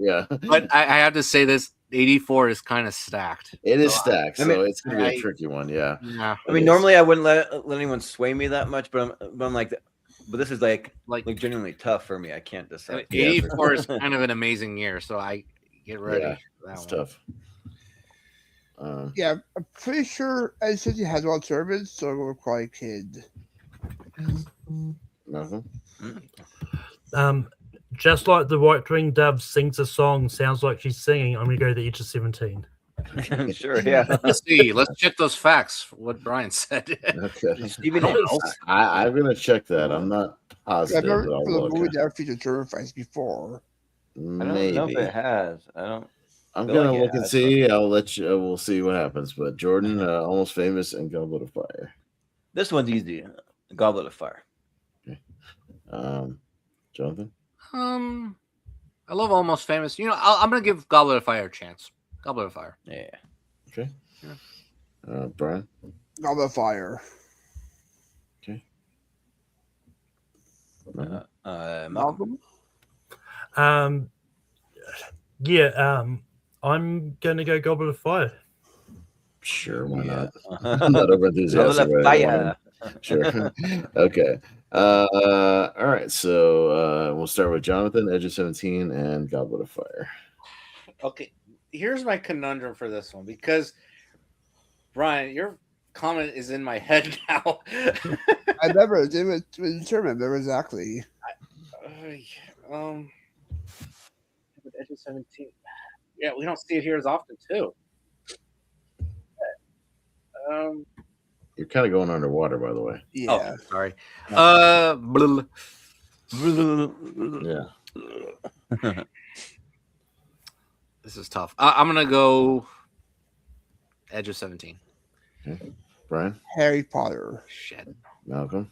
Yeah. But I have to say this, 84 is kind of stacked. It is stacked, so it's going to be I- a tricky one. Yeah. Yeah. I mean, normally I wouldn't let anyone sway me that much, but I'm like, but this is like genuinely tough for me. I can't decide. 84 is kind of an amazing year, so I get ready. Yeah, for that it's one. tough. Yeah, I'm pretty sure Edge 17 has all service, so I'll go with Karate Kid. Malcolm? Just like the white-winged dove sings a song, sounds like she's singing. I'm gonna go the Edge of 17. Sure, yeah. Let's see. Let's check those facts. What Brian said. Okay. Steven I'm going to check that. I'm not I've positive. never but I'll for the look. movie never featured German fights before. I don't Maybe. know if it has. I'm feel gonna like it look and has, see. I'll let you. We'll see what happens. But Jordan, Almost Famous and Goblet of Fire. This one's easy. Goblet of Fire. Jonathan. I love Almost Famous. I'm gonna give Goblet of Fire a chance. Goblet of Fire. Yeah. Okay. Brian. Goblet of Fire. Okay. Malcolm. I'm gonna go Goblet of Fire. Sure, why not? I'm not over enthusiastic. Goblet of Fire. Sure. Okay. All right. So we'll start with Jonathan, Edge of 17, and Goblet of Fire. Okay. Here's my conundrum for this one because Brian, your comment is in my head now. I never did determine never exactly. Edge of 17. Yeah, we don't see it here as often too. You're kind of going underwater, by the way. Yeah. Oh, sorry. Yeah. This is tough. I'm gonna go Edge of 17. Okay. Brian. Harry Potter. Shit. Malcolm.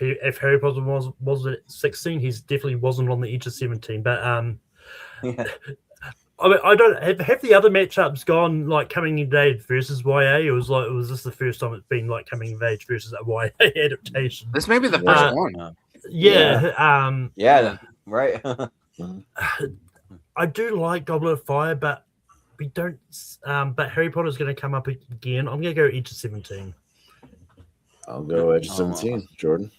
If Harry Potter was at 16, he definitely wasn't on the Edge of 17. But Yeah. I mean, I don't have the other matchups gone like coming of age versus YA. Was this the first time it's been like coming of age versus a YA adaptation? This may be the first one. Yeah. Yeah. Right. I do like Goblet of Fire, but we don't. But Harry Potter's going to come up again. I'm going to go Edge of 17. I'll go Edge of 17. Jordan.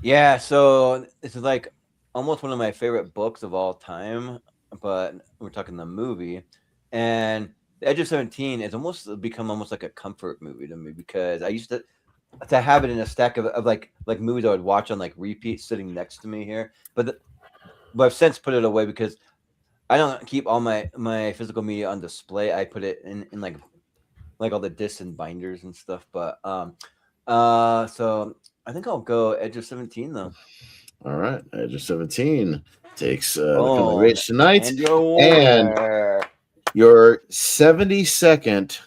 Yeah, so this is like almost one of my favorite books of all time, but we're talking the movie. And The Edge of 17 has almost become almost like a comfort movie to me because I used to have it in a stack of like movies I would watch on like repeat sitting next to me here. But I've since put it away because I don't keep all my physical media on display. I put it in like all the discs and binders and stuff. But so I think I'll go Edge of 17 though. All right, Edge of 17 takes the coming of Oh, age tonight, and your and winner. your 72nd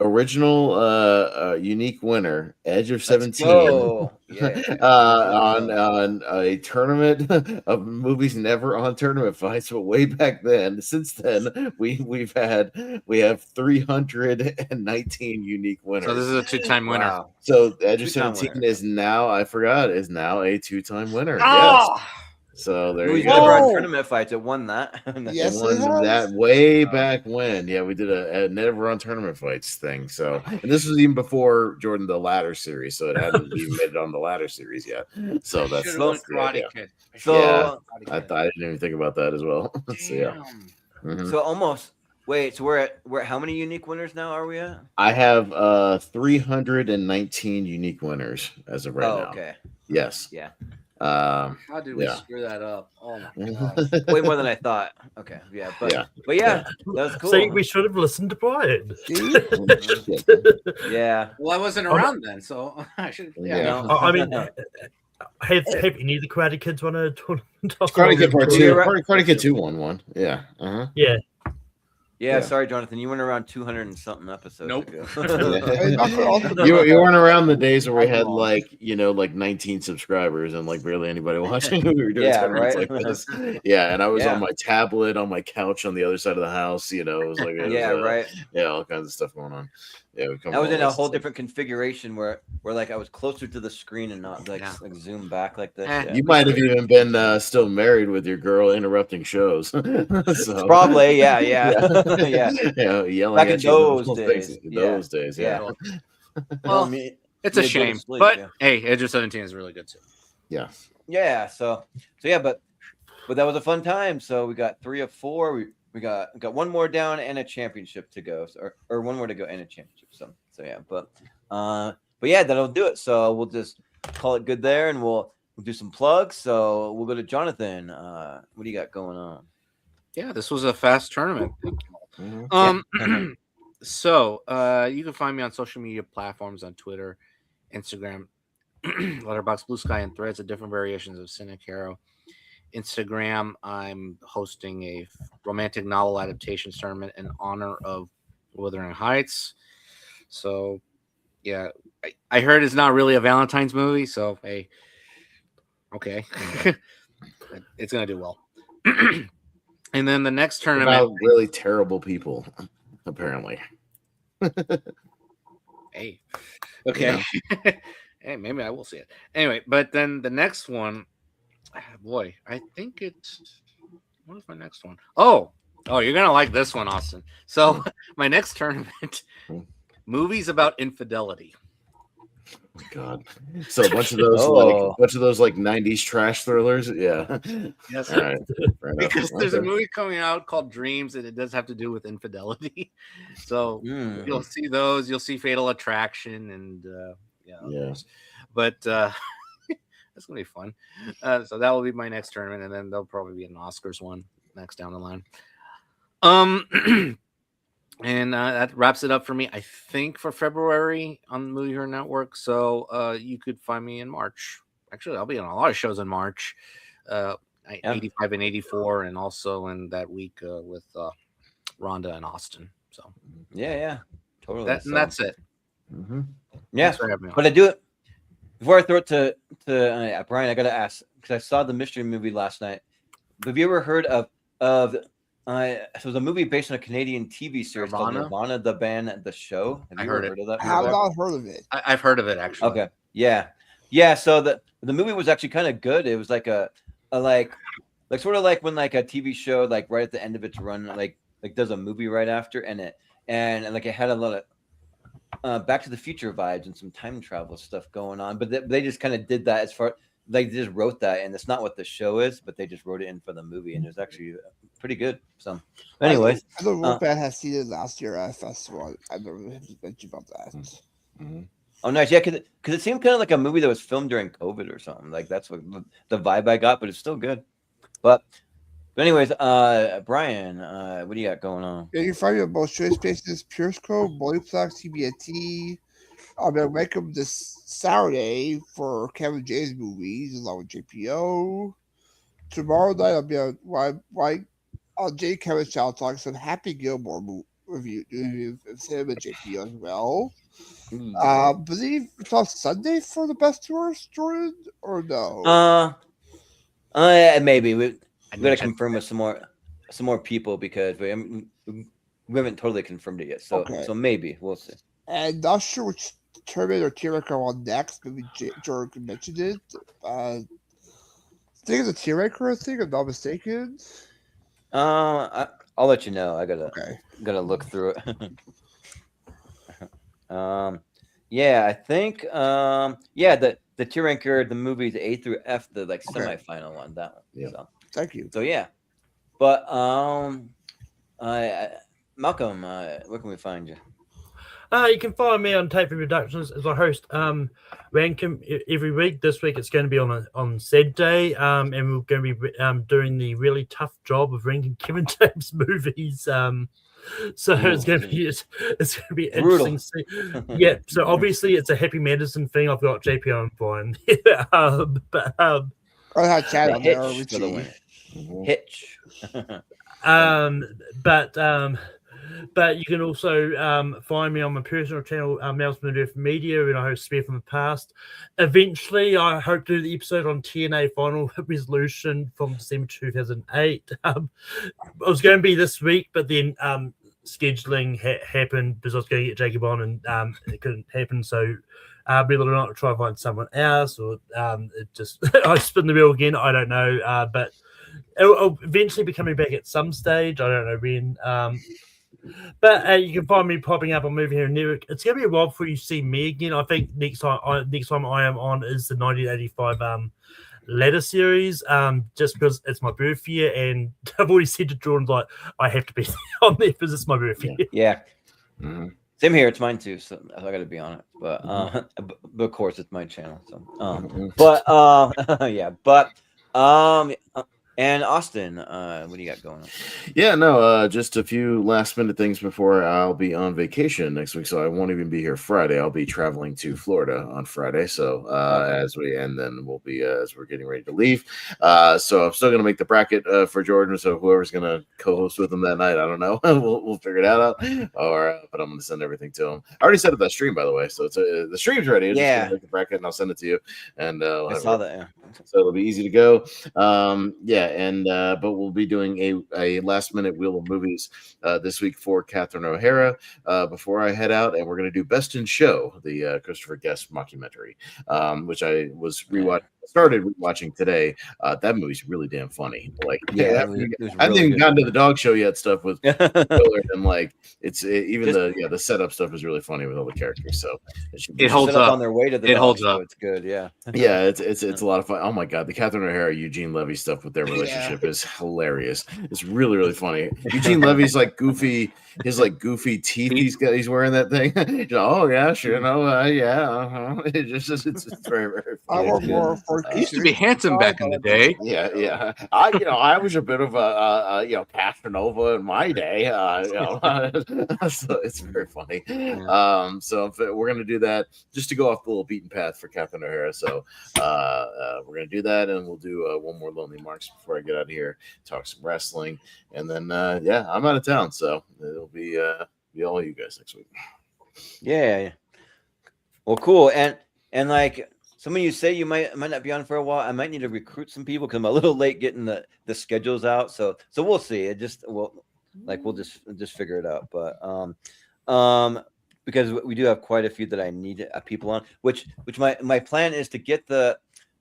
original unique winner, Edge of 17, Go. Yeah. on a tournament of movies never on tournament fights, but way back then. Since then, we have 319 unique winners. So this is a two-time winner. Wow. So Edge of Two-time 17 winner. is now a two-time winner. Oh! Yes. So there Movies you never on go. tournament fights. It won that. Yes, It won it has. that way back when. Yeah, we did a never on tournament fights thing. So, and this was even before Jordan the ladder series, so it hadn't even made it on the ladder series yet. So that's Should've won the Karate idea. Kid. So Yeah. I didn't even think about that as well. So yeah. Damn. Mhm. so almost. Wait. So we're how many unique winners now are we at? I have 319 unique winners as of right now. Okay. Yes. Yeah. How did we Yeah. screw that up? Oh my god. Way more than I thought. Okay. Yeah. But Yeah. that was cool. See, we should have listened to Brian. See? Yeah. Well, I wasn't around then, so I should. Yeah. No. I mean, have any of the Karate Kids won a tournament? Karate Kid Part 2. You're right. Karate Kid 2 won one. Yeah. Uh-huh. Yeah. Yeah, sorry, Jonathan. You went around 200 and something episodes Nope. ago. You weren't around the days where we had like 19 subscribers and like barely anybody watching. We were doing Yeah, tournaments right? like this. Yeah, and I was Yeah. on my tablet on my couch on the other side of the house. It was like Yeah, right. Yeah, all kinds of stuff going on. Yeah, we come I was all in a this whole stuff. different configuration where like I was closer to the screen and not like Yeah. like zoom back like this. Eh. Yeah. You might have even been still married with your girl interrupting shows. So Probably, yeah. yelling Back at in you those those days. days. Yeah. Those days, yeah. Well, Me- it's a me to go to shame, sleep, but yeah. hey, Edge of 17 is really good too. Yeah. Yeah, so yeah, but that was a fun time. So we got 3 of 4. We got one more down and a championship to go, or one more to go and a championship. So yeah, but yeah, that'll do it. So we'll just call it good there, and we'll do some plugs. So we'll go to Jonathan. What do you got going on? Yeah, this was a fast tournament. Mhm. So you can find me on social media platforms on Twitter, Instagram, Letterboxd, Blue Sky, and Threads, at different variations of Cynic Hero. Instagram, I'm hosting a romantic novel adaptation tournament in honor of Wuthering Heights. So, yeah, I heard it's not really a Valentine's movie, so hey, okay, it's gonna do well. And then the next tournament, About really terrible people, apparently. hey, okay, hey, maybe I will see it anyway. But then the next one, boy, I think it's what is my next one? Oh, you're gonna like this one, Austin. So my next tournament, movies about infidelity. Oh, God. So a bunch of those like 90s trash thrillers. Yeah. Yes, All right. Fair enough. because there's a Okay. movie coming out called Dreams, and it does have to do with infidelity. So you'll see those. You'll see Fatal Attraction, and Yeah. but that's gonna be fun. So that will be my next tournament, and then there'll probably be an Oscars one next down the line. And that wraps it up for me, I think, for February on the Movie Hero Network. So you could find me in March. Actually, I'll be on a lot of shows in March, 85 and 84, and also in that week with Rhonda and Austin. So yeah, totally. and that's it. Mm-hmm. Yeah, Thanks for having me on. but I do it before I throw it to Brian. I gotta ask because I saw the mystery movie last night. Have you ever heard of so it was a movie based on a Canadian TV series called Nirvana, the band, the show. Have you ever heard of that? I have not heard of it. I've heard of it, actually. Okay, yeah. So the movie was actually kind of good. It was like a like sort of like when like a TV show like right at the end of its run like does a movie right after, and like it had a lot of Back to the Future vibes and some time travel stuff going on, but they just kind of did that as far they just wrote that, and it's not what the show is, but they just wrote it in for the movie, and it was actually pretty good. So, anyways, I know Wolfman has seen it last year at a festival. I never mentioned about that. Mm-hmm. oh nice, yeah, because it seemed kind of like a movie that was filmed during COVID or something. Like that's what the vibe I got, but it's still good. But anyways, Brian, what do you got going on? Yeah, you can find me on both Choice Spaces, Puresco, Bullyplex, TBNT. I'll be make them this Saturday for Kevin J's movies along with JPO. Tomorrow night I'll be on J. Kevin Shoutout talk some Happy Gilmore review of him and JPO as well. Believe it's on Sunday for the best tours, Jordan, or no? Maybe we gotta confirm with some more people because we haven't totally confirmed it yet. So so maybe we'll see. And not sure which tournament or tier rank are on next. Maybe Jordan mentioned it. I think it's a tier ranker. I think, if I'm not mistaken. I'll let you know. I gotta look through it. Yeah, I think yeah, the tier ranker, the movies A through F, the like semifinal one, that one. Yeah. So, thank you. So yeah, but Malcolm, where can we find you? You can find me on Tape Productions as I host Rankin every week. This week it's going to be on Saturday, and we're going to be doing the really tough job of ranking Kevin James movies. So it's going to be interesting. Yeah. So obviously it's a happy medicine thing. I've got JPO and Brian. I had chat on there. Hitch for the win. Hitch. But you can also find me on my personal channel, Mouse Media, and I host Spare from the Past. Eventually, I hope to do the episode on TNA Final Resolution from December 2008. It was going to be this week, but then scheduling happened because I was going to get Jacob on, and it couldn't happen. So, believe it or not, try to find someone else, or it just I spin the wheel again. I don't know, but it'll eventually be coming back at some stage. I don't know when. But you can find me popping up on Movie Hero Network. It's going to be a while before you see me again. I think next time I am on is the 1985 Ladder series, just because it's my birth year, and I've already said to Jordan, like, I have to be on there because it's my birth year. Yeah. Mm-hmm. Same here. It's mine too, so I got to be on it. But but of course, it's my channel. So, yeah. But and Austin, what do you got going on? Yeah, no, just a few last minute things before I'll be on vacation next week, so I won't even be here Friday. I'll be traveling to Florida on Friday, so then we'll be as we're getting ready to leave. So I'm still gonna make the bracket for Jordan. So whoever's gonna co-host with him that night, I don't know. we'll figure it out. But I'm gonna send everything to him. I already set up that stream, by the way, so it's the stream's ready. Just gonna make the bracket and I'll send it to you. And I saw that. Yeah. So it'll be easy to go. But we'll be doing a last minute wheel of movies this week for Catherine O'Hara before I head out, and we're going to do Best in Show, the Christopher Guest mockumentary, which I was started rewatching today. That movie's really damn funny. Like, I haven't even gotten to the dog show yet stuff with Miller, and like the setup stuff is really funny with all the characters. So it holds up on their way to the dog show. It's good. Yeah. Yeah, it's a lot of fun. Oh my god, the Catherine O'Hara Eugene Levy stuff with their relationship is hilarious. It's really, really funny. Eugene Levy's like goofy, his like goofy teeth he's wearing that thing. Oh gosh, you know, it's very, very funny. He used to be handsome back in the day. Yeah. I was a bit of a Casanova in my day. So it's very funny. So we're gonna do that just to go off the little beaten path for Catherine O'Hara. So we're gonna do that, and we'll do one more Lonely Marks before I get out of here. Talk some wrestling, and then I'm out of town, so it'll be all you guys next week. Yeah. Well, cool. And like some of you say, you might not be on for a while. I might need to recruit some people because I'm a little late getting the schedules out. So we'll see. We'll just figure it out. But because we do have quite a few that I need people on, which my plan is to get the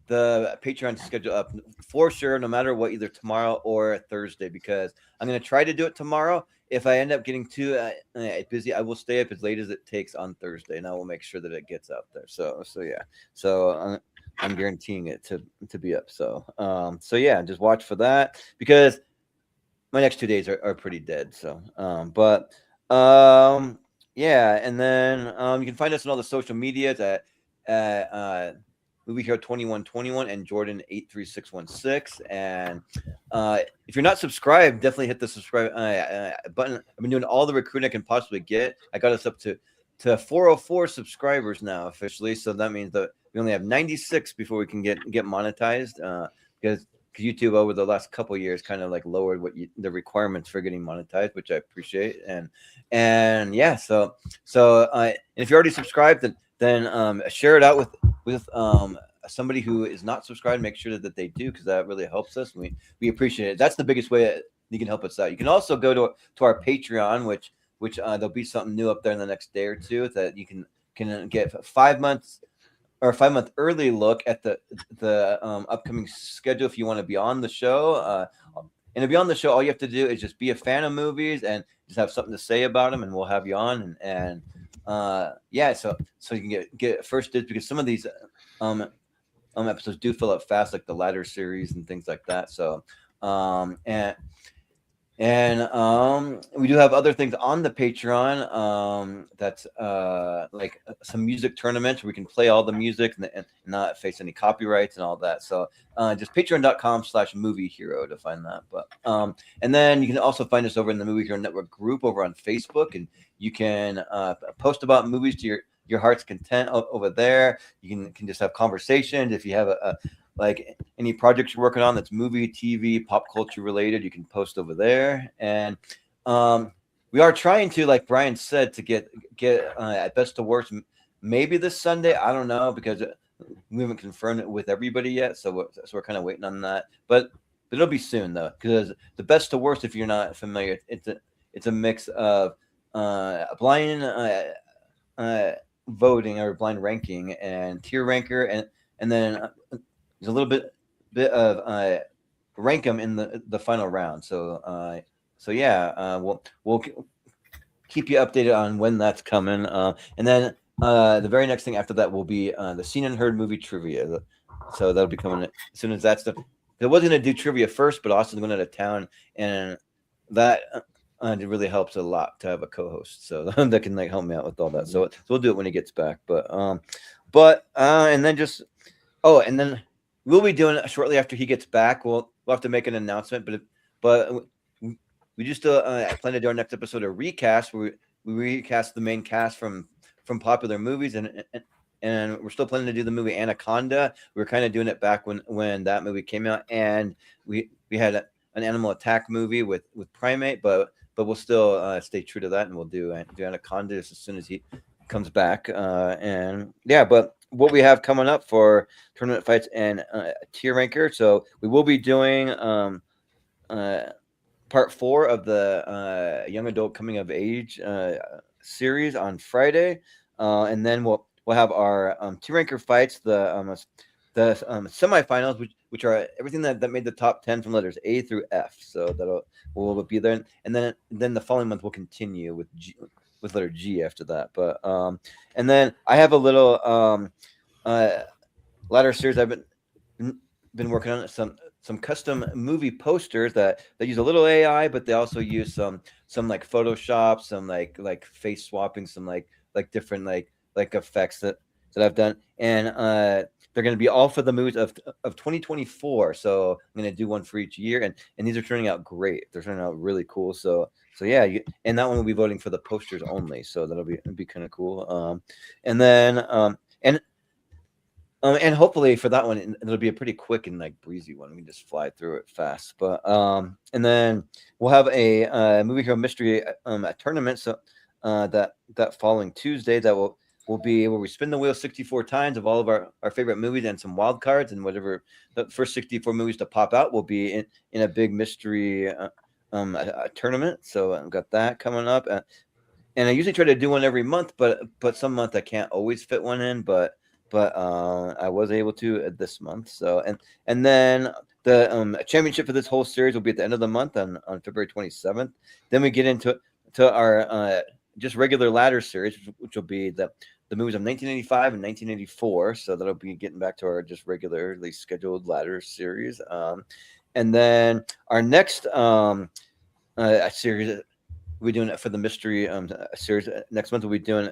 Patreon schedule up for sure, no matter what, either tomorrow or Thursday, because I'm going to try to do it tomorrow. if I end up getting too busy, I will stay up as late as it takes on Thursday, and I will make sure that it gets out there. So yeah. So I'm guaranteeing it to be up. So yeah, just watch for that because my next 2 days are pretty dead. So yeah, and then you can find us on all the social medias at Movie Hero 2121 and Jordan 83616. And if you're not subscribed, definitely hit the subscribe button. I've been doing all the recruiting I can possibly get. I got us up to 404 subscribers now officially. So that means that we only have 96 before we can get monetized. Because YouTube over the last couple of years kind of like lowered the requirements for getting monetized, which I appreciate. And yeah, so if you're already subscribed, then share it out with somebody who is not subscribed. Make sure that they do, because that really helps us. And we appreciate it. That's the biggest way that you can help us out. You can also go to our Patreon, which there'll be something new up there in the next day or two that you can get 5 months or a 5-month early look at the upcoming schedule if you want to be on the show. And to be on the show, all you have to do is just be a fan of movies and just have something to say about them, and we'll have you on. And yeah, so you can get first dibs, because some of these episodes do fill up fast, like the ladder series and things like that. So and we do have other things on the Patreon. That's like some music tournaments where we can play all the music and not face any copyrights and all that. So just patreon.com/movie hero to find that. But and then you can also find us over in the Movie Hero Network group over on Facebook, and you can post about movies to your heart's content over there. You can just have conversations. If you have like any projects you're working on that's movie, TV, pop culture related, you can post over there. And we are trying to, like Brian said, to get at best to worst maybe this Sunday. I don't know, because we haven't confirmed it with everybody yet, so we're kind of waiting on that. But it'll be soon though, because the best to worst, if you're not familiar, it's a mix of blind voting or blind ranking and tier ranker, and then there's a little bit of rank them in the final round. So yeah, we'll keep you updated on when that's coming. And then the very next thing after that will be the Seen and Heard movie trivia. So that'll be coming as soon as that stuff. I was going to do trivia first, but Austin's going out of town, and that it really helps a lot to have a co-host, so that can like help me out with all that. So we'll do it when he gets back. But and then just and then we'll be doing it shortly after he gets back. We'll have to make an announcement, but we just plan to do our next episode a recast where we recast the main cast from popular movies, and we're still planning to do the movie Anaconda. We were kind of doing it back when that movie came out, and we had an animal attack movie with Primate, but we'll still stay true to that, and we'll do Anaconda as soon as he comes back. And yeah, but what we have coming up for tournament fights and tier ranker, so we will be doing part 4 of the young adult coming of age series on Friday, and then we'll have our tier ranker fights, the semifinals, which are everything that made the top 10 from letters A through F. So we'll be there, and then the following month we'll continue with letter G after that. But and then I have a little ladder series I've been working on, some custom movie posters that use a little AI, but they also use some like Photoshop, some like face swapping, some like different like effects that I've done, and they're going to be all for the movies of 2024. So I'm going to do one for each year, and these are turning out great. They're turning out really cool. So yeah, and that one will be voting for the posters only. So that'll be kind of cool. And then and hopefully for that one it'll be a pretty quick and like breezy one. We can just fly through it fast. But and then we'll have a movie hero mystery tournament. So that following Tuesday, that will be where we spin the wheel 64 times of all of our favorite movies and some wild cards, and whatever the first 64 movies to pop out will be in a big mystery a tournament. So I've got that coming up, and I usually try to do one every month, but some month I can't always fit one in, but I was able to this month. So and then the championship for this whole series will be at the end of the month on February 27th. Then we get into our just regular ladder series, which will be the movies of 1985 and 1984. So that'll be getting back to our just regularly scheduled ladder series. And then our next series we're doing it for the mystery series next month. We'll be doing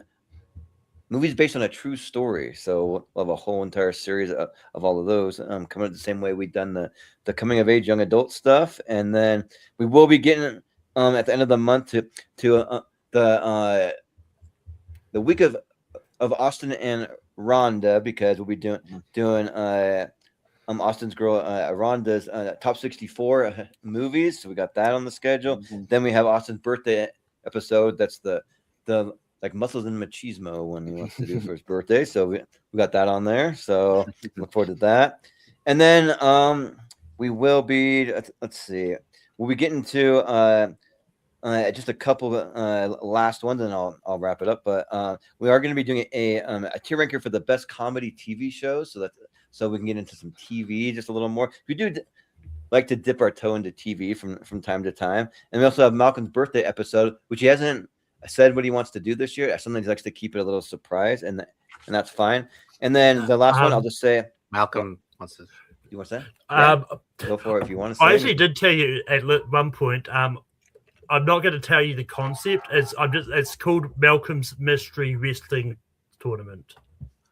movies based on a true story. So we'll have a whole entire series of all of those coming up the same way we've done the coming of age young adult stuff. And then we will be getting at the end of the month to the week of Austin and Rhonda, because we'll be doing Austin's girl Rhonda's top 64 movies. So we got that on the schedule. Then we have Austin's birthday episode. That's the like muscles and machismo one he wants to do for his birthday. So we got that on there. So look forward to that. And then we will be, let's see, we'll be getting to just a couple last ones, and I'll wrap it up. But we are going to be doing a tier ranker for the best comedy TV shows. So we can get into some TV just a little more. We do like to dip our toe into TV from time to time. And we also have Malcolm's birthday episode, which he hasn't said what he wants to do this year. Sometimes he likes to keep it a little surprise, and that's fine. And then the last one, I'll just say Malcolm wants to. You want to say? Yeah. Go for it if you want to say. I actually did tell you at one point. I'm not going to tell you the concept. It's called Malcolm's Mystery Wrestling Tournament.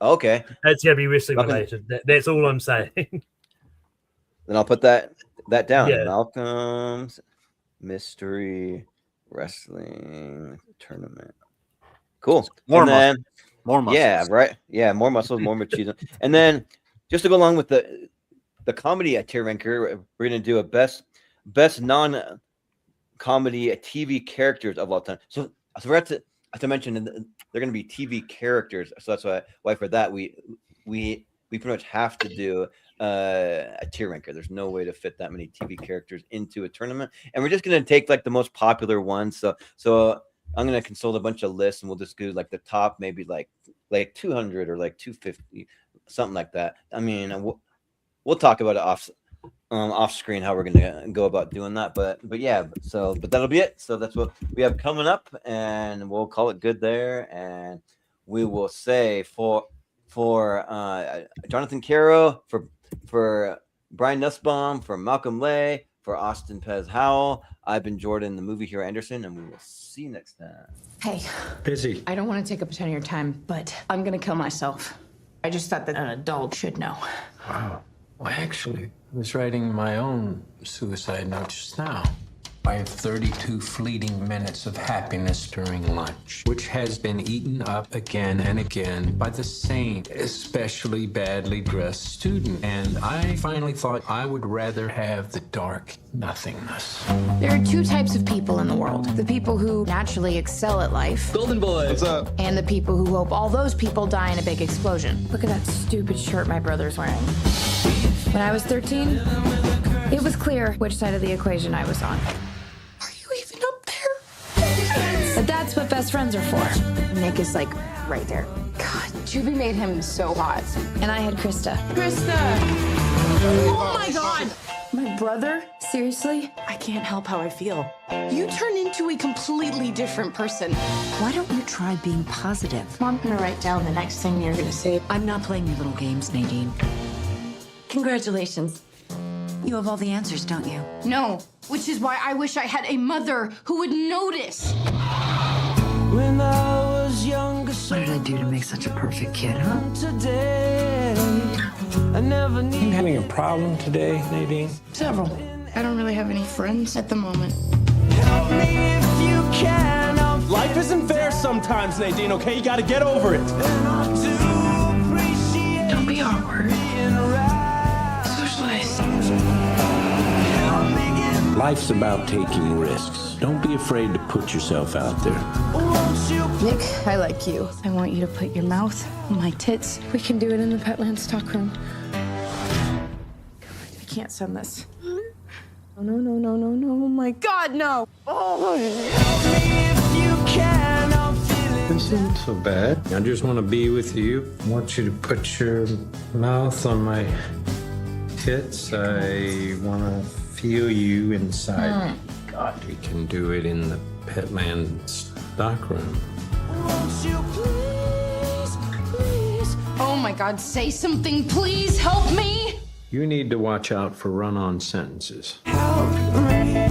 Okay. It's going to be wrestling related. That's all I'm saying. Then I'll put that down. Yeah. Malcolm's Mystery Wrestling Tournament. Cool. More muscles. Yeah, right. Yeah, more muscles, more machismo. And then just to go along with the comedy tier ranker, we're going to do a best non-comedy TV characters of all time. So I forgot to mention they're going to be TV characters. So that's why for that we pretty much have to do a tier ranker. There's no way to fit that many TV characters into a tournament, and we're just going to take like the most popular ones. So I'm going to consult a bunch of lists, and we'll just do like the top, maybe like 200 or like 250, something like that. I mean, we'll talk about it off screen how we're going to go about doing that. But yeah, but that'll be it. So that's what we have coming up, and we'll call it good there. And we will say for Jonathan Caro, for Brian Nussbaum, for Malcolm Lay, for Austin Pez Howell, I've been Jordan, the movie hero Anderson, and we will see you next time. Hey. Busy. I don't want to take up a ton of your time, but I'm going to kill myself. I just thought that an adult should know. Wow. Well, actually, I was writing my own suicide note just now. I have 32 fleeting minutes of happiness during lunch, which has been eaten up again and again by the same especially badly dressed student. And I finally thought I would rather have the dark nothingness. There are two types of people in the world. The people who naturally excel at life. Golden boy. What's up? And the people who hope all those people die in a big explosion. Look at that stupid shirt my brother's wearing. When I was 13, it was clear which side of the equation I was on. But that's what best friends are for. Nick is like right there. God, Juby made him so hot. And I had Krista. Oh my God! My brother? Seriously? I can't help how I feel. You turn into a completely different person. Why don't you try being positive? I'm gonna write down the next thing you're gonna say. I'm not playing your little games, Nadine. Congratulations. You have all the answers, don't you? No, which is why I wish I had a mother who would notice. When I was younger, what did I do to make such a perfect kid, huh? You having a problem today, Nadine? Several. I don't really have any friends at the moment. Help me if you can. Life isn't fair sometimes, Nadine, okay? You gotta get over it. Don't be awkward. Socialize. Life's about taking risks. Don't be afraid to put yourself out there. Nick, I like you. I want you to put your mouth on my tits. We can do it in the Petland stockroom. I can't send this. No. Oh my God, no. Oh. This isn't so bad. I just want to be with you. I want you to put your mouth on my Kits, I want to feel you inside. God, we can do it in the Petland stockroom. Oh my God, say something, please help me. You need to watch out for run-on sentences. Help me.